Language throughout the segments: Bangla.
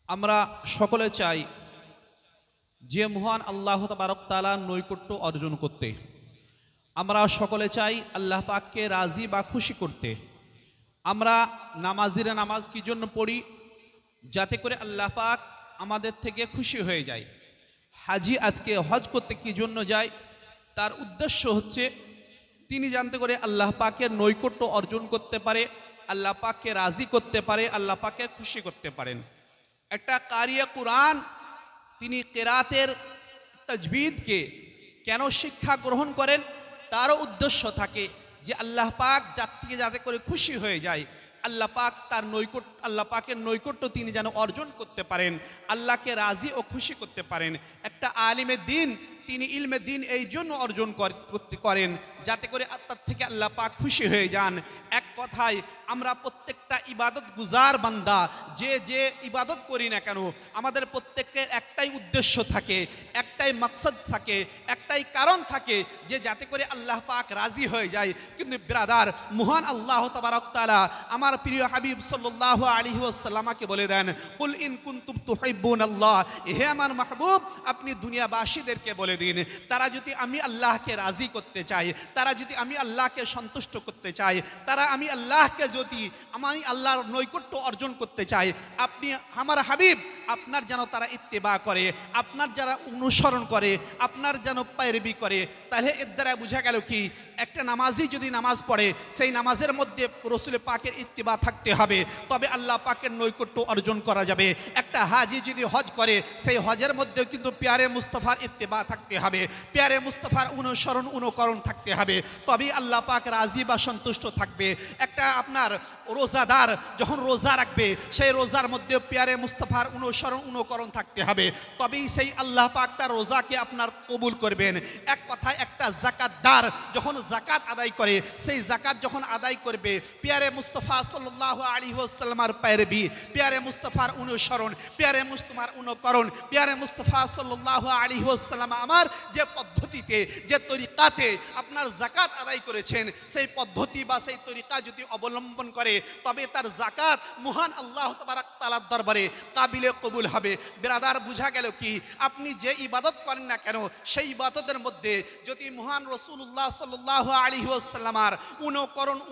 আমরা সকলে চাই যে মহান আল্লাহ তাবারক তাআলার নৈকট্য অর্জন করতে। আমরা সকলে চাই আল্লাহ পাককে রাজি বা খুশি করতে। আমরা নামাজিরা নামাজ কি জন্য পড়ি? যাতে করে আল্লাহ পাক আমাদের থেকে খুশি হয়ে যায়। হাজি আজকে হজ করতে কি জন্য যায়? তার উদ্দেশ্য হচ্ছে তিনি জানতে করে আল্লাহ পাকের নৈকট্য অর্জন করতে পারে, আল্লাহ পাককে রাজি করতে পারে, আল্লাহ পাককে খুশি করতে পারেন। একটা কারিয়ে কুরআন তিনি কেরাতের তাজবিদকে কেন শিক্ষা গ্রহণ করেন? তারও উদ্দেশ্য থাকে যে আল্লাহ পাক যার থেকে যাতে করে খুশি হয়ে যায়, আল্লাহ পাক তার নৈকট্য, আল্লাহ পাকের নৈকট্য তিনি যেন অর্জন করতে পারেন, আল্লাহকে রাজি ও খুশি করতে পারেন। একটা আলিমে দিন তিনি ইলমে দিন এই জন্য অর্জন করতে করেন যাতে করে তার থেকে আল্লাহ পাক খুশি হয়ে যান। এক কথায় আমরা প্রত্যেকটা ইবাদত গুজার বান্দা যে যে ইবাদত করি না কেন, আমাদের প্রত্যেকের একটাই উদ্দেশ্য থাকে, একটাই মাকসাদ থাকে, একটাই কারণ থাকে যে যাতে করে আল্লাহ পাক রাজি হয়ে যায়। কিন্তু ব্রাদার, মহান আল্লাহ তাবারক তাআলা আমার প্রিয় হাবিব সাল্লাল্লাহু আলাইহি ওয়াসাল্লামকে বলে দেন, কুল ইন কুনতুম তুহিব্বুনাল্লাহ, হে আমার মাহবুব আপনি দুনিয়াবাসীদেরকে বলে দিন, তারা যদি আমি আল্লাহকে রাজি করতে চাই, তারা যদি আমি আল্লাহকে সন্তুষ্ট করতে চাই, তারা আমি আল্লাহকে যদি আমি আল্লাহর নৈকট্য অর্জন করতে চাই, আপনি আমার হাবিব আপনার যেন তারা ইত্তেবা করে, আপনার যারা অনুসরণ করে, আপনার যেন পায়রবি করে। তাহলে এর দ্বারা বোঝা গেল কি, একটা নামাজি যদি নামাজ পড়ে সেই নামাজের মধ্যে রসুল পাকের ইত্তেবা থাকতে হবে, তবে আল্লাহ পাকের নৈকট্য অর্জন করা যাবে। একটা হাজি যদি হজ করে সেই হজের মধ্যেও কিন্তু প্যারে মুস্তাফার ইত্তেবা থাকতে হবে, প্যারে মুস্তাফার অনুকরণ থাকতে হবে, তবেই আল্লাহ পাক রাজি বা সন্তুষ্ট থাকবে। একটা আপনার রোজাদার যখন রোজা রাখবে সেই রোজার মধ্যে প্যারে মুস্তাফার অনুকরণ থাকতে হবে, তবেই সেই আল্লাহ পাক তার রোজাকে আপনার কবুল করবেন। এক কথায় একটা যাকাতদার যখন যাকাত আদায় করে, সেই যাকাত যখন আদায় করবে প্যারে মুস্তাফা সাল্লাল্লাহু আলাইহি ওয়াসাল্লামের পায়রবি, প্যারে মুস্তাফার অনুসরণ, প্যারে মুস্তাফার অনুকরণ, প্যারে মুস্তাফা সাল্লাল্লাহু আলাইহি ওয়াসাল্লাম আমার যে পদ্ধতিতে যে তরিকাতে আপনার যাকাত আদায় করেছেন, সেই পদ্ধতি বা সেই তরিকা যদি অবলম্বন করে তবে তার যাকাত মহান আল্লাহ তাবারক তাআলার দরবারে কাবিলে কবুল হবে। ব্রাদার, বুঝা গেল কি, আপনি যে ইবাদত করেন না কেন সেই ইবাদতের মধ্যে যদি মহান রাসূলুল্লাহ সাল্লাল্লাহু আলাইহি ওয়াসাল্লামের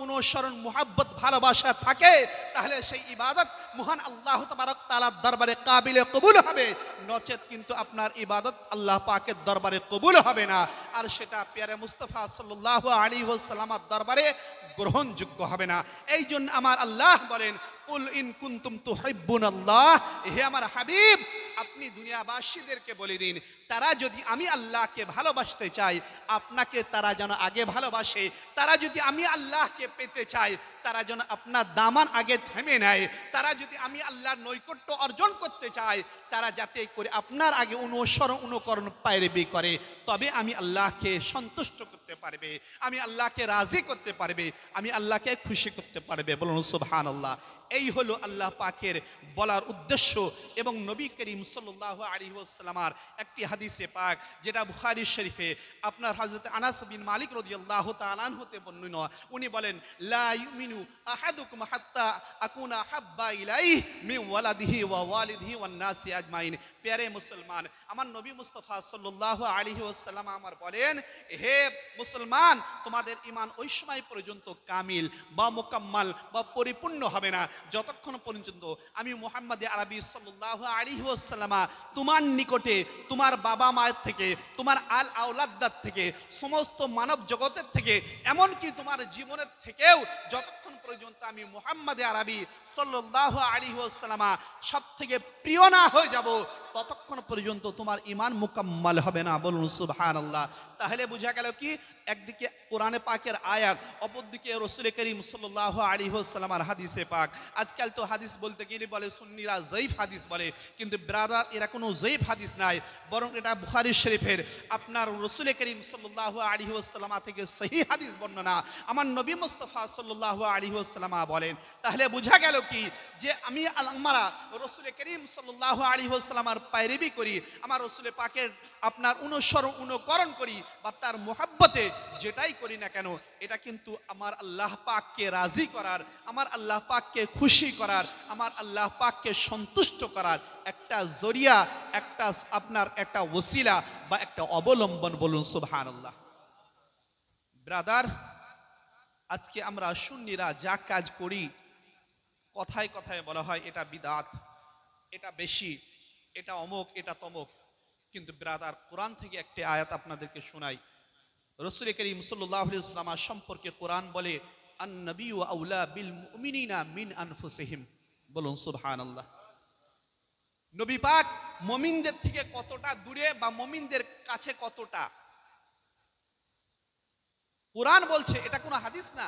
অনুসরণ মুহাব্বত ভালোবাসা থাকে, তাহলে সেই ইবাদত মহান আল্লাহ তাবারক তাআলার দরবারে কাবিলে কবুল হবে। নচেত কিন্তু আপনার ইবাদত আল্লাহ পাকের দরবারে কবুল হবে না, আর সেটা প্যারে মুস্তাফা সাল্লাল্লাহু আলাইহি ওয়াসাল্লামের দরবারে গ্রহণযোগ্য হবে না। এই জন্য আমার আল্লাহ বলেন, কুল ইন কুনতুম তুহিব্বুনাল্লাহ, হে আমার হাবিব আপনি দুনিয়াবাসীদেরকে বলে দিন, তারা যদি আমি আল্লাহকে ভালোবাসতে চাই, আপনাকে তারা যেন আগে ভালোবাসে, তারা যদি আমি আল্লাহকে পেতে চাই, তারা যেন আপনার দামান আগে থেমে নেয়, তারা যদি আমি আল্লাহর নৈকট্য অর্জন করতে চাই, তারা যাতে করে আপনার আগে অনুকরণ পায়রবি করে, তবে আমি আল্লাহকে সন্তুষ্ট করতে পারবে, আমি আল্লাহকে রাজি করতে পারবে, আমি আল্লাহকে খুশি করতে পারবে। বলুন সুবহানাল্লাহ। এই হলো আল্লাহ পাকের বলার উদ্দেশ্য। এবং নবী করিম সাল্লাল্লাহু আলাইহি ওয়াসাল্লামের একটি হাদিসে পাক যেটা বুখারী শরীফে আপনার হযরত আনাস বিন মালিক রাদিয়াল্লাহু তাআলা আনহুতে বর্ণিত, উনি বলেন, লা ইউমিনু আহাদুকুম হাত্তা আকুনা হাব্বা ইলাইহি মিন ওয়ালাদিহি ওয়া ওয়ালিদিহি ওয়ান নাসি আজমাইন। প্যারে মুসলমান, আমার নবী মুস্তাফা সাল্লাল্লাহু আলাইহি ওয়াসাল্লাম আমার বলেন, হে মুসলমান, তোমাদের ঈমান ওই সময় পর্যন্ত কামিল বা মুকাম্মাল বা পরিপূর্ণ হবে না যতক্ষণ পর্যন্ত আমি মুহাম্মদ আরবি সাল্লাল্লাহু আলাইহি ওয়াসাল্লাম তোমার নিকটে তোমার বাবা মায়ের থেকে, তোমার আল আওলাদাত থেকে, সমস্ত মানব জগতের থেকে, এমনকি তোমার জীবনের থেকেও যতক্ষণ পর্যন্ত আমি মুহাম্মদ আরবি সাল্লাল্লাহু আলাইহি ওয়াসাল্লাম সব থেকে প্রিয় না হয়ে যাব, ততক্ষণ পর্যন্ত তোমার ঈমান মুকাম্মাল হবে না। বলুন সুবহানাল্লাহ। তাহলে বোঝা গেল কি, একদিকে কোরআনে পাকের আয়াত, অপরদিকে রাসূল করিম সাল্লাল্লাহু আলাইহি ওয়াসাল্লামের হাদিসে পাক। আজকাল তো হাদিস বলতে গেলে বলে সুন্নিরা জয়ীফ হাদিস বলে, কিন্তু ব্রাদার এরা কোনো জয়ীফ হাদিস নাই, বরং এটা বুখারী শরীফের আপনার রাসূল করিম সাল্লাল্লাহু আলাইহি ওয়াসাল্লাম থেকে সহিহ হাদিস বর্ণনা আমার নবী মুস্তাফা সাল্লাল্লাহু আলাইহি ওয়াসাল্লাম বলেন। তাহলে বোঝা গেল কি, যে আমরা রাসূল করিম সাল্লাল্লাহু আলাইহি ওয়াসাল্লামের পায়রেবি করি, আমার রসুলের পাকের আপনার অনুকরণ করি বা তার মোহাব্বতে যেটাই করি না কেন, এটা কিন্তু আমার আল্লাহ পাককে রাজি করার, আমার আল্লাহ পাককে খুশি করার, আমার আল্লাহ পাককে সন্তুষ্ট করার একটা জরিয়া, একটা আপনার একটা ওসিলা বা একটা অবলম্বন। বলুন সুবহানাল্লাহ। ব্রাদার, আজকে আমরা সুন্নিরা যা কাজ করি, কথায় কথায় বলা হয় এটা বিদআত, এটা বেশি, এটা অমুক, এটা তমুক। কিন্তু ব্রাদার, কোরআন থেকে একটি আয়াত আপনাদেরকে শোনাই। রাসূল করিম সাল্লাল্লাহু আলাইহি ওয়াসাল্লাম সম্পর্কে কোরআন বলে, আন নাবিয়্যু আউলা বিল মুমিনিনা মিন আনফুসিহিম। বলুন সুবহানাল্লাহ। নবী পাক মুমিনদের থেকে কতটা দূরে বা মুমিনদের কাছে কতটা, কোরআন বলছে। এটা কোনো হাদিস না,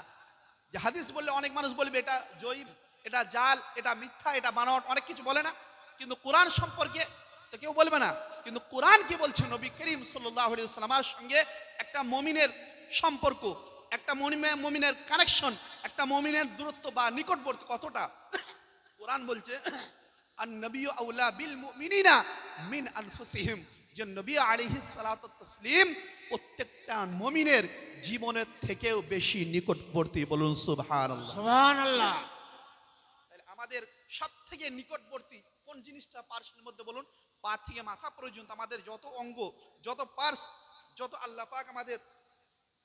যে হাদিস বললে অনেক মানুষ বলবে এটা জয়ীব, এটা জাল, এটা মিথ্যা, এটা বানোয়াট, অনেক কিছু বলে না। কিন্তু কোরআন সম্পর্কে তো কেউ বলবে না। কিন্তু কোরআন কি বলছে? নবী করিম সাল্লাল্লাহু আলাইহি ওয়াসাল্লামের সঙ্গে একটা মুমিনের সম্পর্ক, একটা মুমিনের কানেকশন, একটা মুমিনের দূরত্ব বা নিকটবর্তী কতটা। কোরআন বলছে আন নবিয়্যু আউলা বিল মুমিনিনা মিন আনফুসিহিম, যে নবী আলাইহিস সালাতু ওয়াস তাসলিম প্রত্যেকটা মুমিনের জীবনের থেকেও বেশি নিকটবর্তী। বলুন সুবহানাল্লাহ। সুবহানাল্লাহ। তাহলে আমাদের সব থেকে নিকটবর্তী কোন জিনিসটা পার্সের মধ্যে? বলুন, পা থেকে মাথা পর্যন্ত আমাদের যত অঙ্গ, যত পার্স, যত আল্লাহ পাক আমাদের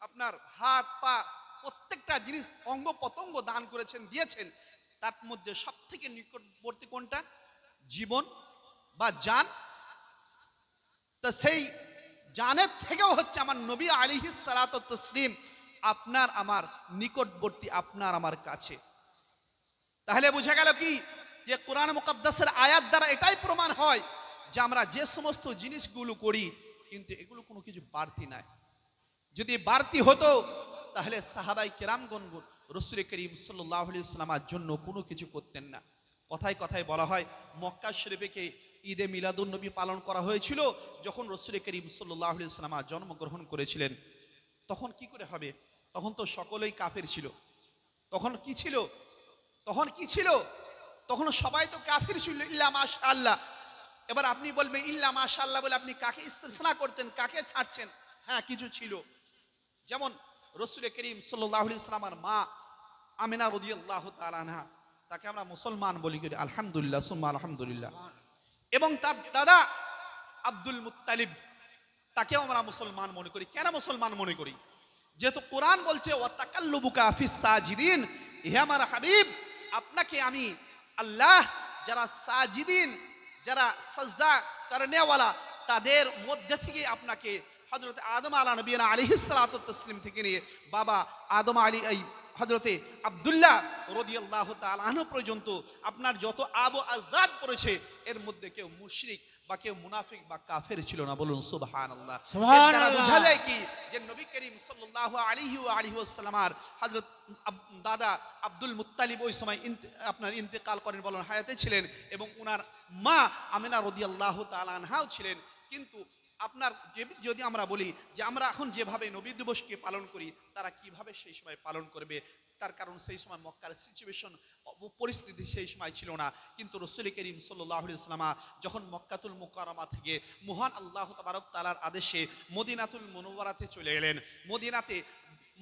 আপনার হাত পা প্রত্যেকটা জিনিস অঙ্গ প্রত্যঙ্গ দান করেছেন, দিয়েছেন, তার মধ্যে সব থেকে নিকটবর্তী কোনটা? জীবন বা জান। তো সেই জানের থেকেও হচ্ছে আমার নবী আলাইহিস সালাতু ওয়াস তাসলিম আপনার আমার নিকটবর্তী, আপনার আমার কাছে। তাহলে বুঝা গেল কি, যে কোরআন মুকাদ্দাসের আয়াত দ্বারা এটাই প্রমাণ হয় যে আমরা যে সমস্ত জিনিসগুলো করি, কিন্তু এগুলো কোনো কিছু বাড়তি নাই। যদি বাড়তি হতো তাহলে সাহাবাই কেরামগণ রাসূল করিম সাল্লাল্লাহু আলাইহি ওয়াসাল্লামের জন্য কোনো কিছু করতেন না। কথায় কথায় বলা হয় মক্কা শরীফে ঈদে মিলাদুন নবী পালন করা হয়েছিল যখন রাসূল করিম সাল্লাল্লাহু আলাইহি ওয়াসাল্লাম জন্মগ্রহণ করেছিলেন। তখন কি করে হবে? তখন তো সকলেই কাফের ছিল। তখন কি ছিল? তখন কি ছিল? তখন সবাই তো কাফির ছিল, ইল্লা মাশাআল্লাহ। এবার আপনি বলবেন ইল্লা মাশাআল্লাহ বলে আপনি কাকে ইস্তেসনা করতেন, কাকে ছাড়ছেন? হ্যাঁ, কিছু ছিল। যেমন রাসূল করিম সাল্লাল্লাহু আলাইহি ওয়াসাল্লামের মা আমিনা রাদিয়াল্লাহু তাআলা আনহা, তাকে আমরা মুসলমান বলি করি, আলহামদুলিল্লাহ সুম্মা আলহামদুলিল্লাহ। এবং তার দাদা আব্দুল মুত্তালিব, তাকেও আমরা মুসলমান মনে করি। কেন মুসলমান মনে করি? যেহেতু কোরআন বলছে ওয়া তাকাল্লুবুকা ফিস সাজিদিন, হে আমার হাবিব, আপনাকে আমি আল্লাহ যারা সাজিদিন, যারা সাজদা করনেওয়ালা, তাদের মধ্যে থেকে আপনাকে হযরত আদম আলাইহিস সালাতু ওয়াস তাসলিম থেকে নিয়ে বাবা আদম হযরতে আব্দুল্লাহ রাদিয়াল্লাহু তাআলা আনহু পর্যন্ত আপনার যত আবু আজদাদ পড়েছে, এর মধ্যে কেউ মুশরিক বা কেউ মুনাফিক বা কাফের ছিল না। বলুন সুবহানাল্লাহ। সুবহানাল্লাহ। বোঝা যায় কি, যে নবী করিম সাল্লাল্লাহু আলাইহি ওয়াসাল্লামের হযরত দাদা আব্দুল মুত্তালিব ওই সময় আপনার ইন্তেকাল করেন, বলেন হায়াতে ছিলেন, এবং ওনার মা আমিনা রাদিয়াল্লাহু তাআলা আনহাও ছিলেন। কিন্তু আপনার যদি আমরা বলি যে আমরা এখন যেভাবে নবী দিবসকে পালন করি, তারা কিভাবে সেই সময় পালন করবে? তার কারণ সেই সময় মক্কার সিচুয়েশন, পরিস্থিতি সেই সময় ছিল না। কিন্তু রাসূল করিম সাল্লাল্লাহু আলাইহি ওয়াসাল্লাম যখন মক্কাতুল মুকাররমা থেকে মহান আল্লাহ তাবারক তাআলার আদেশে মদিনাতুল মুনাওয়ারাতে চলে এলেন,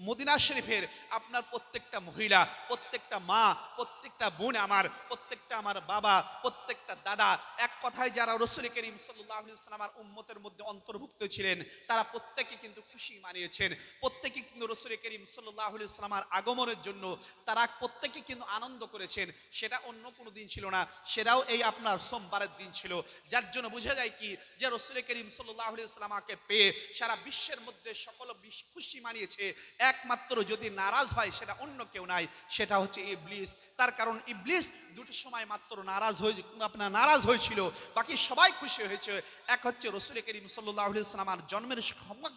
মদিনা শরীফের আপনার প্রত্যেকটা মহিলা, প্রত্যেকটা মা, প্রত্যেকটা বোন আমার, প্রত্যেকটা আমার বাবা, প্রত্যেকটা দাদা, এক কথায় যারা রাসূল করিম সাল্লাল্লাহু আলাইহি ওয়াসাল্লামের উম্মতের মধ্যে অন্তর্ভুক্ত ছিলেন, তারা প্রত্যেকে কিন্তু খুশি মানিয়েছেন। প্রত্যেকে কিন্তু রাসূল করিম সাল্লাল্লাহু আলাইহি ওয়াসাল্লামের আগমনের জন্য তারা প্রত্যেকে কিন্তু আনন্দ করেছেন। সেটা অন্য কোনো দিন ছিল না, সেটাও এই আপনার সোমবারের দিন ছিল। যার জন্য বোঝা যায় কি, যে রাসূল করিম সাল্লাল্লাহু আলাইহি ওয়াসাল্লামকে পেয়ে সারা বিশ্বের মধ্যে সকল খুশি মানিয়েছে। একমাত্র যদি নারাজ হয় সেটা অন্য কেউ নাই, সেটা হচ্ছে ইবলিস। তার কারণ ইবলিস দুটো সময় মাত্র নারাজ হয়েছিল, বাকি সবাই খুশি হয়েছে। এক হচ্ছে রাসূল করিম সাল্লাল্লাহু আলাইহি ওয়াসাল্লামের জন্মের সংবাদ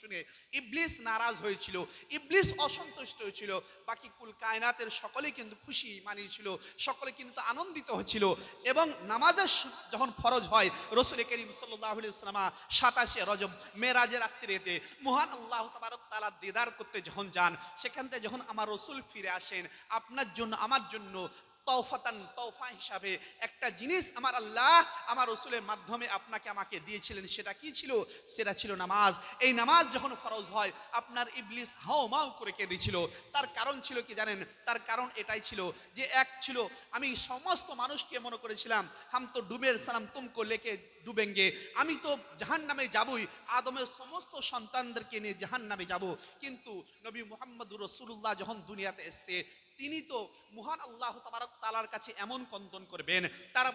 শুনে ইবলিস নারাজ হয়েছিল, ইবলিস অসন্তুষ্ট হয়েছিল। বাকি কুল কায়নাতের সকলেই কিন্তু খুশি মানিয়েছিল, সকলে কিন্তু আনন্দিত হয়েছিল। এবং নামাজের যখন ফরজ হয়, রাসূল করিম সাল্লাল্লাহু আলাইহি ওয়াসাল্লাম 27শে রজব মেরাজের রাত্রিতে মহান আল্লাহ তাবারক তাআলা দিদার করতে যখন যান, সেখান থেকে যখন আমার রাসূল ফিরে আসেন, আপনার জন্য আমার জন্য তওফাতান, তওফা হিসাবে একটা জিনিস আমার আল্লাহ আমার রাসূলের মাধ্যমে আপনাকে আমাকে দিয়েছিলেন। সেটা কি ছিল? সেটা ছিল নামাজ। এই নামাজ যখন ফরজ হয় আপনার ইবলিস হাউমাউ করে কেঁদেছিল। তার কারণ ছিল কি জানেন? তার কারণ এটাই ছিল যে এক ছিল আমি সমস্ত মানুষকে মনে করেছিলাম হাম তো ডুবের সালাম তুমকো লেকে ডুবেঙ্গে, আমি তো জাহান্নামে যাবই, আদমের সমস্ত সন্তানদেরকে নিয়ে জাহান্নামে যাব। কিন্তু নবী মুহাম্মদুর রাসূলুল্লাহ যখন দুনিয়াতে এসেছে তিনি তো মহান আল্লাহ তাবারক তাআলার কাছে এমন কন্দন করবেন, তার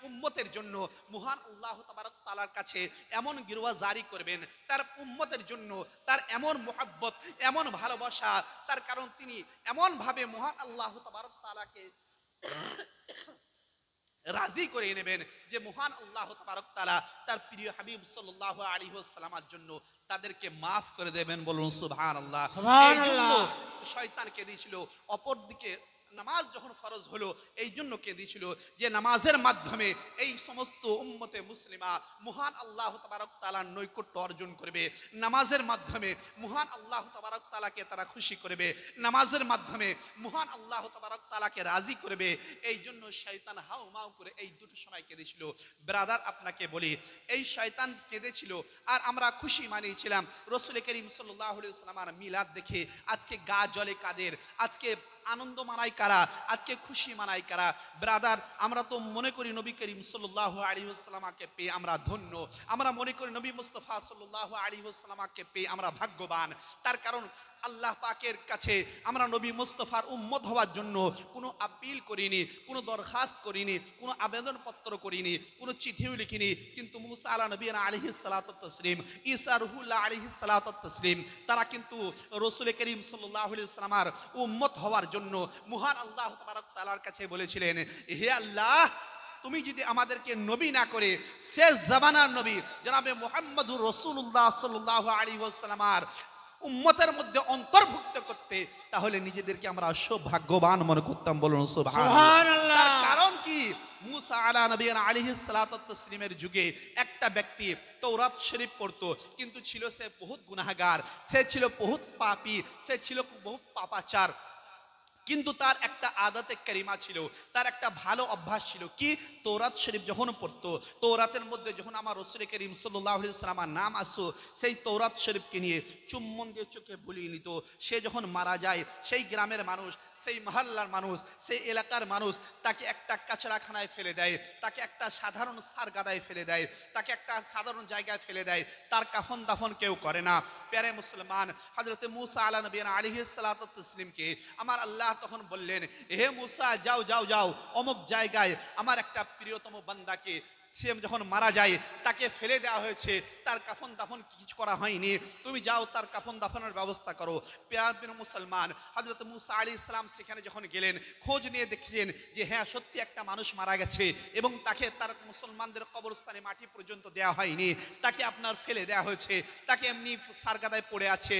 উম্মতের জন্য মহান আল্লাহ তাবারক তাআলার কাছে এমন গিরওয়া জারি করবেন, তার উম্মতের জন্য তার এমন মুহাব্বত, এমন ভালোবাসা, তার কারণ তিনি এমন ভাবে মহান আল্লাহ তাবারক তাআলাকে রাজি করে নেবেন যে মহান আল্লাহ তাবারক তাআলা তার প্রিয় হাবিব সাল্লাল্লাহু আলাইহি ওয়াসাল্লামের জন্য তাদেরকে মাফ করে দেবেন। বলুন সুবহানাল্লাহ। এই জন্য শয়তান কেঁদেছিল। অপরদিকে নামাজ যখন ফরজ হলো এই জন্য কেঁদেছিল যে নামাজের মাধ্যমে এই সমস্ত উম্মতে মুসলিমা মহান আল্লাহ তাবারক তাআলার নৈকট্য অর্জন করবে, নামাজের মাধ্যমে মহান আল্লাহ তাবারক তাআলাকে তারা খুশি করবে, নামাজের মাধ্যমে মহান আল্লাহ তাবারক তাআলাকে রাজি করবে। এই জন্য শয়তান হাউমাউ করে এই দুটো সময় কেঁদেছিল। ব্রাদার আপনাকে বলি, এই শয়তান কেঁদেছিল আর আমরা খুশি মানিয়েছিলাম। রাসূল করিম সাল্লাল্লাহু আলাইহি ওয়াসাল্লামের মিলাদ দেখে আজকে গা জ্বলে কাদের, আজকে আনন্দ মানাই কারা, আজকে খুশি মানাই কারা? ব্রাদার, আমরা তো মনে করি নবী করিম সাল্লাল্লাহু আলাইহি ওয়াসাল্লামকে পেয়ে আমরা ধন্য, আমরা মনে করি নবী মুস্তাফা সাল্লাল্লাহু আলাইহি ওয়াসাল্লামকে পেয়ে আমরা ভাগ্যবান। তার কারণ আল্লাহ পাকের কাছে আমরা নবী মুস্তাফার উম্মত হওয়ার জন্য কোনো আপিল করিনি, কোনো দরখাস্ত করিনি, কোনো আবেদনপত্র করিনি, কোনো চিঠিও লিখিনি। কিন্তু মুসা আলা নবীনা আলাইহিস সালাতু ওয়াত তাসলিম, ঈসা রুহুল্লাহ আলাইহিস সালাতু ওয়াত তাসলিম, তারা কিন্তু রাসূল করিম সাল্লাল্লাহু আলাইহি ওয়াসাল্লামের উম্মত হওয়ার জন্য মহান আল্লাহ তাবারক তাআলার কাছে বলেছিলেন, হে আল্লাহ, তুমি যদি আমাদেরকে নবী না করে শেষ জামানার নবী জনাবে মুহাম্মদুর রাসূলুল্লাহ সাল্লাল্লাহু আলাইহি ওয়াসাল্লামের উম্মতের মধ্যে অন্তর্ভুক্ত করতে, তাহলে নিজেদেরকে আমরা সৌভাগ্যবান মনে করতাম। বলুন সুবহানাল্লাহ। তার কারণ কি? মুসা আলা নবীনা আলাইহিস সালাতু ওয়াত তাসলিমের যুগে একটা ব্যক্তি তাওরাত শরীফ পড়তো, কিন্তু ছিল সে বহুত গুনাহগার, সে ছিল বহুত পাপী, সে ছিল বহুত পাপাচার। কিন্তু তার একটা আদতে কারিমা ছিল, তার একটা ভালো অভ্যাস ছিল কি? তাওরাত শরীফ যখন পড়তো, তাওরাতের মধ্যে যখন আমার রাসূল করিম সাল্লাল্লাহু আলাইহি ওয়াসাল্লামের নাম আসতো, সেই তাওরাত শরীফকে নিয়ে চুম্বন দিয়ে চোখে বুলিয়ে নিত। সে যখন মারা যায়, সেই গ্রামের মানুষ, সেই মহল্লার মানুষ, সেই এলাকার মানুষ তাকে একটা কাচড়াখানায় ফেলে দেয়, তাকে একটা সাধারণ সারগাদায় ফেলে দেয়, তাকে একটা সাধারণ জায়গায় ফেলে দেয়, তার কাফন দাফন কেউ করে না। প্যারে মুসলমান, হযরত মুসা আলা নবীনা আলাইহিস সালাতু ওয়াত তাসলিমকে আমার আল্লাহ তখন বললেন, হে মুসা, যাও যাও যাও, অমুক জায়গায় আমার একটা প্রিয়তম বান্দাকে, সে যখন মারা যায় তাকে ফেলে দেওয়া হয়েছে, তার কাফন দাফন কিছু করা হয়নি, তুমি যাও তার কাফন দাফনের ব্যবস্থা করো। প্রিয় মুসলমান, হযরত মুসা আলাইহিস সালাম সেখানে যখন গেলেন, খোঁজ নিয়ে দেখলেন যে হ্যাঁ সত্যি একটা মানুষ মারা গেছে এবং তাকে তার মুসলমানদের কবরস্থানে মাটি পর্যন্ত দেওয়া হয়নি, তাকে আপনার ফেলে দেওয়া হয়েছে, তাকে এমনি সারগাদায় পড়ে আছে।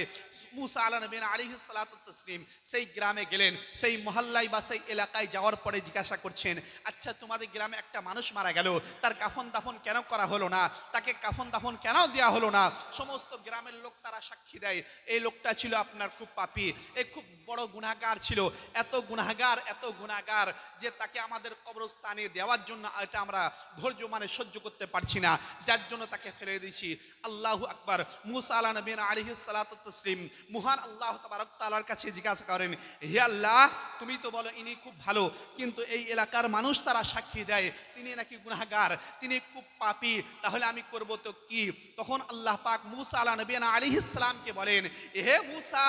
মুসা আলা নবীনা আলাইহিস সালাতু ওয়াত তাসলিম সেই গ্রামে গেলেন, সেই মহল্লায় বা সেই এলাকায় যাওয়ার পরে জিজ্ঞাসা করছেন, আচ্ছা তোমাদের গ্রামে একটা মানুষ মারা গেল, তার কাফন দাফন কেন করা হলো না, তাকে কাফন দাফন কেন দেওয়া হলো না? সমস্ত গ্রামের লোক তারা সাক্ষী দেয়, এই লোকটা ছিল আপনার খুব পাপী, এই খুব বড় গুনাহগার ছিল, এত গুনাহগার যে তাকে আমাদের কবরস্থানে দেওয়ার জন্য এটা আমরা ধৈর্য মানে সহ্য করতে পারছি না, যার জন্য তাকে ফেলে দিয়েছি। আল্লাহু আকবার। মুসা আলা নবীনা আলাইহিস সালাতু ওয়াত তাসলিম মহান আল্লাহ তাবারক তাআলার কাছে জিজ্ঞাসা করেন, হে আল্লাহ, তুমি তো বলো ইনি খুব ভালো, কিন্তু এই এলাকার মানুষ তারা সাক্ষী দেয় তিনি নাকি গুনাহগার, তিনি খুব পাপী, তাহলে আমি করব তো কি? তখন আল্লাহ পাক মুসা আলা নবীনা আলাইহিস সালামকে বলেন, হে মুসা,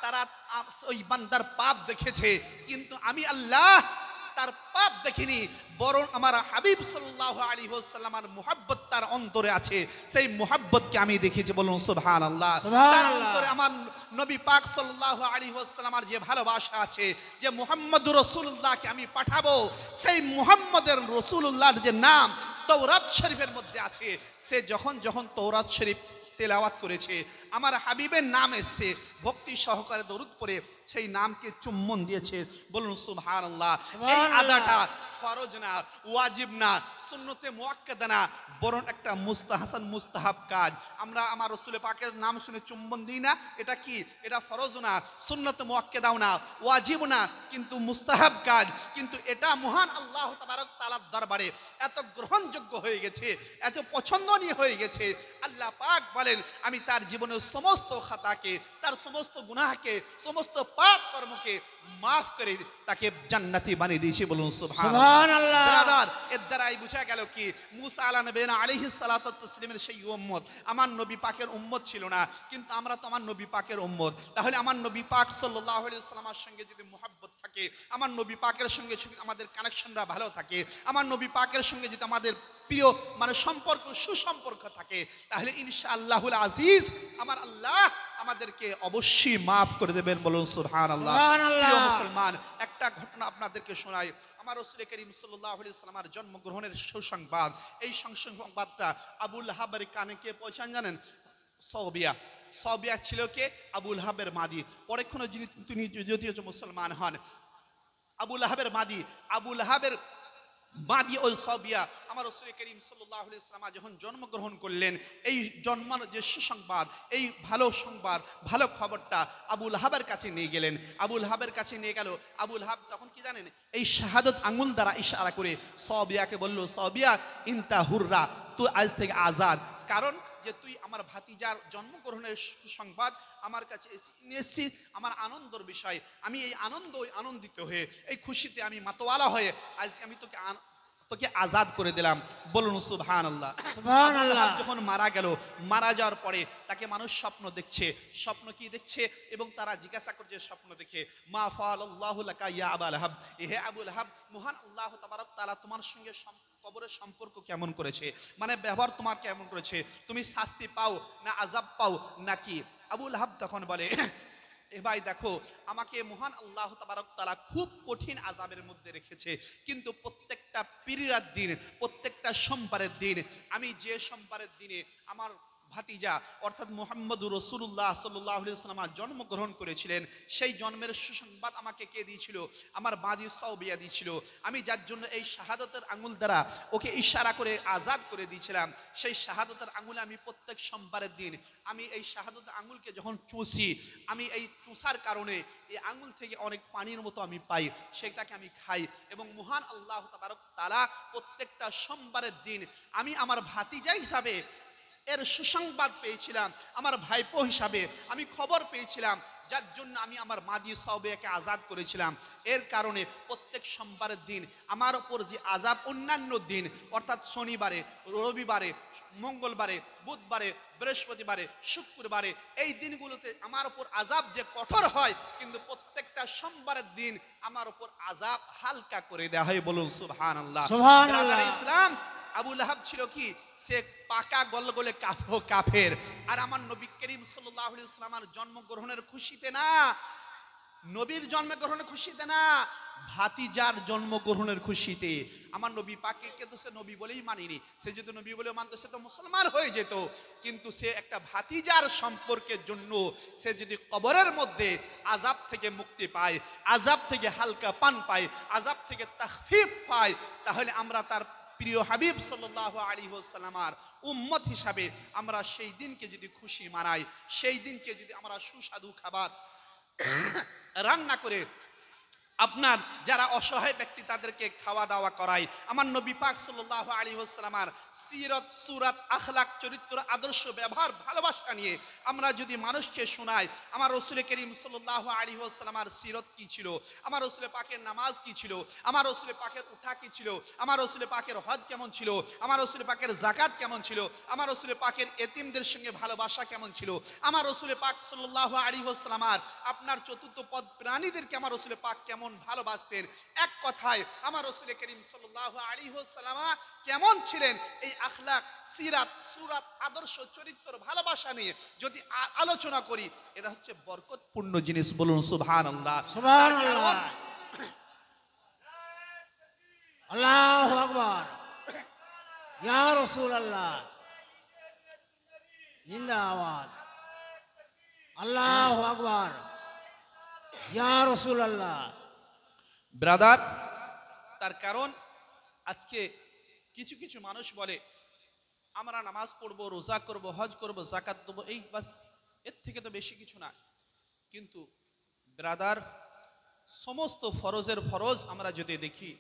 তারা ওই বান্দার পাপ দেখেছে, কিন্তু আমি আল্লাহ তার পাপ দেখিনি, বরং আমার হাবিব সাল্লাল্লাহু আলাইহি ওয়াসাল্লামের মুহাব্বত তার অন্তরে আছে, সেই মুহাব্বতকে আমি দেখেছি। বলুন সুবহানাল্লাহ। তার অন্তরে আমার নবী পাক সাল্লাল্লাহু আলাইহি ওয়াসাল্লামের যে ভালোবাসা আছে, যে মুহাম্মদুর রাসূলুল্লাহকে আমি পাঠাবো, সেই মুহাম্মদের রাসূলুল্লাহর যে নাম তাওরাত শরীফের মধ্যে আছে, সে যখন যখন তাওরাত শরীফ তেলাওয়াত করেছে, আমার হাবিবের নাম এসছে, ভক্তি সহকারে দরুদ পড়ে সেই নামকে চুম্বন দিয়েছে। বলুন সুবহানাল্লাহ। এই আদাটা ফরজ না, ওয়াজিব না, সুন্নতে মুআক্কাদা না, বরং একটা মুস্তাহাসান মুস্তাহাব কাজ। আমরা আমার রাসূল পাকের নাম শুনে চুম্বন দিই না, এটা কি? এটা ফরজ না, সুন্নতে মুআক্কাদাও না, ওয়াজিব না, কিন্তু মুস্তাহাব কাজ। কিন্তু এটা মহান আল্লাহ তাবারক তাআলার দরবারে এত গ্রহণযোগ্য হয়ে গেছে, এত পছন্দনীয় হয়ে গেছে, আল্লাহ পাক বলেন আমি তার জীবনের সমস্ত খাতাকে, তার সমস্ত গুনাহকে, সমস্ত পাপ কর্মকে মাফ করে তাকে জান্নাতি বানিয়ে দিয়েছি। বলুন সুবহানাল্লাহ। ব্রাদার, এর দ্বারাই বোঝা গেল কি মুসা আলাইহিস সালাতু ওয়াত তাসলিমের সেই উম্মত আমার নবী পাকের উম্মত ছিল না, কিন্তু আমরা তো আমার নবী পাকের উম্মত। তাহলে আমার নবী পাক সাল্লাল্লাহু আলাইহি ওয়াসাল্লামের সঙ্গে যদি মুহাব্বত থাকে, আমার নবী পাকের সঙ্গে আমাদের কানেকশনটা ভালো থাকে, আমার নবী পাকের সঙ্গে যদি আমাদের প্রিয় মানে সম্পর্ক, সুসম্পর্ক থাকে, তাহলে ইনশাআল্লাহুল আজিজ আমার আল্লাহ আমাদেরকে অবশ্যই মাফ করে দেবেন। বলুন সুবহানাল্লাহ। প্রিয় মুসলমান, একটা ঘটনা আপনাদেরকে শোনাই। আমার রাসূল করিম সাল্লাল্লাহু আলাইহি ওয়াসাল্লামের জন্মগ্রহণের সুসংবাদ, এই সংবাদটা আবুল হাবের কানে কে পৌঁছান জানেন? সবিয়া ছিল কে? আবুল হাবের মাদি। পরেক্ষণে তিনি যদিও মুসলমান হন, আবুল হাবের মাদি ওই সবিয়া আমার রাসূল করিম সাল্লাল্লাহু আলাইহি ওয়াসাল্লাম যখন জন্মগ্রহণ করলেন, এই জন্মানোর যে সুসংবাদ, এই ভালো সংবাদ, ভালো খবরটা আবুল হাবের কাছে নিয়ে গেলেন। আবুল হাবের কাছে নিয়ে গেল। আবুল হাব তখন কি জানেন? এই শাহাদত আঙ্গুল দ্বারা ইশারা করে সবিয়াকে বলল, সবিয়া ইনতা হুররা, তুই আজ থেকে আজাদ। কারণ যে তুই আমার ভাতিজার জন্মগ্রহণের সংবাদ আমার কাছে নিয়েছি, আমার আনন্দের বিষয়। আমি এই আনন্দিত হয়ে, এই খুশিতে আমি মাতোয়ালা হয়ে আজ আমি তোকে আজাদ করে দিলাম। বলুন সুবহানাল্লাহ। সুবহানাল্লাহ। যখন মারা গেল, মারা যাওয়ার পরে তাকে মানুষ স্বপ্ন দেখছে। স্বপ্ন কি দেখছে? এবং তারা জিজ্ঞাসা করছে স্বপ্ন দেখে, মা ফাআলাল্লাহু লাকা ইয়া আবুল হাব, হে আবুল হাব, মহান আল্লাহ তাবারক তাআলা তোমার সঙ্গে কবরের সম্পর্ক কেমন করেছে, মানে ব্যবহার তোমার কেমন করেছে, তুমি শাস্তি পাও না আযাব পাও নাকি? আবুল হাব তখন বলে, এ ভাই দেখো, আমাকে মহান আল্লাহ তাবারক তাআলা খুব কঠিন আযাবের মধ্যে রেখেছে, কিন্তু প্রত্যেকটা পীরিরার দিন, প্রত্যেকটা সোমবারের দিন, আমি যে সোমবারের দিনে আমার ভাতিজা অর্থাৎ মুহাম্মদুর রাসূলুল্লাহ সাল্লাল্লাহু আলাইহি ওয়াসাল্লাম জন্মগ্রহণ করেছিলেন, সেই জন্মের সুসংবাদ আমাকে কে দিয়েছিল? আমার বাদি সাওবিয়া দিয়েছিল। আমি যার জন্য এই শাহাদতের আঙ্গুল দ্বারা ওকে ইশারা করে আজাদ করে দিয়েছিলাম, সেই শাহাদতের আঙ্গুলে আমি প্রত্যেক সোমবারের দিন আমি এই শাহাদতের আঙ্গুলকে যখন চুষি, আমি এই চুষার কারণে এই আঙ্গুল থেকে অনেক পানির মতো আমি পাই, সেটাকে আমি খাই। এবং মহান আল্লাহ তাবারক তাআলা প্রত্যেকটা সোমবারের দিন আমি আমার ভাতিজা হিসাবে এর সুসংবাদ পেয়েছিলাম, আমার ভাইপো হিসাবে আমি খবর পেয়েছিলাম, যার জন্য আমি আমার মাদি সাওবিয়াকে আজাদ করেছিলাম। এর কারণে প্রত্যেক সোমবারের দিন আমার ওপর যে আজাব অন্যান্য দিন অর্থাৎ শনিবারে, রবিবারে, মঙ্গলবারে, বুধবারে, বৃহস্পতিবারে, শুক্রবারে, এই দিনগুলোতে আমার ওপর আজাব যে কঠোর হয়, কিন্তু প্রত্যেকটা সোমবারের দিন আমার ওপর আজাব হালকা করে দেওয়া হয়। বলুন সুবহানাল্লাহ। সুবহানাল্লাহ। ইসলাম আবুল আহাব ছিল কি? সে পাকা গলগলে কাফের। আর আমার নবী করিম সাল্লাল্লাহু আলাইহি ওয়াসাল্লামের জন্মগ্রহণের খুশিতে না, নবীর জন্মগ্রহণের খুশিতে না, ভাতিজার জন্মগ্রহণের খুশিতে। আমার নবী পাককে কিন্তু সে নবী বলেই মানিনি। সে যদি নবী বলে মানতো সে তো মুসলমান হয়ে যেত, কিন্তু সে একটা ভাতিজার সম্পর্কের জন্য সে যদি কবরের মধ্যে আযাব থেকে মুক্তি পায়, আযাব থেকে হালকা পান পায়, আযাব থেকে তাখফিফ পায়, তাহলে আমরা তার প্রিয় হাবিব সাল্লাল্লাহু আলাইহি ওয়াসাল্লামের উম্মত হিসাবে আমরা সেই দিনকে যদি খুশি মানাই, সেই দিনকে যদি আমরা সুস্বাদু খাবার রান্না করে আপনার যারা অসহায় ব্যক্তি তাদেরকে খাওয়া দাওয়া করাই, আমার নবী পাক সাল্লাল্লাহু আলাইহি ওয়াসাল্লামের সিরাত, সুরাত, আখলাক, চরিত্র, আদর্শ, ব্যবহার, ভালোবাসা নিয়ে আমরা যদি মানুষকে শোনাই, আমার রাসূল করিম সাল্লাল্লাহু আলাইহি ওয়াসাল্লামের সিরাত কি ছিল, আমার রাসূল পাকের নামাজ কি ছিল, আমার রাসূল পাকের উঠা কি ছিল, আমার রাসূল পাকের হজ কেমন ছিল, আমার রাসূল পাকের যাকাত কেমন ছিল, আমার রাসূল পাকের এতিমদের সঙ্গে ভালোবাসা কেমন ছিল, আমার রাসূল পাক সাল্লাল্লাহু আলাইহি ওয়াসাল্লামের আপনার চতুর্থ পদ প্রাণীদেরকে আমার রাসূল পাক কেমন ভালোবাসতেন, এক কথায় আমার রাসূল করিম সাল্লাল্লাহু আলাইহি ওয়াসাল্লাম কেমন ছিলেন, এই আখলাক, সিরাত, সুরাত, আদর্শ, চরিত্র, ভালোবাসা নিয়ে যদি আলোচনা করি, এটা হচ্ছে বরকতপূর্ণ জিনিস। বলুন সুবহানাল্লাহ। সুবহানাল্লাহ। আল্লাহু আকবার। ইয়া রাসূলুল্লাহ, জিন্দাবাদ আল্লাহু আকবার ইয়া রাসূলুল্লাহ। ব্রাদার, তার কারণ আজকে কিছু কিছু মানুষ বলে আমরা নামাজ পড়বো, রোজা করব, হজ করব, জাকাত দেবো, এই বাস, এর থেকে তো বেশি কিছু না। কিন্তু ব্রাদার, সমস্ত ফরজের ফরজ আমরা যদি দেখি,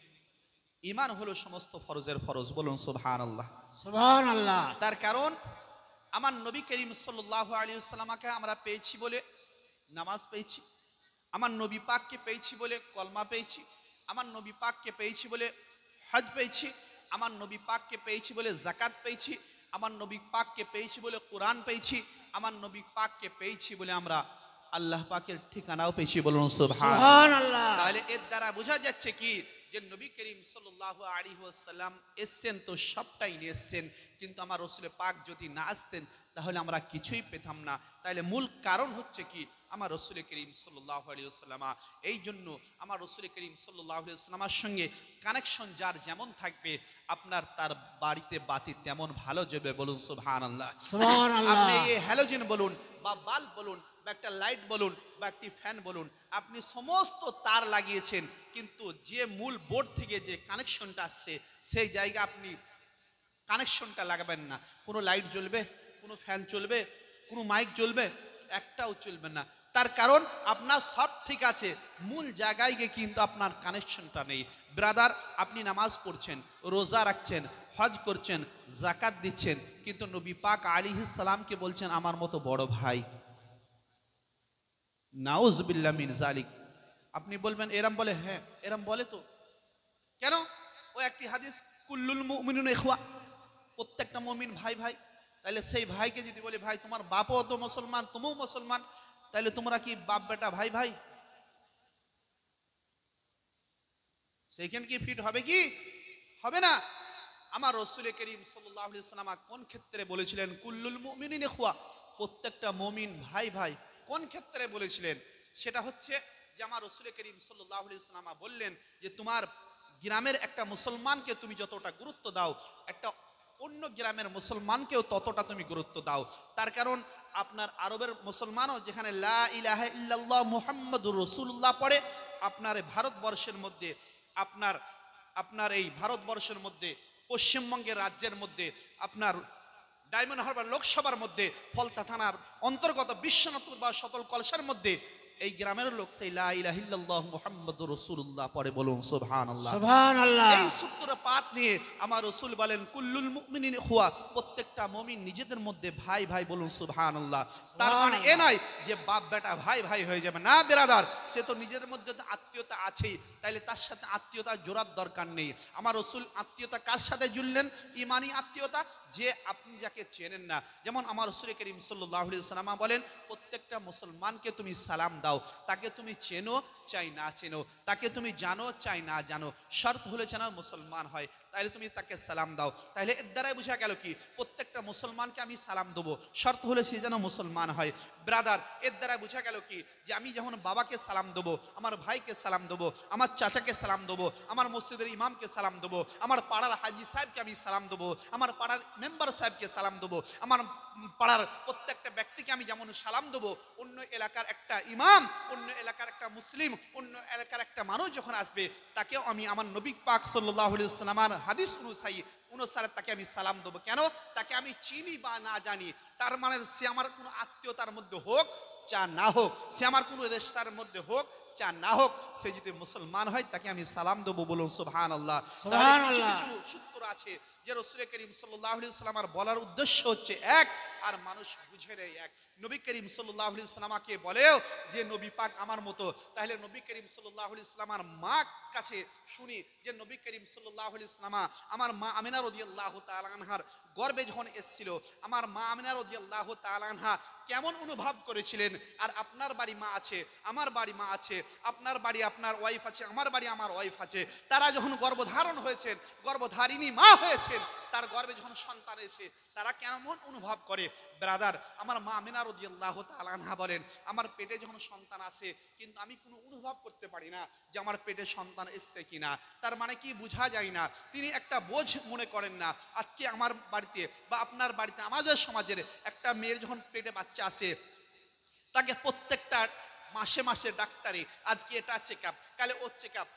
ঈমান হলো সমস্ত ফরজের ফরজ। বলুন সুবহানাল্লাহ। সুবহানাল্লাহ। তার কারণ আমার নবী করিম সাল্লাল্লাহু আলাইহি ওয়াসাল্লামকে আমরা পেয়েছি বলে নামাজ পেয়েছি, আমার নবী পাককে পেয়েছি বলে কলমা পেয়েছি, আমার নবী পাককে পেয়েছি বলে হজ পেয়েছি, আমার নবী পাককে পেয়েছি বলে যাকাত পেয়েছি, আমার নবী পাককে পেয়েছি বলে কোরআন পেয়েছি, আমার নবী পাককে পেয়েছি বলে আমরা আল্লাহ পাকের ঠিকানাও পেয়েছি। বলুন সুবহানাল্লাহ। সুবহানাল্লাহ। তাহলে এর দ্বারা বোঝা যাচ্ছে কি যে নবী করিম সাল্লাল্লাহু আলাইহি ওয়াসাল্লাম এসেছেন তো সবটাই নিয়ে এসেছেন, কিন্তু আমার রাসূল পাক যদি না আসতেন তাহলে আমরা কিছুই পেতাম না। তাহলে মূল কারণ হচ্ছে কি আমার রাসূল করিম সাল্লাল্লাহু আলাইহি ওয়াসাল্লাম। এই জন্য আমার রাসূল করিম সাল্লাল্লাহু আলাইহি ওয়াসাল্লামের সঙ্গে কানেকশন যার যেমন থাকবে, আপনার তার বাড়িতে বাতি তেমন ভালো জ্বলবে। বলুন সুবহানাল্লাহ। সুবহানাল্লাহ। আপনি এই হ্যালোজেন বলুন বা বাল্ব বলুন বা একটা লাইট বলুন বা একটি ফ্যান বলুন, আপনি সমস্ত তার লাগিয়েছেন, কিন্তু যে মূল বোর্ড থেকে যে কানেকশনটা আসছে সেই জায়গা আপনি কানেকশনটা লাগাবেন না। কোনো লাইট জ্বলবে, কোনো ফ্যান চলবে, কোনো মাইক জ্বলবে, একটাও চলবে না। তার কারণ আপনার সব ঠিক আছে, মূল জায়গায় গিয়ে কিন্তু আপনার কানেকশনটা নেই। ব্রাদার, আপনি নামাজ পড়ছেন, রোজা রাখছেন, হজ করছেন, যাকাত দিচ্ছেন, কিন্তু নবী পাক আলাইহিস সালামকে বলছেন আমার মতো বড় ভাই। নাউজুবিল্লাহ মিন জালিক। আপনি বলবেন এরম বলে, হ্যাঁ এরম বলে তো। কেন? ও একটি হাদিস, কুল্লুল মুমিনুনা ইখওয়া, প্রত্যেকটা মুমিন ভাই ভাই। তাহলে সেই ভাইকে যদি বলে ভাই তোমার বাপও তো মুসলমান, তুমিও মুসলমান, তাহলে তোমরা কি বাপ বেটা ভাই ভাই? সেইখানে কি ফিট হবে? কি হবে না। আমার রাসূল করিম সাল্লাল্লাহু আলাইহি ওয়াসাল্লাম কোন ক্ষেত্রে বলেছিলেন কুল্লুল মুমিনিনা ইখওয়া, প্রত্যেকটা মুমিন ভাই ভাই? কোন ক্ষেত্রে বলেছিলেন? সেটা হচ্ছে যে আমার রাসূল করিম সাল্লাল্লাহু আলাইহি ওয়াসাল্লাম বললেন যে তোমার গ্রামের একটা মুসলমানকে তুমি যতটা গুরুত্ব দাও, একটা অন্য গ্রামের মুসলমানকেও ততটা তুমি গুরুত্ব দাও। তার কারণ আপনার আরবের মুসলমানও যেখানে লা ইলাহা ইল্লাল্লাহ মুহাম্মাদুর রাসূলুল্লাহ পড়ে, আপনার ভারতবর্ষের মধ্যে আপনার আপনার এই ভারতবর্ষের মধ্যে পশ্চিমবঙ্গের রাজ্যের মধ্যে আপনার ডায়মন্ড হারবার লোকসভার মধ্যে ফলতা থানার অন্তর্গত বিশ্বনাথপুর বা সতল কলসার মধ্যে এই গ্রামের লোক সেই লা ইলাহা ইল্লাল্লাহ মুহাম্মাদুর রাসূলুল্লাহ পড়ে। বলুন সুবহানাল্লাহ। সুবহানাল্লাহ। এই সূত্র পাঠ নিয়ে আমার রাসূল বলেন কুল্লুল মুমিনিনা ইখওয়া, প্রত্যেকটা মুমিন নিজেদের মধ্যে ভাই ভাই। বলুন সুবহানাল্লাহ। তার মানে এ নয় যে বাপ বেটা ভাই ভাই হয়ে যাবে না ব্রাদার, সে তো নিজের মধ্যে তো আত্মীয়তা আছেই, তাইলে তার সাথে আত্মীয়তা জোড়ার দরকার নেই। আমার রাসূল আত্মীয়তা কার সাথে জুড়লেন? ঈমানি আত্মীয়তা, যে আপনি যাকে চেনেন না। যেমন আমার রাসূল করিম সাল্লাল্লাহু আলাইহি ওয়াসাল্লাম বলেন প্রত্যেকটা মুসলমানকে তুমি সালাম দাও, তাকে তুমি চেনো চাই না চেনো, তাকে তুমি জানো চাই না জানো, শর্ত হলে যেন মুসলমান হয়, তাহলে তুমি তাকে সালাম দাও। তাহলে এর দ্বারাই বোঝা গেল কি প্রত্যেকটা মুসলমানকে আমি সালাম দেবো, শর্ত হলে সে যেন মুসলমান হয়। ব্রাদার, এর দ্বারা বোঝা গেল কি যে আমি যখন বাবাকে সালাম দেবো, আমার ভাইকে সালাম দেবো, আমার চাচাকে সালাম দেবো, আমার মসজিদের ইমামকে সালাম দেবো, আমার পাড়ার হাজি সাহেবকে আমি সালাম দেবো, আমার পাড়ার মেম্বার সাহেবকে সালাম দেবো, আমার পাড়ার প্রত্যেকটা ব্যক্তিকে আমি যেমন সালাম দেবো, অন্য এলাকার একটা ইমাম, অন্য এলাকার একটা মুসলিম, অন্য এলাকার একটা মানুষ যখন আসবে তাকেও আমি আমার নবী পাক সাল্লাল্লাহু আলাইহি ওয়াসাল্লামের হাদিস অনুসারে তাকে আমি সালাম দেবো। কেন? তাকে আমি চিনি বা না জানি, তার মানে সে আমার কোনো আত্মীয়তার মধ্যে হোক চা না হোক, সে আমার কোনো রেশতার মধ্যে হোক চা না হোক, সে যদি মুসলমান হয় তাকে আমি সালাম দেবো। বলুন সুবহানাল্লাহ। কিছু কিছু সূত্র আছে যে রাসূল করিম সাল্লাল্লাহু আলাইহি ওয়াসাল্লামের বলার উদ্দেশ্য হচ্ছে এক, আর মানুষ বুঝে নেয় এক। নবী করিম সাল্লাল্লাহু আলাইহি ওয়াসাল্লামকে বলেও যে নবী পাক আমার মতো, তাহলে নবী করিম সাল্লাল্লাহু আলাইহি ওয়াসাল্লামের মা কাছে শুনি যে নবী করিম সাল্লাল্লাহু আলাইহি ওয়াসাল্লাম আমার মা আমিনা রাদিয়াল্লাহু তাআলা আনহার গর্ভে যখন এসেছিল, আমার মা আমিনা রাদিয়াল্লাহু তাআলা আনহা কেমন অনুভব করেছিলেন। আর আপনার বাড়ি মা আছে, আমার বাড়ি মা আছে, আপনার বাড়ি আপনার ওয়াইফ আছে, আমার বাড়ি আমার ওয়াইফ আছে, তারা যখন গর্ভধারণ হয়েছেন, গর্ভধারিণী মা হয়েছেন, তার গর্ভে যখন সন্তান এসে তারা কেমন অনুভব করে? ব্রাদার, আমার মা আমিনা রাদিয়াল্লাহু তাআলা আনহা বলেন, আমার পেটে যখন সন্তান আসে কিন্তু আমি কোনো অনুভব করতে পারি না যে আমার পেটে সন্তান এসছে কিনা। তার মানে কি বোঝা যায় না, তিনি একটা বোঝ মনে করেন না। আজকে আমার বাড়িতে বা আপনার বাড়িতে, আমাদের সমাজের একটা মেয়ের যখন পেটে বাচ্চা আসে, তাকে প্রত্যেকটা মাসে মাসে ডাক্তারে, আজকে এটা চেক আপ, কালে ও চেক আপ,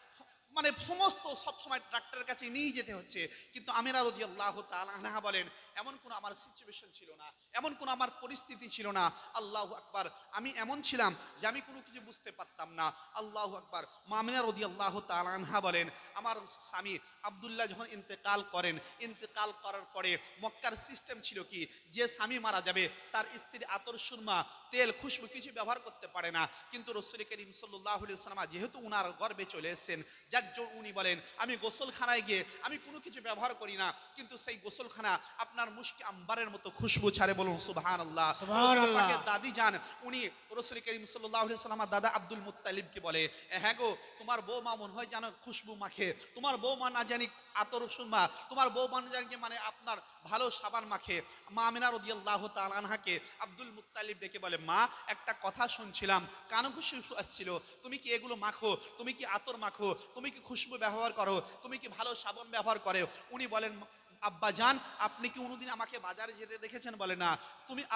মানে সমস্ত সবসময় ডাক্তারের কাছে নিয়ে যেতে হচ্ছে। কিন্তু আমিনা রাদিয়াল্লাহু তাআলা আনহা বলেন, এমন কোনো আমার সিচুয়েশন ছিল না, এমন কোনো আমার পরিস্থিতি ছিল না। আল্লাহু আকবার, আমি এমন ছিলাম যে আমি কোনো কিছু বুঝতে পারতাম না। আল্লাহু আকবার। মা আমিনা রাদিয়াল্লাহু তাআলা আনহা বলেন, আমার স্বামী আব্দুল্লাহ যখন ইন্তেকাল করেন, ইন্তেকাল করার পরে মক্কার সিস্টেম ছিল কি, যে স্বামী মারা যাবে তার স্ত্রী আতর, সুরমা, তেল, খুশবু কিছু ব্যবহার করতে পারে না। কিন্তু রাসূল করিম সাল্লাল্লাহু আলাইহি ওয়াসাল্লাম যেহেতু উনার গর্ভে চলে এসেছেন, যার জন্য উনি বলেন, আমি গোসলখানায় গিয়ে আমি কোনো কিছু ব্যবহার করি না, কিন্তু সেই গোসলখানা আপনার মুশকি আম্বারের মতো খুশবু ছাড়ে। বলুন সুবহানাল্লাহ। সুবহানাল্লাহ। দাদি যান, উনি রাসূল করিম সাল্লাল্লাহু আলাইহি ওয়াসাল্লাম দাদা আব্দুল মুত্তালিবকে বলে, হ্যাঁ গো, তোমার বৌমা মনে হয় যেন খুশবু মাখে, তোমার বৌমা না জানি আতর, সুরমা, তোমার বৌমা না জানি মানে আপনার ভালো সাবান মাখে। মা আমিনা রাদিয়াল্লাহু তাআলা আনহাকে আব্দুল মুত্তালিব ডেকে বলে, মা, একটা কথা শুনছিলাম, কানে খুশবু আসছিল, তুমি কি এগুলো মাখো? তুমি কি আতর মাখো? তুমি কি খুশবু ব্যবহার করো? তুমি কি ভালো সাবান ব্যবহার করো? উনি বলেন, আব্বা জান, আপনি কি কোনোদিন আমাকে বাজারে যেতে দেখেছেন? বলে না।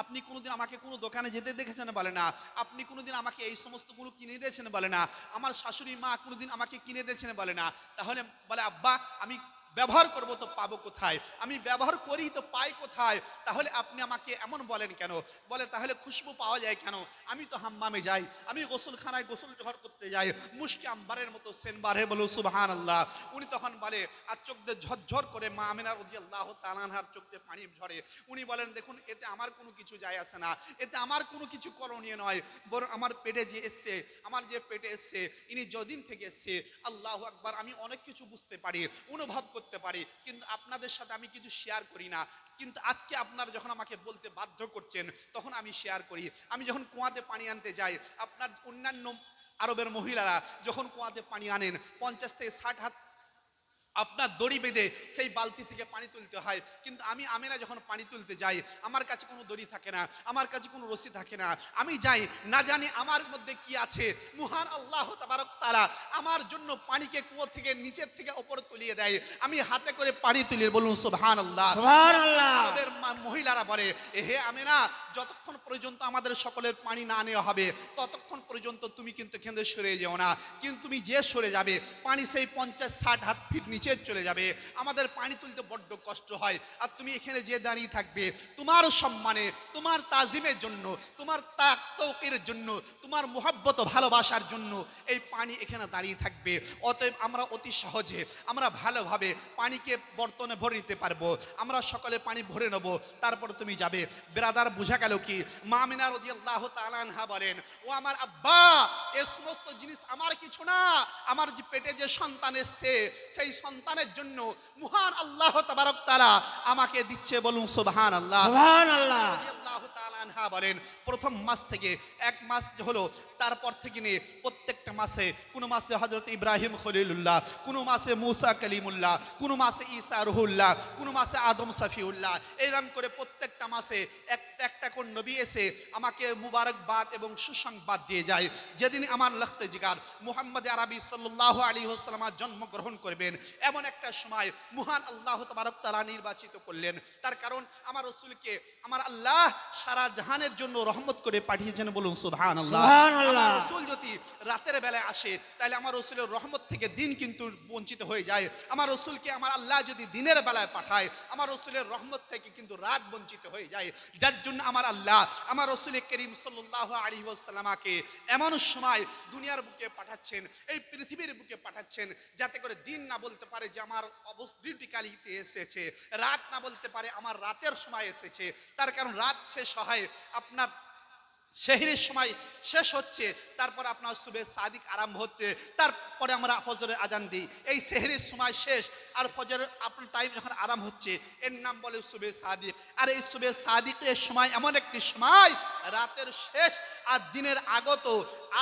আপনি কোনোদিন আমাকে কোনো দোকানে যেতে দেখেছেন? বলে না। আপনি কোনোদিন আমাকে এই সমস্ত গুলো কিনে দিয়েছেন? বলে না। আমার শাশুড়ি মা কোনোদিন আমাকে কিনে দিয়েছেন? বলে না। তাহলে বলে, আব্বা, আমি ব্যবহার করব তো পাবো কোথায়? আমি ব্যবহার করি তো পাই কোথায়? তাহলে আপনি আমাকে এমন বলেন কেন? বলে, তাহলে খুশবু পাওয়া যায় কেন? আমি তো হাম্মামে যাই, আমি গোসলখানায় গোসল জোহর করতে যাই, মুশকি আম্বারের মতো সেন বাড়ে। বলো সুবহানাল্লাহ। উনি তখন বলে, আর চোখ দিয়ে ঝরঝর করে মা আমিনা রাদিয়াল্লাহু তাআলা আনহার চোখ দিয়ে পানি ঝরে। উনি বলেন, দেখুন, এতে আমার কোনো কিছু যায় আসে না, এতে আমার কোনো কিছু করণীয় নয়, বরং আমার পেটে যে এসছে, আমার যে পেটে এসছে, ইনি যদিন থেকে এসছে, আল্লাহু আকবার, আমি অনেক কিছু বুঝতে পারি, অনুভব করতে পারি, কিন্তু আপনাদের সাথে আমি কিছু শেয়ার করি না। কিন্তু আজকে আপনারা যখন আমাকে বলতে বাধ্য করছেন, তখন আমি শেয়ার করি। আমি যখন কুয়াতে পানি আনতে যাই, আপনার অন্যান্য আরবের মহিলারা যখন কুয়াতে পানি আনেন, 50 থেকে 60 হাত আপনার দড়ি বেঁধে সেই বালতি থেকে পানি তুলতে হয়। কিন্তু আমি আমিনা যখন পানি তুলতে যাই, আমার কাছে কোনো দড়ি থাকে না, আমার কাছে কোনো রশি থাকে না। আমি যাই, না জানি আমার মধ্যে কি আছে। মহান আল্লাহ তাবারক তাআলা আমার জন্য পানিকে কুয়ো থেকে নিচের থেকে উপরে তুলিয়ে দেয়, আমি হাতে করে পানি তুলি। বলুন সুবহানাল্লাহ। সুবহানাল্লাহ। আরবের মহিলারা বলে, হে আমিনা, যতক্ষণ পর্যন্ত আমাদের সকলের পানি না নেওয়া হবে, ততক্ষণ পর্যন্ত তুমি কিন্তু এখানে সরে যেও না। কিন্তু তুমি যে সরে যাবে, পানি সেই 50-60 হাত ফিট নিচে চলে যাবে, আমাদের পানি তুলতে বড্ড কষ্ট হয়। আর তুমি এখানে যে দাঁড়িয়ে থাকবে, তোমার সম্মানে, তোমার তাজিমের জন্য, তোমার তাওকির জন্য, তোমার মুহাব্বত ভালোবাসার জন্য এই পানি এখানে দাঁড়িয়ে থাকবে। অতএব আমরা অতি সহজে, আমরা ভালোভাবে পানিকে বর্তনে ভরে নিতে পারবো। আমরা সকলে পানি ভরে নেব, তারপর তুমি যাবে। ব্রাদার, বোঝা গেল কি? মা আমিনা রাদিয়াল্লাহু তাআলা আনহা বলেন, ও আমার আব্বা, এই সমস্ত জিনিস আমার কিছু না, আমার যে পেটে যে সন্তান এসছে, সেই সন্তানের জন্য মহান আল্লাহ তাবারক তাআলা আমাকে দিচ্ছে। বলুন সুবহানাল্লাহ। সুবহানাল্লাহ। রাদিয়াল্লাহু তাআলা আনহা বলেন, প্রথম মাস থেকে 1 মাস হলো, তারপর থেকে নিয়ে প্রত্যেকটা মাসে, কোন মাসে হযরত ইব্রাহিম খলিলুল্লাহ, কোন মাসে মুসা কালিমুল্লাহ, কোন মাসে ঈসা রুহুল্লাহ, কোন মাসে আদম সফিউল্লাহ, এরকম করে প্রত্যেকটা মাসে একটা কোন নবী এসে আমাকে মুবারকবাদ এবং সুসংবাদ দিয়ে যায়। যেদিন আমার লখতে জিগার মুহাম্মদ আরবি সাল্লাল্লাহু আলাইহি ওয়াসাল্লাম জন্মগ্রহণ করবেন, এমন একটা সময় মহান আল্লাহ তাবারক তাআলা নির্বাচিত করলেন। তার কারণ আমার রাসূলকে আমার আল্লাহ সারা জাহানের জন্য রহমত করে পাঠিয়েছেন। বলুন সুবহানাল্লাহ। সুবহানাল্লাহ। আমার রাসূল যদি রাতের বেলায় আসে, তাহলে আমার রাসূলের রহমত থেকে দিন কিন্তু বঞ্চিত হয়ে যায়। আমার রাসূলকে আমার আল্লাহ যদি দিনের বেলায় পাঠায়, আমার রাসূলের রহমত থেকে কিন্তু রাত বঞ্চিত হয়ে যায়। যার জন্য আমার আল্লাহ আমার রাসূল করিম সাল্লাল্লাহু আলাইহি ওয়াসাল্লামকে এমন সময় দুনিয়ার বুকে পাঠাচ্ছেন, এই পৃথিবীর বুকে পাঠাচ্ছেন, যাতে করে দিন না বলতে পারে যে আমার ডিউটিকালিতে এসেছে, রাত না বলতে পারে আমার রাতের সময় এসেছে। তার কারণ রাত শেষ হয় আপনার সেহরির সময় শেষ হচ্ছে, তারপর আপনার সুবে সাদিক আরম্ভ হচ্ছে, তারপরে আমরা ফজরের আজান দিই। এই সেহরির সময় শেষ আর ফজরের আপনার টাইম যখন আরাম হচ্ছে, এর নাম বলে সুবে সাদিক। আর এই সুবে সাদিকের সময় এমন একটি সময়, রাতের শেষ আর দিনের আগত।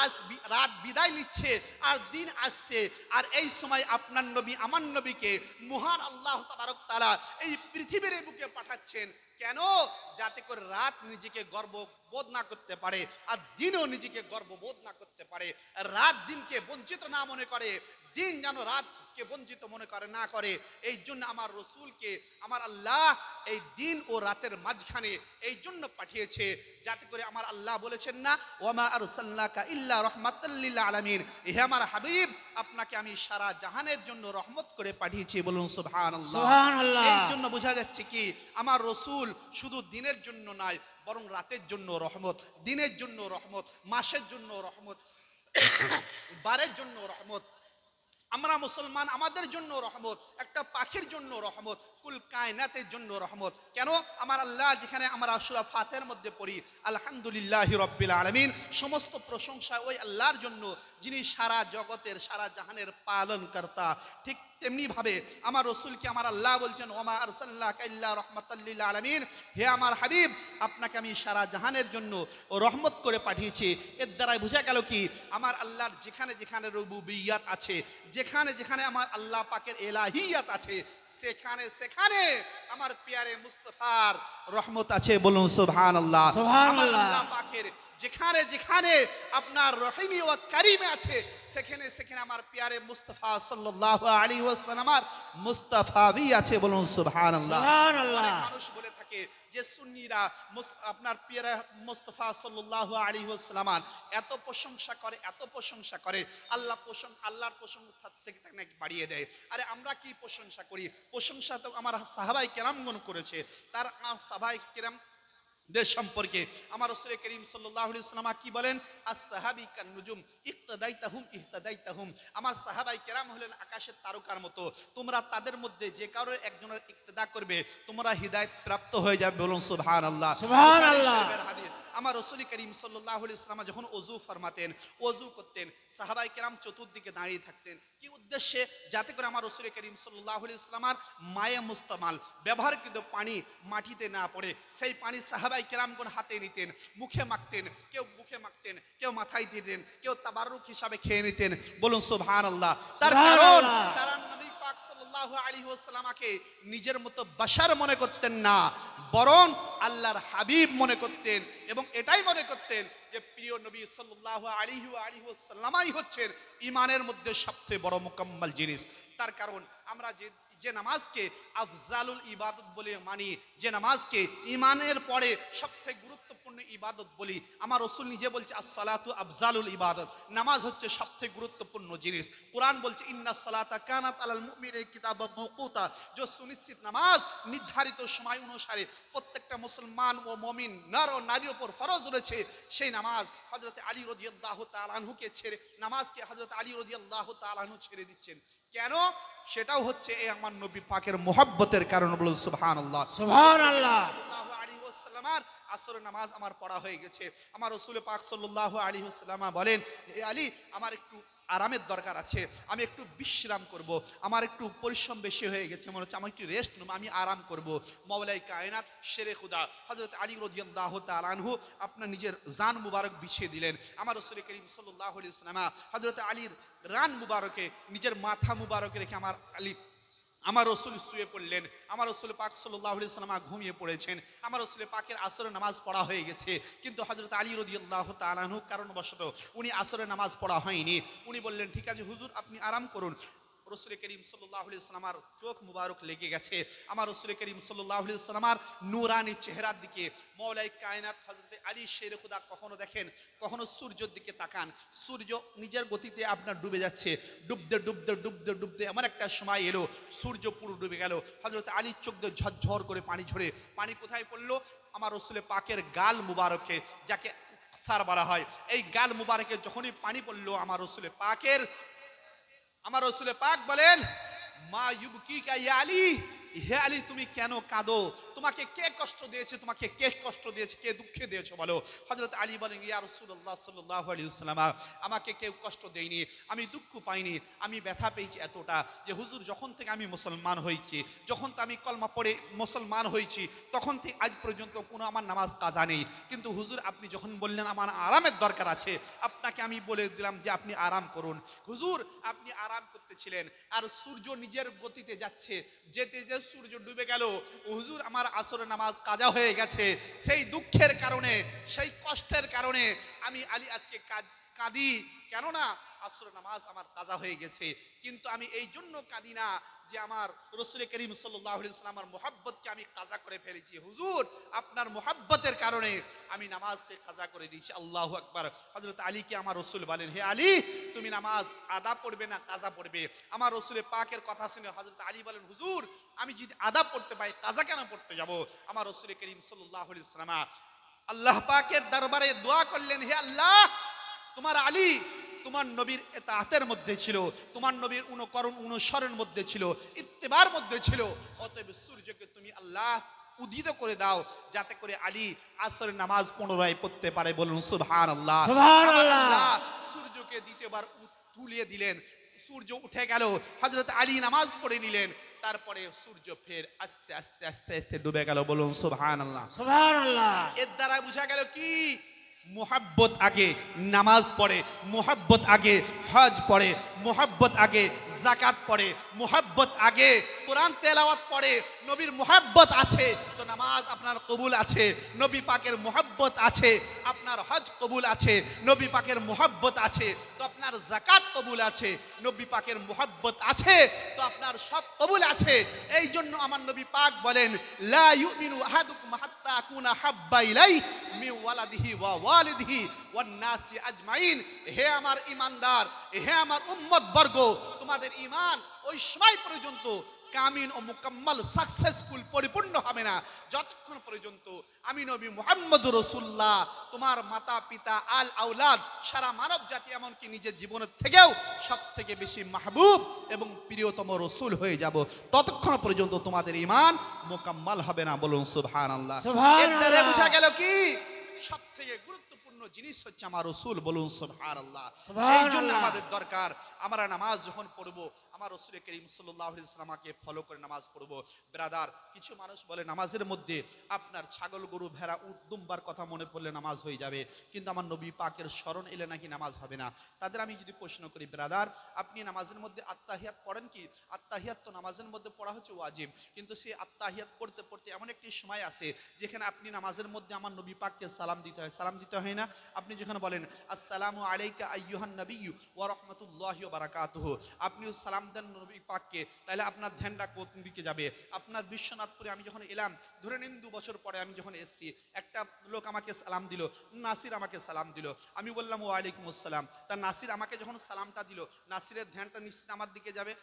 আজ রাত বিদায় নিচ্ছে আর দিন আসছে, আর এই সময় আপনার নবী আমার নবীকে মহান আল্লাহ তাবারক তাআলা এই পৃথিবীর বুকে পাঠাচ্ছেন। কেন? যাতে করে রাত নিজেকে গর্ববোধ না করতে পারে আর দিনও নিজেকে গর্ববোধ না করতে পারে। রাত দিনকে বঞ্চিত না মনে করে, দিন যেন রাতকে বঞ্চিত মনে করে না করে। এই জন্য আমার রসুলকে আমার আল্লাহ এই দিন ও রাতের মাঝখানে এই জন্য পাঠিয়েছে, যাতে করে আমার আল্লাহ বলেছেন না, ওয়ামা আরসালনাকা ইল্লা রাহমাতাল লিল আলামিন, হে আমার হাবিব আপনাকে আমি সারা জাহানের জন্য রহমত করে পাঠিয়েছি। বলুন সুবহানাল্লাহ। সুবহানাল্লাহ। এই জন্য বোঝা যাচ্ছে কি আমার রসুল শুধু দিনের জন্য নয়, বরং রাতের জন্য রহমত, দিনের জন্য রহমত, মাসের জন্য রহমত, বারের জন্য রহমত। আমরা মুসলমান, আমাদের জন্য রহমত, একটা পাখির জন্য রহমত, কুল কায়নাতের জন্য রহমত। কেন? আমার আল্লাহ যেখানে আমরা সূরা ফাতিহার মধ্যে পড়ি আলহামদুলিল্লাহি রাব্বিল আলামিন, সমস্ত প্রশংসা ওই আল্লাহর জন্য যিনি সারা জগতের সারা জাহানের পালনকর্তা। ঠিক তেমনি ভাবে আমার রসুলকে আমার আল্লাহ বলছেন ওমা আরসালনাকা ইল্লা রাহমাতাল লিল আলামিন, হে আমার হাবিব আপনাকে আমি সারা জাহানের জন্য রহমত করে পাঠিয়েছি। এর দ্বারাই বোঝা গেল কি আমার আল্লাহর যেখানে যেখানে রুবুবিয়্যাত আছে, যেখানে যেখানে আমার আল্লাহ পাকের এলাহিয়াত আছে, সেখানে সেখানে আমার পিয়ারে মুস্তাফার রহমত আছে। বলুন সুবহানাল্লাহ। সুবহানাল্লাহ। আমার আল্লাহ পাকের যেখানে যেখানে আপনার রহিমি ও কারিমে আছে, সেখানে সেখানে আমার পিয়ারে মুস্তাফা সাল্লাল্লাহু আলাইহি ওয়াসাল্লামের মুস্তাফাবি আছে। বলুন সুবহানাল্লাহ। সুবহানাল্লাহ। অনেক মানুষ বলে থাকে যে সুন্নিরা আপনার পিয়ারে মুস্তাফা সাল্লাল্লাহু আলাইহি ওয়াসাল্লামের এত প্রশংসা করে, এত প্রশংসা করে, আল্লাহর প্রশংসা থেকে নাকি বাড়িয়ে দেয়। আরে আমরা কি প্রশংসা করি? প্রশংসা তো আমার সাহাবায়ে কেরামগণ করেছে। তার সাহাবায়ে কেরাম দের সম্পর্কে আমার রাসূল করিম সাল্লাল্লাহু আলাইহি ওয়াসাল্লাম কি বলেন? আস-সাহাবী কান নুজুম ইক্তাদাইতাহুম ইহতাদাইতাহুম, আমার সাহাবায়ে কেরাম হলেন আকাশের তারকার মতো, তোমরা তাদের মধ্যে যে কারোর একজনের ইক্তেদা করবে তোমরা হিদায়াত প্রাপ্ত হয়ে যাবে। বলুন সুবহানাল্লাহ। সুবহানাল্লাহ। আমার রাসূল করিম সাল্লাল্লাহু আলাইহি ওয়াসাল্লাম যখন ওযু ফরমাতেন, ওযু করতেন, সাহাবায়ে কেরাম চতুর্দিকে দাঁড়িয়ে থাকতেন। কি উদ্দেশ্যে? যাতে করে আমার রাসূল করিম সাল্লাল্লাহু আলাইহি ওয়াসাল্লামের মায়ে মুস্তামাল ব্যবহারকৃত পানি মাটিতে না পড়ে, সেই পানি সাহাবায়ে কেরামগণ হাতে নিতেন, মুখে মাখতেন, কেউ মুখে মাখতেন, কেউ মাথায় দিতেন, কেউ তাবাররুক হিসাবে খেয়ে নিতেন। বলুন সুবহানাল্লাহ। তার কারণ তারা নবী পাক সাল্লাল্লাহু আলাইহি ওয়াসাল্লামকে নিজের মতো বাশার মনে করতেন না, বরং আল্লাহর হাবিব মনে করতেন, এবং এটাই মনে করতেন যে প্রিয় নবী সাল্লাল্লাহু আলাইহি ওয়াসাল্লামই হচ্ছেন ঈমানের মধ্যে সবচেয়ে বড় মুকাম্মাল জিনিস। তার কারণ আমরা যে নামাজকে আফজালুল ইবাদত বলে মানি, যে নামাজকে ঈমানের পরে সবচেয়ে গুরুত্বপূর্ণ ইবাদত বলি, আমার রাসূল নিজে বলছে আস-সালাতু আফজালুল ইবাদত, নামাজ হচ্ছে সবচেয়ে গুরুত্বপূর্ণ জিনিস। কুরআন বলছে ইন্নাস সালাতা কানাত আলাল মুমিনিনা কিতাবাম মাওকুতা, যে সুনিশ্চিত নামাজ নির্ধারিত সময় অনুসারে প্রত্যেকটা মুসলমান ও মুমিন নর ও নারীর উপর ফরজ রয়েছে, সেই নামাজ হযরত আলী রাদিয়াল্লাহু তাআলা আনহুকে ছেড়ে, নামাজকে হযরত আলী রাদিয়াল্লাহু তাআলা আনহু ছেড়ে দিচ্ছেন। কেন? সেটাও হচ্ছে এই আমার নবী পাকের মুহাব্বতের কারণে। বলুন সুবহানাল্লাহ। সুবহানাল্লাহ। সাল্লাল্লাহু আলাইহি ওয়াসাল্লামের আসরের নামাজ আমার পড়া হয়ে গেছে। আমার রাসূল পাক সাল্লাল্লাহু আলাইহি ওয়াসাল্লাম বলেন, এ আলী আমার একটু আরামের দরকার আছে, আমি একটু বিশ্রাম করব, আমার একটু পরিশ্রম বেশি হয়ে গেছে, মনে হচ্ছে আমার একটু রেস্ট নেব, আমি আরাম করব। মাওলাই কায়নাত শেরে খুদা হযরত আলী রাদিয়াল্লাহু তাআলা আনহু আপনার নিজের জান মুবারক বিছিয়ে দিলেন। আমার রাসূল করিম সাল্লাল্লাহু আলাইহি ওয়াসাল্লাম হযরত আলীর রান মুবারকে নিজের মাথা মুবারকে রেখে আমার রসুল শুয়ে পড়লেন। আমার রসুল পাক সাল্লাল্লাহু আলাইহি ওয়াসাল্লাম ঘুমিয়ে পড়েছেন। আমার রসুল পাকের আসরের নামাজ পড়া হয়ে গেছে, কিন্তু হযরত আলী রাদিয়াল্লাহু তাআলা আনহু কারণবশত উনি আসরের নামাজ পড়া হয়নি। উনি বললেন ঠিক আছে হুজুর আপনি আরাম করুন। রাসূল করিম সাল্লাল্লাহু আলাইহি ওয়াসাল্লামের চোখ মুবারক লেগে গেছে আমার রাসূল করিম সাল্লাল্লাহু আলাইহি ওয়াসাল্লামের নূরানি চেহারার দিকে। মাওলাই কায়নাত হযরত আলী শেরে খুদা কখনো দেখেন, কখনো সূর্যের দিকে তাকান, সূর্য নিজের গতিতে আপনার ডুবে যাচ্ছে, ডুবতে ডুবতে ডুবতে ডুবতে এমন একটা সময় এলো সূর্য পুরো ডুবে গেল। হযরত আলীর চোখ দিয়ে ঝরঝর করে পানি ঝরে, পানি কোথায় পড়লো? আমার রাসূল পাকের গাল মুবারকে, যাকে সার বলা হয়, এই গাল মুবারকে যখনই পানি পড়লো আমার রাসূল পাক বলেন মা ইউবকিকা ইয়া আলী, হে আলী তুমি কেন কাঁদো, তোমাকে কে কষ্ট দিয়েছে, তোমাকে কে কষ্ট দিয়েছে, কে দুঃখে দিয়েছে বলো। হযরত আলী বলেন ইয়া রাসূলুল্লাহ সাল্লাল্লাহু আলাইহি ওয়াসাল্লাম, আমাকে কেউ কষ্ট দেয়নি, আমি দুঃখ পাইনি, আমি ব্যথা পেয়েছি এতটা যে হুজুর যখন থেকে আমি মুসলমান হয়েছি, যখন তো আমি কলমা পড়ে মুসলমান হয়েছি, তখন থেকে আজ পর্যন্ত কোনো আমার নামাজ কাজা নেই। কিন্তু হুজুর আপনি যখন বললেন আমার আরামের দরকার আছে, আপনাকে আমি বলে দিলাম যে আপনি আরাম করুন। হুজুর আপনি আরাম করতেছিলেন আর সূর্য নিজের গতিতে যাচ্ছে, যেতে যে সূর্য ডুবে গেল, হুজুর আমার আসরের নামাজ কাজা হয়ে গেছে। সেই দুঃখের কারণে, সেই কষ্টের কারণে আমি আলী আজকে কাঁদি, কেননা আসরের নামাজ আমার কাজা হয়ে গেছে। কিন্তু আমি এই জন্য কাঁদি না যে আমার রাসূল করিম সাল্লাল্লাহু আলাইহি ওয়াসাল্লামের মুহাব্বতকে আমি কাজা করে ফেলেছি। হুজুর আপনার মুহাব্বতের কারণে আমি নামাজকে কাজা করে দিয়েছি। আল্লাহু আকবার। হযরত আলীকে আমার রাসূল বলেন হে আলী তুমি নামাজ আদা পড়বে না কাজা পড়বে? আমার রাসূলের পাকের কথা শুনে হযরত আলী বলেন হুজুর আমি যদি আদা পড়তে পাই কাজা কেন পড়তে যাব? আমার রাসূল করিম সাল্লাল্লাহু আলাইহি ওয়াসাল্লাম আল্লাহ পাকের দরবারে দোয়া করলেন, হে আল্লাহ তোমার আলী তোমার নবীর ইতাআতের মধ্যে ছিল, তোমার নবীর অনুসরণের মধ্যে ছিল, ইত্তেবার মধ্যে ছিল, অতএব সূর্যকে তুমি আল্লাহ উদিত করে দাও যাতে করে আলী আসরের নামাজ পুনরায় পড়তে পারে। বলুন সুবহানাল্লাহ। সুবহানাল্লাহ। সূর্যকে দ্বিতীয়বার তুলিয়ে দিলেন, সূর্য উঠে গেল, হযরত আলী নামাজ পড়ে নিলেন, তারপরে সূর্য ফের আস্তে আস্তে আস্তে আস্তে ডুবে গেল। বলুন সুবহানাল্লাহ। সুবহানাল্লাহ। এর দ্বারা বোঝা গেল কি মুহাব্বত আগে নামাজ পড়ে, মুহাব্বত আগে হজ পড়ে, মুহাব্বত আগে যাকাত পড়ে, মুহাব্বত আগে কোরআন তেলাওয়াত পড়ে। নবীর মুহাব্বত আছে তো নামাজ আপনার কবুল আছে, নবী পাকের মুহাব্বত আছে আপনার হজ কবুল আছে, নবী পাকের মুহাব্বত আছে তো আপনার যাকাত কবুল আছে, নবী পাকের মুহাব্বত আছে তো আপনার সব কবুল আছে। এই জন্য আমার নবী পাক বলেন লা ইউমিনু আহাদুকুম হাত্তা আকুনা হাব্বা ইলাইহি মিন ওয়ালাদিহি ওয়া ওয়ালিদিহি ওয়ান নাসি আজমাইন। হে আমার ঈমানদার, হে আমার উম্মত বর্গ, তোমাদের ঈমান ওই সময় পর্যন্ত কামিল ও মুকাম্মাল সাকসেসফুল পরিপূর্ণ হবে না যতক্ষণ পর্যন্ত আমি নবী মুহাম্মদুর রাসূলুল্লাহ তোমার মাতা পিতা আল আওলাদ সারা মানব জাতি এমনকি নিজের জীবনের থেকেও সব থেকে বেশি মাহবুব এবং প্রিয়তম রসুল হয়ে যাব, ততক্ষণ পর্যন্ত তোমাদের ঈমান মুকাম্মাল হবে না। বলুন সুবহানাল্লাহ। এর দ্বারা বোঝা গেল কি সব থেকে গুরুত্বপূর্ণ জিনিস হচ্ছে আমার রসুল। বলুন সুবহানাল্লাহ। এই জন্য আমাদের দরকার আমরা নামাজ যখন পড়বো আমার রাসূল করিম সাল্লাল্লাহু আলাইহি ওয়াসাল্লামকে ফলো করে নামাজ পড়বো। ব্রাদার কিছু মানুষ বলে নামাজের মধ্যে আপনার ছাগল গরু ভেড়া উট দুম্বার কথা মনে পড়লে নামাজ হয়ে যাবে, কিন্তু আমার নবী পাকের স্মরণ এলে নাকি নামাজ হবে না। তাদের আমি যদি প্রশ্ন করি ব্রাদার আপনি নামাজের মধ্যে আত্তাহিয়াত পড়েন কি? আত্তাহিয়াত তো নামাজের মধ্যে পড়া হচ্ছে ওয়াজিব, কিন্তু সেই আত্তাহিয়াত পড়তে পড়তে এমন একটি সময় আসে যেখানে আপনি নামাজের মধ্যে আমার নবী পাককে সালাম দিতে হয়। সালাম দিতে হয় না? আপনি যেখানে বলেন আসসালামু আলাইকা আইয়ুহান নাবিয়্যু ওয়া রাহমাতুল্লাহি ওয়া বারাকাতুহু, আপনিও সালাম দেন নবী পাককে, তাহলে আপনার ধ্যানটা কোন দিকে যাবে? আপনার বিশ্বনাথপুরে আমি যখন এলাম, ধরে নিন 2 বছর পরে আমি যখন এসেছি, একটা লোক আমাকে সালাম দিল, নাসির আমাকে সালাম দিল, আমি বললাম ওয়া আলাইকুম আসসালাম। তা নাসির আমাকে যখন সালামটা দিল, নাসিরের ধ্যানটা নিশ্চিত আমার দিকে যাবে।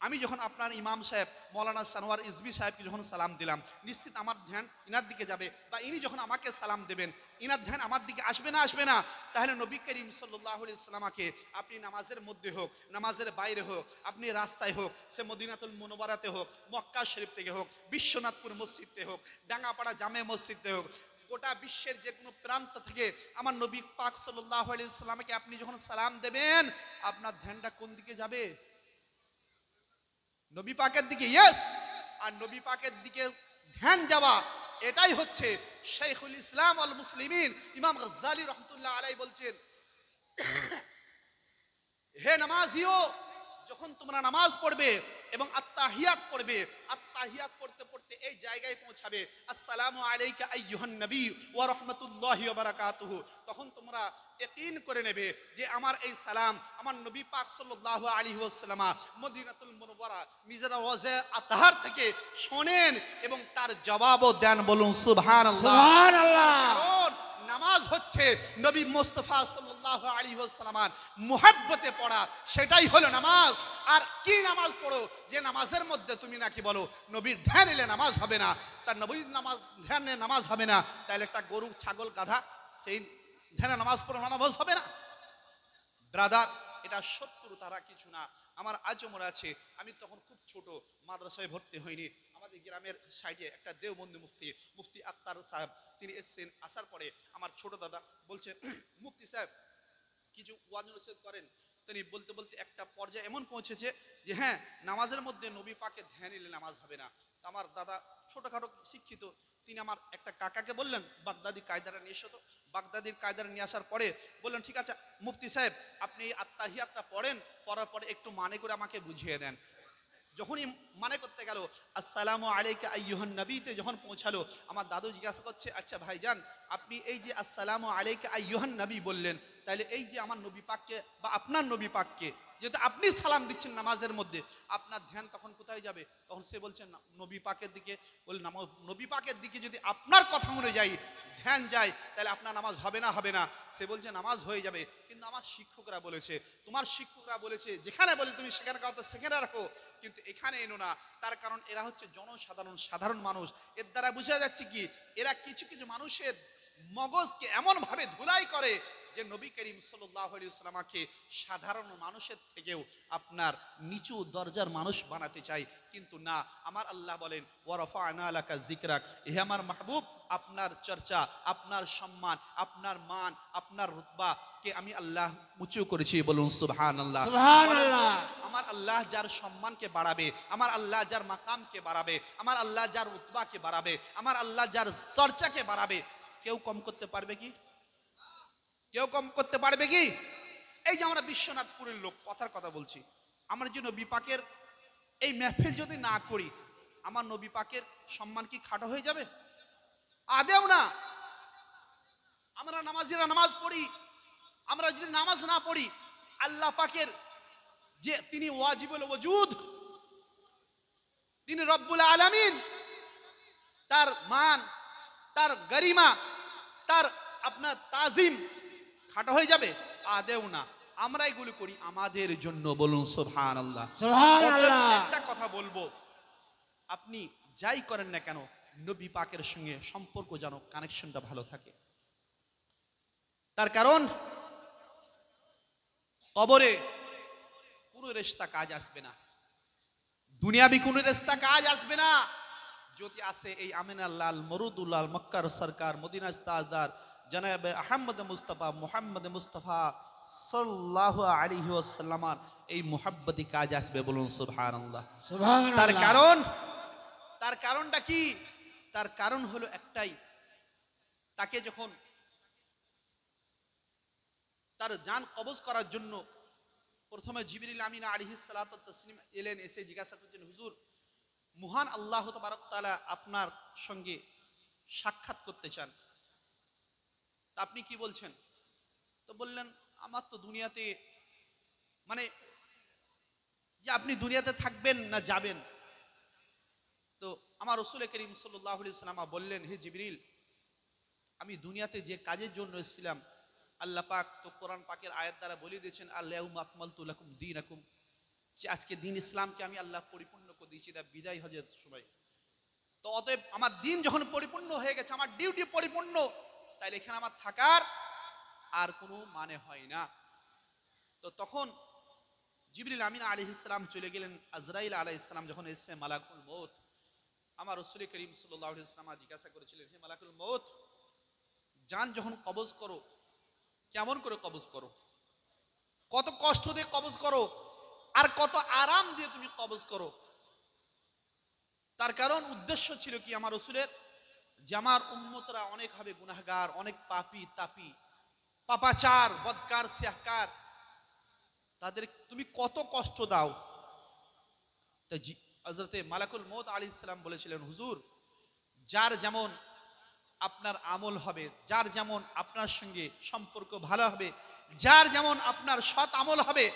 আমি যখন আপনার ইমাম সাহেব মৌলানা সানোয়ার ইজবি সাহেবকে যখন সালাম দিলাম, নিশ্চিত আমার ধ্যান ইনার দিকে যাবে, বা ইনি যখন আমাকে সালাম দেবেন ইনার ধ্যান আমার দিকে আসবে না আসবে না? তাহলে নবী করিম সাল্লাল্লাহু আলাইহি ওয়াসাল্লামকে আপনি নামাজের মধ্যে হোক নামাজের বাইরে হোক, আপনি রাস্তায় হোক, সে মদিনাতুল মুনাওয়ারাতে হোক, মক্কা শরীফ থেকে হোক, বিশ্বনাথপুর মসজিদে হোক, ডাঙ্গাপাড়া জামে মসজিদে হোক, গোটা বিশ্বের যে কোনো প্রান্ত থেকে আমার নবী পাক সাল্লাল্লাহু আলাইহি ওয়াসাল্লামকে আপনি যখন সালাম দেবেন আপনার ধ্যানটা কোন দিকে যাবে? নবী পাকের দিকে। ইয়েস। আর নবী পাকের দিকে ধ্যান যাওয়া এটাই হচ্ছে শাইখুল ইসলাম আল মুসলিমিন ইমাম গাজ্জালী রাহমাতুল্লাহ আলাইহি বলছেন, হে নামাজিও যখন তোমরা নামাজ পড়বে এবং আত্তাহিয়াত পড়বে, আত্তাহিয়াত পড়তে পড়তে এই জায়গায় পৌঁছাবে আসসালামু আলাইকা আইয়ুহান নবী ওয়া রাহমাতুল্লাহি ওয়া বারাকাতুহু, তখন তোমরা ইয়াকিন করে নেবে যে আমার এই সালাম আমার নবী পাক সাল্লাল্লাহু আলাইহি ওয়াসাল্লাম মদিনাতুল মুনাওয়ারা নিজের রওজা আতহার থেকে শোনেন এবং তার জবাবও দেন। বলুন সুবহানাল্লাহ। সুবহানাল্লাহ। কারণ নামাজ হচ্ছে নবী মুস্তাফা সাল্লাল্লাহু আলাইহি ওয়াসাল্লামের মুহাব্বতে পড়া, সেটাই হলো নামাজ। আর কি নামাজ পড়ো যে নামাজের মধ্যে তুমি নাকি বলো নবীর ধ্যান এলে নামাজ হবে না, তার নবীর নামাজ ধ্যানে নামাজ হবে না, তাহলে একটা গরু ছাগল গাধা সেই ধ্যানে নামাজ পড়ো নামাজ হবে না? ব্রাদার এটা শত্রু তারা কিছু না। আমার আজও মনে আছে আমি তখন খুব ছোট, মাদ্রাসায় ভর্তি হইনি, আমাদের আমাদের গ্রামের সাইডে একটা দেওবন্দি মুফতি আক্তার সাহেব, তিনি এসছেন। আসার পরে আমার ছোট দাদা বলছে, মুফতি সাহেব কিছু ওয়াজ নসিহত করেন। তিনি বলতে বলতে একটা পর্যায়ে এমন পৌঁছেছে যে হ্যাঁ, নামাজের মধ্যে নবী পাকের ধ্যান এলে নামাজ হবে না। তো আমার দাদা ছোটখাটো শিক্ষিত, তিনি আমার একটা কাকাকে বললেন বাগদাদি কায়দারা নিয়ে এসো। তো বাগদাদির কায়দারা নিয়ে আসার পরে বললেন, ঠিক আছে মুফতি সাহেব, আপনি এই আত্তাহিয়াতটা পড়েন, পড়ার পরে একটু মানে করে আমাকে বুঝিয়ে দেন। যখনই মানে করতে গেল আসসালামু আলাইকা আইয়ুহান নবীতে যখন পৌঁছালো, আমার দাদু জিজ্ঞাসা করছে, আচ্ছা ভাইজান, আপনি এই যে আসসালামু আলাইকা আইয়ুহান নবী বললেন, তাহলে এই যে আমার নবী পাককে বা আপনার নবী পাককে যেহেতু আপনি সালাম দিচ্ছেন নামাজের মধ্যে, আপনার ধ্যান তখন কোথায় যাবে? তখন সে বলছেন নবী পাকের দিকে। বলে নবী পাকের দিকে যদি আপনার কথা অনুযায়ী ধ্যান যায়, তাহলে আপনার নামাজ হবে না? হবে না। সে বলছে নামাজ হয়ে যাবে, কিন্তু আমার শিক্ষকরা বলেছে, তোমার শিক্ষকরা বলেছে যেখানে বলে তুমি সেখানে কথা সেখানে রাখো, কিন্তু এখানে এনো না। তার কারণ এরা হচ্ছে জনসাধারণ, সাধারণ মানুষ। এর দ্বারা বোঝা যাচ্ছে কি, এরা কিছু কিছু মানুষের মগজকে এমন ভাবে ধুলাই করে যে নবী করিম সাল্লাল্লাহু আলাইহি ওয়াসাল্লামকে সাধারণ মানুষের থেকেও আপনার নিচু দরজার মানুষ বানাতে চাই, কিন্তু না। আমার আল্লাহ বলেন ওয়া রাফা'না লাকা যিকরাক, হে আমার মাহবুব, আপনার চর্চা, আপনার সম্মান, আপনার মান, আপনার রুতবা কে আমি আল্লাহ উঁচু করেছি। বলুন সুবহানাল্লাহ। সুবহানাল্লাহ। আমার আল্লাহ যার সম্মানকে বাড়াবে, আমার আল্লাহ যার মাকামকে বাড়াবে, আমার আল্লাহ যার রুতবাকে বাড়াবে, আমার আল্লাহ যার চর্চাকে বাড়াবে, কেউ কম করতে পারবে কি? কেউ কম করতে পারবে কি? এই যে আমরা বিশ্বনাথপুরের লোক, কথার কথা বলছি, আমরা যে নবী পাকের এই মেহফিল যদি না করি, আমার নবী পাকের সম্মান কি খাটো হয়ে যাবে? আদেও না। আমরা নামাজিরা নামাজ পড়ি, আমরা যদি নামাজ না পড়ি, আল্লাহ পাকের যে তিনি ওয়াজিবুল ওজুদ, তিনি রব্বুল আলামিন, তার মান, তার গরিমা, তার আপনার তাজিম খাটো হয়ে যাবে? আদেও না। আমরা এগুলো করি আমাদের জন্য। বলুন সুবহানাল্লাহ। সুবহানাল্লাহ। একটা কথা বলবো, আপনি যাই করেন না কেন, নবী পাকের সঙ্গে সম্পর্ক যেন কানেকশনটা ভালো থাকে। তার কারণ কবরে কোনো রেশতা কাজ আসবে না, দুনিয়াবি কোনো রেশতা কাজ আসবে না। যদি আসে এই আমিনার লাল মরুদুল্লাল মক্কার সরকার মদিনার তাজদার জনাবে আহমদ মুস্তাফা মুহাম্মদ মুস্তাফা সাল্লাল্লাহু আলাইহি ওয়াসাল্লামের এই মুহাব্বতি কাজ আসবে। বলুন সুবহানাল্লাহ। সুবহানাল্লাহ। তার কারণটা কি? তার কারণ হলো একটাই, তাকে যখন তার জান কবজ করার জন্য প্রথমে জিবরিল আমিন আলাইহিস সালাতু ওয়াত তাসলিম এলেন, এসে জিজ্ঞাসা করছেন, হুজুর, মহান আল্লাহ তাবারক তাআলা আপনার সঙ্গে সাক্ষাৎ করতে চান, তা আপনি কি বলছেন? তো বললেন, আমার তো দুনিয়াতে মানে যে আপনি দুনিয়াতে থাকবেন না যাবেন? তো আমার রাসূল করিম সাল্লাল্লাহু আলাইহি ওয়াসাল্লাম বললেন, হে জিবরিল, আমি দুনিয়াতে যে কাজের জন্য এসেছিলাম, আল্লাহ পাক তো কোরআন পাকের আয়াত দ্বারা বলে দিয়েছেন, আল-ইয়াউমা আকমালতু লাকুম দীনাকুম, যে আজকে দিন ইসলামকে আমি আল্লাহ পরিপূর্ণ করে দিয়েছি। এটা বিদায় হজের সময়। তো অতএব আমার দিন যখন পরিপূর্ণ হয়ে গেছে, আমার ডিউটি পরিপূর্ণ, তাইলে এখানে আমার থাকার আর কোনো মানে হয় না। তো তখন জিবরিল আমিন আলাইহিস সালাম চলে গেলেন। আজরাইল আলাইহিস সালাম যখন এসে মালাকুল মউত, আমার রাসূল করিম সাল্লাল্লাহু আলাইহি ওয়াসাল্লাম জিজ্ঞাসা করেছিলেন, হে মালাকুল মউত, জান যখন কবজ করো, কেমন করে কবজ করো? কত কষ্ট দিয়ে কবজ করো, আর কত আরাম দিয়ে তুমি কবজ করো? তার কারণ উদ্দেশ্য ছিল কি আমার রাসূলের, যে আমার উম্মতরা অনেক হবে গুনাহগার, অনেক পাপী তাপী, পাপাচার, বদকার, সিয়াহকার, তাদের তুমি কত কষ্ট দাও। তো হযরতে মালাকুল মউত আলাইহিস সালাম বলেছিলেন, হুজুর, যার যেমন আপনার আমল হবে, যার যেমন আপনার সঙ্গে সম্পর্ক ভালো হবে, যার যেমন আপনার সৎ আমল হবে।